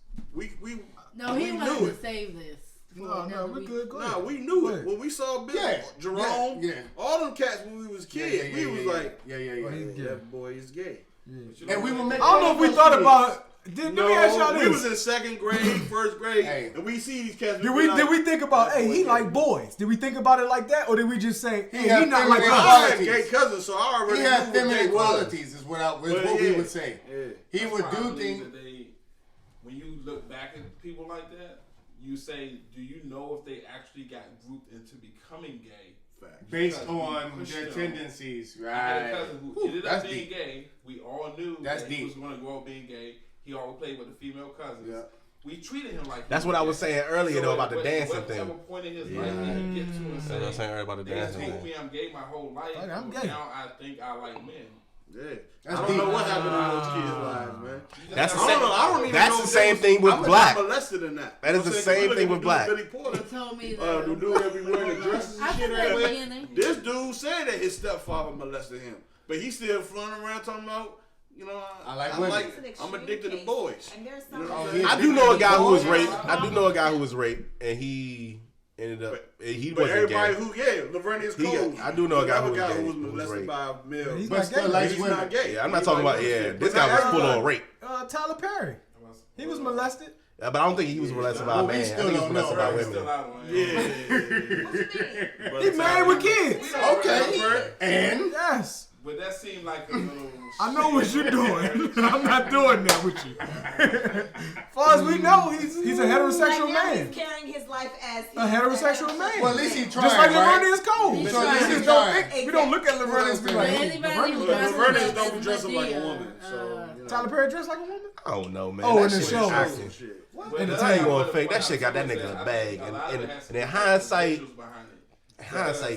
[SPEAKER 1] No, he wanted to save this.
[SPEAKER 2] No, we're good. Go ahead.
[SPEAKER 3] No, we knew it when we saw Billy, Jerome, all them cats when we was kids. We was like, that boy is gay.
[SPEAKER 5] Yeah. And we were making.
[SPEAKER 2] I don't know if we thought about. Let me ask y'all this.
[SPEAKER 3] We was in second grade, first grade, and we see these cats.
[SPEAKER 2] Did we think about, hey, he like boys? Did we think about it like that, or did we just say, hey, he not like us?
[SPEAKER 3] I had gay cousins, so I already
[SPEAKER 5] knew what feminine qualities is what we would say.
[SPEAKER 8] Yeah.
[SPEAKER 5] He would do things.
[SPEAKER 8] When you look back at people like that, you say, do you know if they actually got grouped into becoming gay
[SPEAKER 5] Based on their tendencies, right?
[SPEAKER 8] I had a cousin who ended up being
[SPEAKER 5] deep.
[SPEAKER 8] gay. We all knew
[SPEAKER 5] That's
[SPEAKER 8] that he
[SPEAKER 5] deep.
[SPEAKER 8] was going to grow up being gay. He always played with the female cousins.
[SPEAKER 3] Yeah.
[SPEAKER 8] We treated him like
[SPEAKER 4] That's what I was saying earlier though about the dancing thing.
[SPEAKER 8] Whatever point in his life did he get to and
[SPEAKER 4] That's what I was saying earlier about the
[SPEAKER 8] they
[SPEAKER 4] dancing
[SPEAKER 8] told
[SPEAKER 4] thing.
[SPEAKER 8] me I'm gay my whole life.
[SPEAKER 2] Like, I'm gay.
[SPEAKER 8] Now I think I like men.
[SPEAKER 3] Yeah.
[SPEAKER 5] That's
[SPEAKER 3] I don't know
[SPEAKER 5] deep.
[SPEAKER 3] what happened to those kids' lives, man.
[SPEAKER 4] That's the
[SPEAKER 3] I
[SPEAKER 4] same.
[SPEAKER 3] don't even
[SPEAKER 4] That's
[SPEAKER 3] know
[SPEAKER 4] the
[SPEAKER 3] if
[SPEAKER 4] same
[SPEAKER 3] they
[SPEAKER 4] thing with
[SPEAKER 3] I was
[SPEAKER 4] black.
[SPEAKER 3] molested in that.
[SPEAKER 4] That is the same thing with black.
[SPEAKER 3] Billy Porter.
[SPEAKER 1] He told me
[SPEAKER 3] The
[SPEAKER 1] that.
[SPEAKER 3] dude that be wearing the dresses
[SPEAKER 1] I
[SPEAKER 3] and shit
[SPEAKER 1] said that
[SPEAKER 3] everywhere.
[SPEAKER 1] beginning.
[SPEAKER 3] This dude said that his stepfather molested him, but he still flying around talking about, you know,
[SPEAKER 5] I like women.
[SPEAKER 10] It's an
[SPEAKER 3] I'm
[SPEAKER 10] extreme
[SPEAKER 3] addicted to
[SPEAKER 10] case.
[SPEAKER 3] boys.
[SPEAKER 10] And there's
[SPEAKER 3] You know
[SPEAKER 10] some.
[SPEAKER 3] what I'm saying?
[SPEAKER 4] I do know a guy who was raped. I do know a guy who was raped, and he ended up. He
[SPEAKER 3] But
[SPEAKER 4] wasn't
[SPEAKER 3] everybody
[SPEAKER 4] gay.
[SPEAKER 3] who, Lavernius Coles.
[SPEAKER 4] I do know a guy who was
[SPEAKER 3] Another guy
[SPEAKER 4] gay,
[SPEAKER 3] who was
[SPEAKER 4] who was
[SPEAKER 3] molested
[SPEAKER 4] raped.
[SPEAKER 3] by a male.
[SPEAKER 2] He's
[SPEAKER 5] But
[SPEAKER 2] not
[SPEAKER 5] still
[SPEAKER 2] gay.
[SPEAKER 5] likes
[SPEAKER 3] He's
[SPEAKER 5] women.
[SPEAKER 3] not gay.
[SPEAKER 4] Yeah, I'm not
[SPEAKER 3] He
[SPEAKER 4] talking
[SPEAKER 3] like
[SPEAKER 4] about.
[SPEAKER 3] women.
[SPEAKER 4] Yeah,
[SPEAKER 3] But
[SPEAKER 4] this
[SPEAKER 3] not
[SPEAKER 4] guy was full
[SPEAKER 3] everybody.
[SPEAKER 4] on rape.
[SPEAKER 2] Tyler Perry. He was molested.
[SPEAKER 4] But I don't think he was molested by a
[SPEAKER 5] Well, we
[SPEAKER 4] man. I
[SPEAKER 5] still
[SPEAKER 4] think he was
[SPEAKER 5] don't
[SPEAKER 4] molested
[SPEAKER 5] know.
[SPEAKER 4] by
[SPEAKER 8] He's
[SPEAKER 4] women.
[SPEAKER 8] still out on it.
[SPEAKER 3] Yeah.
[SPEAKER 2] He married with kids.
[SPEAKER 5] Okay. And
[SPEAKER 2] Yes.
[SPEAKER 8] But that seemed like a little.
[SPEAKER 2] I know what you're doing. I'm not doing that with you. As far as we know, he's a heterosexual
[SPEAKER 10] Like now
[SPEAKER 2] man.
[SPEAKER 10] he's carrying his life as
[SPEAKER 2] A heterosexual man.
[SPEAKER 5] well, at least he tried.
[SPEAKER 2] Just like
[SPEAKER 5] right?
[SPEAKER 2] Lavernius Cole.
[SPEAKER 1] He's
[SPEAKER 2] So we
[SPEAKER 1] trying.
[SPEAKER 2] just don't think, we don't look at Lavernius and be
[SPEAKER 1] But
[SPEAKER 2] like,
[SPEAKER 1] anybody who dresses
[SPEAKER 3] Lavernius
[SPEAKER 1] up
[SPEAKER 3] don't be
[SPEAKER 1] as
[SPEAKER 3] dressing like a
[SPEAKER 1] Madea,
[SPEAKER 3] woman. So, you know.
[SPEAKER 2] Tyler Perry dressed like a woman?
[SPEAKER 4] I don't know, man.
[SPEAKER 2] Oh,
[SPEAKER 4] That
[SPEAKER 2] in the
[SPEAKER 4] shit
[SPEAKER 2] show.
[SPEAKER 4] is acting.
[SPEAKER 3] Shit.
[SPEAKER 2] In the
[SPEAKER 4] I ain't
[SPEAKER 2] tank.
[SPEAKER 4] gonna fake. That shit got that nigga in a bag. And in hindsight,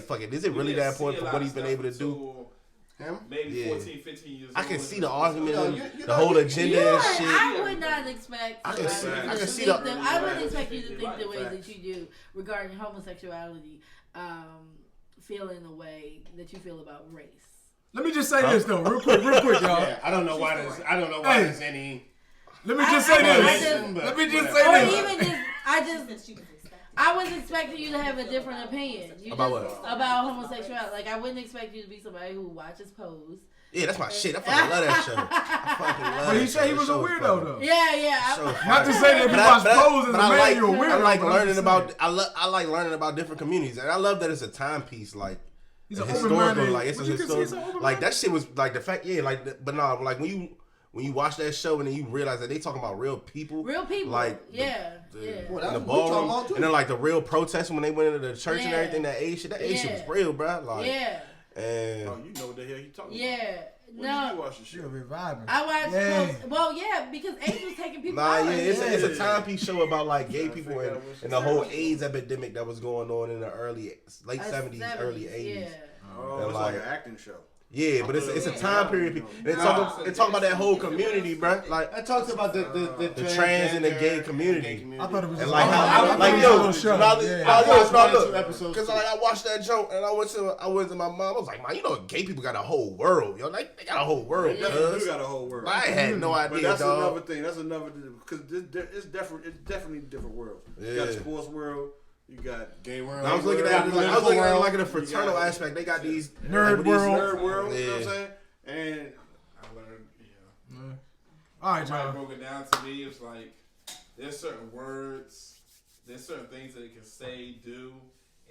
[SPEAKER 4] fuck it. Is it really that important for what he's been able to do?
[SPEAKER 5] Him?
[SPEAKER 8] Maybe
[SPEAKER 4] Yeah.
[SPEAKER 8] 14, 15 years
[SPEAKER 4] I
[SPEAKER 8] old.
[SPEAKER 4] can see the argument,
[SPEAKER 5] You
[SPEAKER 4] and
[SPEAKER 5] know,
[SPEAKER 4] the whole agenda and shit.
[SPEAKER 1] I would not expect.
[SPEAKER 4] I can see-
[SPEAKER 1] somebody
[SPEAKER 4] I can
[SPEAKER 1] to
[SPEAKER 4] see
[SPEAKER 1] think
[SPEAKER 4] the-
[SPEAKER 1] that- I wouldn't expect you to think the way
[SPEAKER 3] Facts.
[SPEAKER 1] that you do regarding homosexuality, feeling the way that you feel about race.
[SPEAKER 2] Let me just say this though, real quick, y'all.
[SPEAKER 5] Yeah, I don't know why there's. I don't know why
[SPEAKER 2] Hey.
[SPEAKER 5] there's any.
[SPEAKER 2] Let me just say
[SPEAKER 1] I
[SPEAKER 2] this.
[SPEAKER 1] just-
[SPEAKER 2] Let me just
[SPEAKER 1] Or
[SPEAKER 2] say this.
[SPEAKER 1] even just, I was expecting you to have a different opinion.
[SPEAKER 4] About
[SPEAKER 1] just, about homosexuality. Like I wouldn't expect you to be somebody who watches Pose.
[SPEAKER 4] Yeah, that's my shit. I fucking love that show. I fucking love
[SPEAKER 2] But he
[SPEAKER 4] that
[SPEAKER 2] said he
[SPEAKER 4] show.
[SPEAKER 2] was a
[SPEAKER 4] That show is
[SPEAKER 2] weirdo
[SPEAKER 4] fucking-
[SPEAKER 2] though.
[SPEAKER 1] Yeah.
[SPEAKER 4] So
[SPEAKER 2] Not to say that if you watch Pose as a man, you're a weirdo.
[SPEAKER 4] I like
[SPEAKER 2] but I'm
[SPEAKER 4] learning
[SPEAKER 2] just
[SPEAKER 4] about.
[SPEAKER 2] saying.
[SPEAKER 4] I like learning about different communities, and I love that it's a timepiece. Like
[SPEAKER 2] He's
[SPEAKER 4] a
[SPEAKER 2] an
[SPEAKER 4] historical,
[SPEAKER 2] open-minded.
[SPEAKER 4] like it's a
[SPEAKER 2] Would you consider
[SPEAKER 4] historical.
[SPEAKER 2] he's an
[SPEAKER 4] Like that shit was like the fact. Yeah, like but no, like when you watch that show and then you realize that they talking about real people.
[SPEAKER 1] Real people.
[SPEAKER 4] Like
[SPEAKER 1] yeah.
[SPEAKER 5] Well,
[SPEAKER 4] in the
[SPEAKER 5] that's what we talking
[SPEAKER 4] ballroom,
[SPEAKER 5] about, too.
[SPEAKER 4] and then like the real protests when they went into the church and
[SPEAKER 1] Yeah.
[SPEAKER 4] everything. That age shit, shit was real, bro. Like,
[SPEAKER 1] Yeah.
[SPEAKER 4] and
[SPEAKER 3] Oh, you know what the hell he talking
[SPEAKER 1] Yeah.
[SPEAKER 3] about. When
[SPEAKER 1] No.
[SPEAKER 3] did you watch the shit?
[SPEAKER 2] You're reviving.
[SPEAKER 1] I watched.
[SPEAKER 2] Yeah.
[SPEAKER 1] Well, yeah, because AIDS was taking people
[SPEAKER 4] nah,
[SPEAKER 1] out.
[SPEAKER 4] yeah, it's a
[SPEAKER 3] Yeah.
[SPEAKER 4] timepiece show about like gay
[SPEAKER 3] Trying to
[SPEAKER 4] people
[SPEAKER 3] figure
[SPEAKER 4] and,
[SPEAKER 3] out what's
[SPEAKER 4] and the whole AIDS epidemic that was going on in the late 70s, early 80s.
[SPEAKER 1] Yeah.
[SPEAKER 3] Oh,
[SPEAKER 4] And
[SPEAKER 3] it's like
[SPEAKER 4] like-
[SPEAKER 3] an acting show.
[SPEAKER 4] Yeah, but it's a
[SPEAKER 1] Yeah.
[SPEAKER 4] time period. And it talk about that whole community, bro. Like
[SPEAKER 5] I talked about the
[SPEAKER 4] trans and the gay community.
[SPEAKER 2] I thought it was
[SPEAKER 4] and
[SPEAKER 2] just
[SPEAKER 4] like
[SPEAKER 2] I
[SPEAKER 4] how,
[SPEAKER 2] thought
[SPEAKER 4] like
[SPEAKER 2] it was
[SPEAKER 4] yo,
[SPEAKER 2] a show.
[SPEAKER 4] no,
[SPEAKER 2] Yeah.
[SPEAKER 5] watched one or
[SPEAKER 4] look,
[SPEAKER 5] two episodes
[SPEAKER 4] because like I watched that joke and I went to my mom. I was like, man, you know, gay people got a whole world, yo. Like they got a whole world.
[SPEAKER 3] You
[SPEAKER 4] cuz.
[SPEAKER 3] got a whole world.
[SPEAKER 4] I had no
[SPEAKER 3] But
[SPEAKER 4] idea,
[SPEAKER 3] that's
[SPEAKER 4] dog.
[SPEAKER 3] another thing. That's another because it's definitely different world. You got the
[SPEAKER 4] Yeah.
[SPEAKER 3] sports world. You got
[SPEAKER 5] Gay world.
[SPEAKER 4] I was looking at it like, like in a fraternal
[SPEAKER 3] got-
[SPEAKER 4] aspect. They got these
[SPEAKER 2] Nerd
[SPEAKER 4] like,
[SPEAKER 2] world.
[SPEAKER 3] nerd world. You know what I'm
[SPEAKER 4] Yeah.
[SPEAKER 3] saying? And
[SPEAKER 8] I learned, yeah.
[SPEAKER 2] All right,
[SPEAKER 8] Somebody
[SPEAKER 2] John.
[SPEAKER 8] broke it down to me. It's like there's certain words, there's certain things that it can say, do,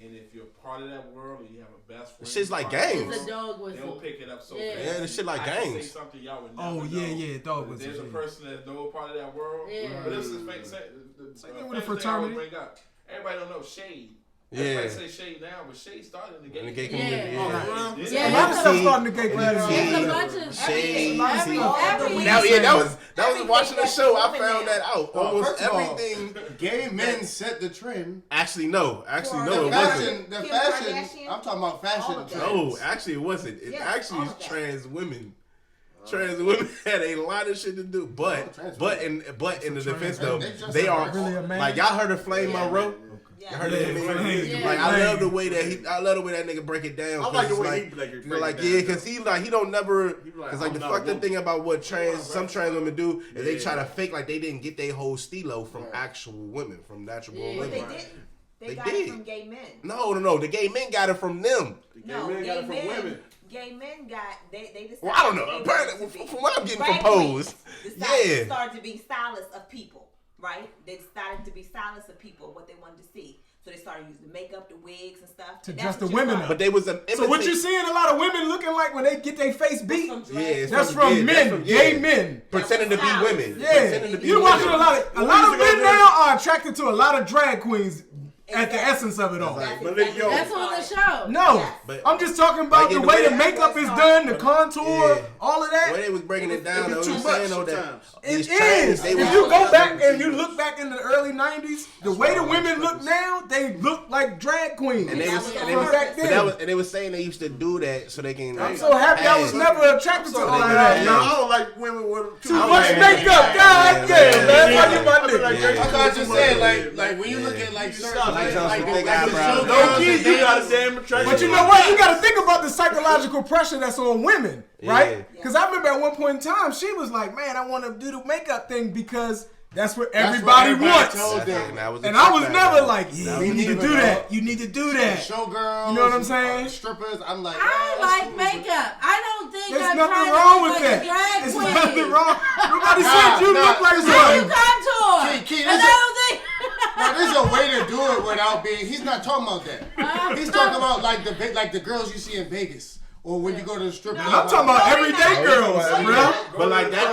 [SPEAKER 8] and if you're part of that world and you have a best friend,
[SPEAKER 4] Shit's like
[SPEAKER 8] part of that
[SPEAKER 4] games.
[SPEAKER 1] It's a
[SPEAKER 8] world,
[SPEAKER 1] dog
[SPEAKER 8] They'll
[SPEAKER 1] whistle.
[SPEAKER 8] pick it up so
[SPEAKER 1] Yeah.
[SPEAKER 8] fast.
[SPEAKER 4] Yeah, this shit like
[SPEAKER 8] I can
[SPEAKER 4] games.
[SPEAKER 8] say something y'all would never
[SPEAKER 2] Oh
[SPEAKER 8] know.
[SPEAKER 2] yeah, dog
[SPEAKER 8] But
[SPEAKER 2] was.
[SPEAKER 8] there's a person that's no part of that world.
[SPEAKER 1] Yeah.
[SPEAKER 8] But this is the
[SPEAKER 2] thing with the
[SPEAKER 8] famous thing I always
[SPEAKER 2] fraternity.
[SPEAKER 8] bring up. Everybody don't know Shade.
[SPEAKER 4] Yeah.
[SPEAKER 8] Everybody say Shade now, but Shade started in the
[SPEAKER 4] In the
[SPEAKER 8] gay
[SPEAKER 4] gay
[SPEAKER 8] community.
[SPEAKER 4] community.
[SPEAKER 1] Yeah.
[SPEAKER 4] Yeah.
[SPEAKER 1] Yeah.
[SPEAKER 2] A lot of stuff
[SPEAKER 4] See,
[SPEAKER 2] starting to get
[SPEAKER 4] and
[SPEAKER 2] crazy.
[SPEAKER 1] It's a
[SPEAKER 4] see,
[SPEAKER 1] bunch of
[SPEAKER 4] shade,
[SPEAKER 1] every
[SPEAKER 4] Now, yeah, that was
[SPEAKER 10] Everything
[SPEAKER 4] watching the
[SPEAKER 10] that's
[SPEAKER 4] show. I
[SPEAKER 10] moving
[SPEAKER 4] found
[SPEAKER 10] now.
[SPEAKER 4] that out.
[SPEAKER 5] Well,
[SPEAKER 4] Almost
[SPEAKER 5] first of all,
[SPEAKER 4] everything.
[SPEAKER 5] Gay men set the trend.
[SPEAKER 4] Actually, no.
[SPEAKER 5] The
[SPEAKER 4] It wasn't.
[SPEAKER 5] fashion,
[SPEAKER 10] Kim
[SPEAKER 5] fashion.
[SPEAKER 10] Kardashian?
[SPEAKER 5] I'm talking about fashion
[SPEAKER 10] All of
[SPEAKER 5] trends.
[SPEAKER 4] No, actually, it wasn't. It
[SPEAKER 10] Yes,
[SPEAKER 4] actually
[SPEAKER 10] all
[SPEAKER 4] is
[SPEAKER 10] of that.
[SPEAKER 4] trans women. Trans women had a lot of shit to do, but
[SPEAKER 5] trans
[SPEAKER 4] in the defense though,
[SPEAKER 5] They just
[SPEAKER 4] they are
[SPEAKER 2] really a man?
[SPEAKER 4] like y'all heard of Flame
[SPEAKER 10] Yeah.
[SPEAKER 4] Monroe.
[SPEAKER 10] Yeah.
[SPEAKER 4] You heard
[SPEAKER 2] Yeah,
[SPEAKER 4] of him?
[SPEAKER 2] Flame.
[SPEAKER 4] Like
[SPEAKER 1] Yeah.
[SPEAKER 4] I love the way that nigga break it down.
[SPEAKER 3] I like the
[SPEAKER 4] 'cause
[SPEAKER 3] way
[SPEAKER 4] it's
[SPEAKER 3] he break it
[SPEAKER 4] like
[SPEAKER 3] down.
[SPEAKER 4] yeah, because he don't never
[SPEAKER 3] He be like,
[SPEAKER 4] because like
[SPEAKER 3] I'm
[SPEAKER 4] the
[SPEAKER 3] not a
[SPEAKER 4] fucked up
[SPEAKER 3] woman.
[SPEAKER 4] thing about what some trans women do is they
[SPEAKER 3] Yeah.
[SPEAKER 4] try to fake like they didn't get their whole stilo from actual women, from natural born
[SPEAKER 1] Yeah.
[SPEAKER 10] But they
[SPEAKER 4] women.
[SPEAKER 10] didn't. They
[SPEAKER 4] They
[SPEAKER 10] got
[SPEAKER 4] did.
[SPEAKER 10] it from gay men.
[SPEAKER 4] No, the gay men got it from them.
[SPEAKER 3] the gay
[SPEAKER 10] No,
[SPEAKER 3] men
[SPEAKER 10] gay
[SPEAKER 3] got it from
[SPEAKER 10] men.
[SPEAKER 3] women.
[SPEAKER 10] Gay men got they decided.
[SPEAKER 4] Well, I don't know.
[SPEAKER 10] they
[SPEAKER 4] Apparently,
[SPEAKER 10] wanted to be
[SPEAKER 4] from what I'm getting
[SPEAKER 10] drag
[SPEAKER 4] from
[SPEAKER 10] queens
[SPEAKER 4] Pose,
[SPEAKER 10] decided
[SPEAKER 4] yeah.
[SPEAKER 10] started to be stylists of people, right? They decided to be stylists of people, what they wanted to see. So they started using the makeup, the wigs, and stuff.
[SPEAKER 2] To
[SPEAKER 10] And
[SPEAKER 2] dress
[SPEAKER 10] that's
[SPEAKER 2] the
[SPEAKER 10] what you
[SPEAKER 2] women
[SPEAKER 10] saw.
[SPEAKER 2] up.
[SPEAKER 4] But they was a
[SPEAKER 2] So what you seeing a lot of women looking like when they get their face beat?
[SPEAKER 10] From
[SPEAKER 4] Yeah,
[SPEAKER 10] drag
[SPEAKER 4] it's
[SPEAKER 2] That's
[SPEAKER 4] yeah,
[SPEAKER 2] from
[SPEAKER 4] that's
[SPEAKER 2] men,
[SPEAKER 4] from-
[SPEAKER 2] gay
[SPEAKER 4] yeah.
[SPEAKER 2] men.
[SPEAKER 4] Pretending to be women.
[SPEAKER 2] Yeah,
[SPEAKER 4] Pretending to be
[SPEAKER 2] you
[SPEAKER 4] women.
[SPEAKER 2] watching a lot of men now are attracted to a lot of drag queens at the essence of it all.
[SPEAKER 1] That's on the show.
[SPEAKER 2] No,
[SPEAKER 4] But
[SPEAKER 2] I'm just talking about the way the makeup is done, the contour, all of that.
[SPEAKER 4] The way they was breaking it down, though, you saying though that
[SPEAKER 2] it is. If you go back and you look back in the early '90s, the way the women look now, they look like drag queens.
[SPEAKER 4] And they was
[SPEAKER 2] back then.
[SPEAKER 4] and they was saying they used to do that so they can.
[SPEAKER 2] I'm so happy I was never attracted to all of that.
[SPEAKER 3] I don't like women with
[SPEAKER 2] too much makeup. God damn, man. How you my nigga?
[SPEAKER 5] That's what I just said. Like when you look at like certain
[SPEAKER 4] Like
[SPEAKER 2] low key, you gotta damn attract. But you know what? You gotta think about the psychological pressure that's on women, right? Because I remember at one point in time, she was like, "Man, I want to do the makeup thing because that's what everybody wants." And I was never like, "Yeah, you need to do that. You need to do that."
[SPEAKER 5] Showgirls,
[SPEAKER 2] you know what I'm saying?
[SPEAKER 5] Strippers. I'm like,
[SPEAKER 1] I like makeup. I don't think
[SPEAKER 2] there's
[SPEAKER 1] I'm
[SPEAKER 2] nothing
[SPEAKER 1] trying
[SPEAKER 2] wrong
[SPEAKER 1] to
[SPEAKER 2] with
[SPEAKER 1] look
[SPEAKER 2] that.
[SPEAKER 1] like a drag
[SPEAKER 2] There's
[SPEAKER 1] queen.
[SPEAKER 2] nothing wrong. Nobody said you look like
[SPEAKER 1] How you
[SPEAKER 2] one.
[SPEAKER 1] contour? And I don't think.
[SPEAKER 5] Now, there's a way to do it without being. He's not talking about that. He's talking about like the girls you see in Vegas. Or when you go to the strip club.
[SPEAKER 2] I'm talking about everyday girls, bro.
[SPEAKER 4] But like that.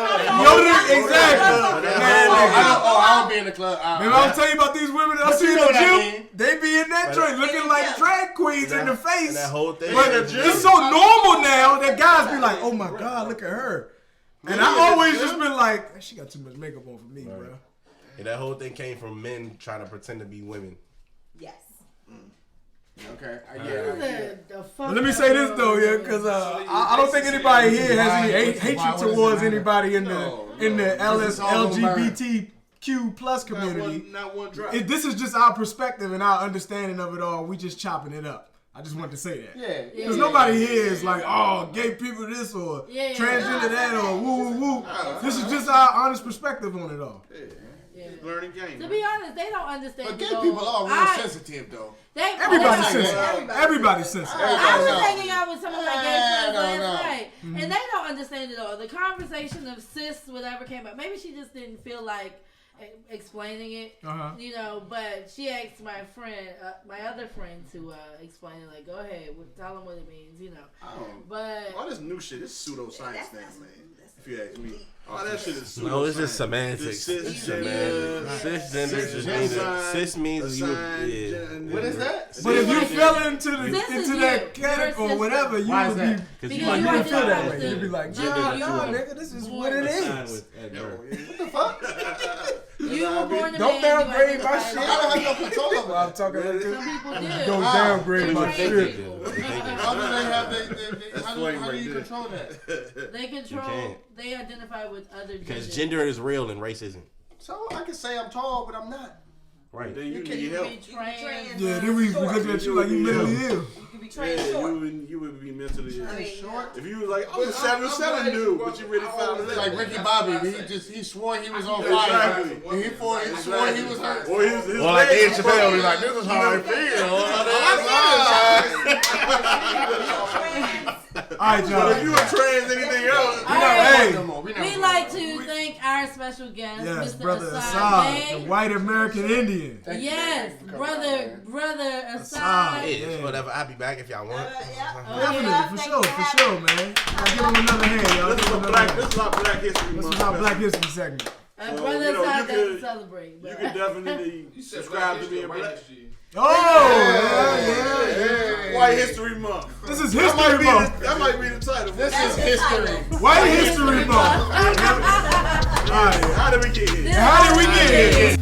[SPEAKER 2] Exactly.
[SPEAKER 5] I don't be in the club.
[SPEAKER 2] Maybe I'll tell you about these women that I see in the gym. They be in that joint looking like drag queens in the face.
[SPEAKER 4] That whole thing.
[SPEAKER 2] But it's so normal now that guys be like, "Oh my God, look at her." And I always just been like, "She got too much makeup on for me, bro."
[SPEAKER 4] And that whole thing came from men trying to pretend to be women.
[SPEAKER 10] Yes.
[SPEAKER 5] Okay.
[SPEAKER 2] Let me say this though, because I don't think anybody here has any hatred towards anybody in the LGBTQ plus community.
[SPEAKER 3] Not one drop.
[SPEAKER 2] This is just our perspective and our understanding of it all. We just chopping it up. I just wanted to say that.
[SPEAKER 5] Yeah.
[SPEAKER 2] Because nobody here is like, "Oh, gay people this or transgender that or woo woo woo." This is just our honest perspective on it all.
[SPEAKER 3] Learning game.
[SPEAKER 1] To be honest, they don't understand.
[SPEAKER 5] But gay people are real sensitive though.
[SPEAKER 2] Everybody's sensitive. Everybody's sensitive.
[SPEAKER 1] I was hanging out with some of my gay friends last night, and they don't understand it all. The conversation of cis whatever came up. Maybe she just didn't feel like explaining it, you know. But she asked my friend, my other friend, to explain it. Like, go ahead, tell them what it means, you know. But
[SPEAKER 3] all this new shit, this pseudoscience thing, man. If you ask me, all that shit is pseudoscience.
[SPEAKER 4] No, it's just semantics. It's semantics. Cisgender just means cis means you.
[SPEAKER 5] What is that?
[SPEAKER 2] But if you fell into that category or whatever, you would be.
[SPEAKER 1] Because
[SPEAKER 2] you wouldn't feel that way. You'd be like, "Nah, nigga, this is what it is."
[SPEAKER 5] What the fuck?
[SPEAKER 1] you were born a
[SPEAKER 2] Don't
[SPEAKER 1] man.
[SPEAKER 2] downgrade my shit.
[SPEAKER 5] I don't have no control over it.
[SPEAKER 2] I'm talking
[SPEAKER 1] Some people do.
[SPEAKER 2] Don't downgrade my shit.
[SPEAKER 5] How do they have how do you control that?
[SPEAKER 1] They control. They identify with other genders.
[SPEAKER 4] Because gender is real and race isn't.
[SPEAKER 5] So I can say I'm tall, but I'm not.
[SPEAKER 4] Right.
[SPEAKER 3] Then you need help.
[SPEAKER 2] Yeah, then we looking at you like you mentally ill.
[SPEAKER 10] You could be trained short.
[SPEAKER 3] You would be mentally ill.
[SPEAKER 5] Short.
[SPEAKER 3] If you was like, I'm a 7'7" dude, but you really found it
[SPEAKER 5] Like Ricky Bobby, he swore he was on fire. And he swore he was hurt.
[SPEAKER 3] Or his
[SPEAKER 4] like Dave Chappelle, he's like, "This is how I feel."
[SPEAKER 2] Alright, John.
[SPEAKER 3] If you were trans anything else,
[SPEAKER 1] we like to thank our special guest,
[SPEAKER 2] yes,
[SPEAKER 1] Mr.
[SPEAKER 2] brother
[SPEAKER 1] Assad,
[SPEAKER 2] the white American Indian.
[SPEAKER 1] Yes, brother Assad.
[SPEAKER 4] Yeah, whatever. I'll be back if y'all want.
[SPEAKER 2] Definitely, for sure, man. I'll give him another hand, y'all.
[SPEAKER 3] This is our Black History Month.
[SPEAKER 2] This is our Black History segment.
[SPEAKER 1] Brother Assad doesn't celebrate.
[SPEAKER 3] You can definitely subscribe to me in Black.
[SPEAKER 2] Oh, yeah.
[SPEAKER 3] White History Month.
[SPEAKER 2] This is History Month.
[SPEAKER 3] That might be the title.
[SPEAKER 5] This is history.
[SPEAKER 2] White History Month.
[SPEAKER 3] All right, how did we get here?
[SPEAKER 2] How did we get here?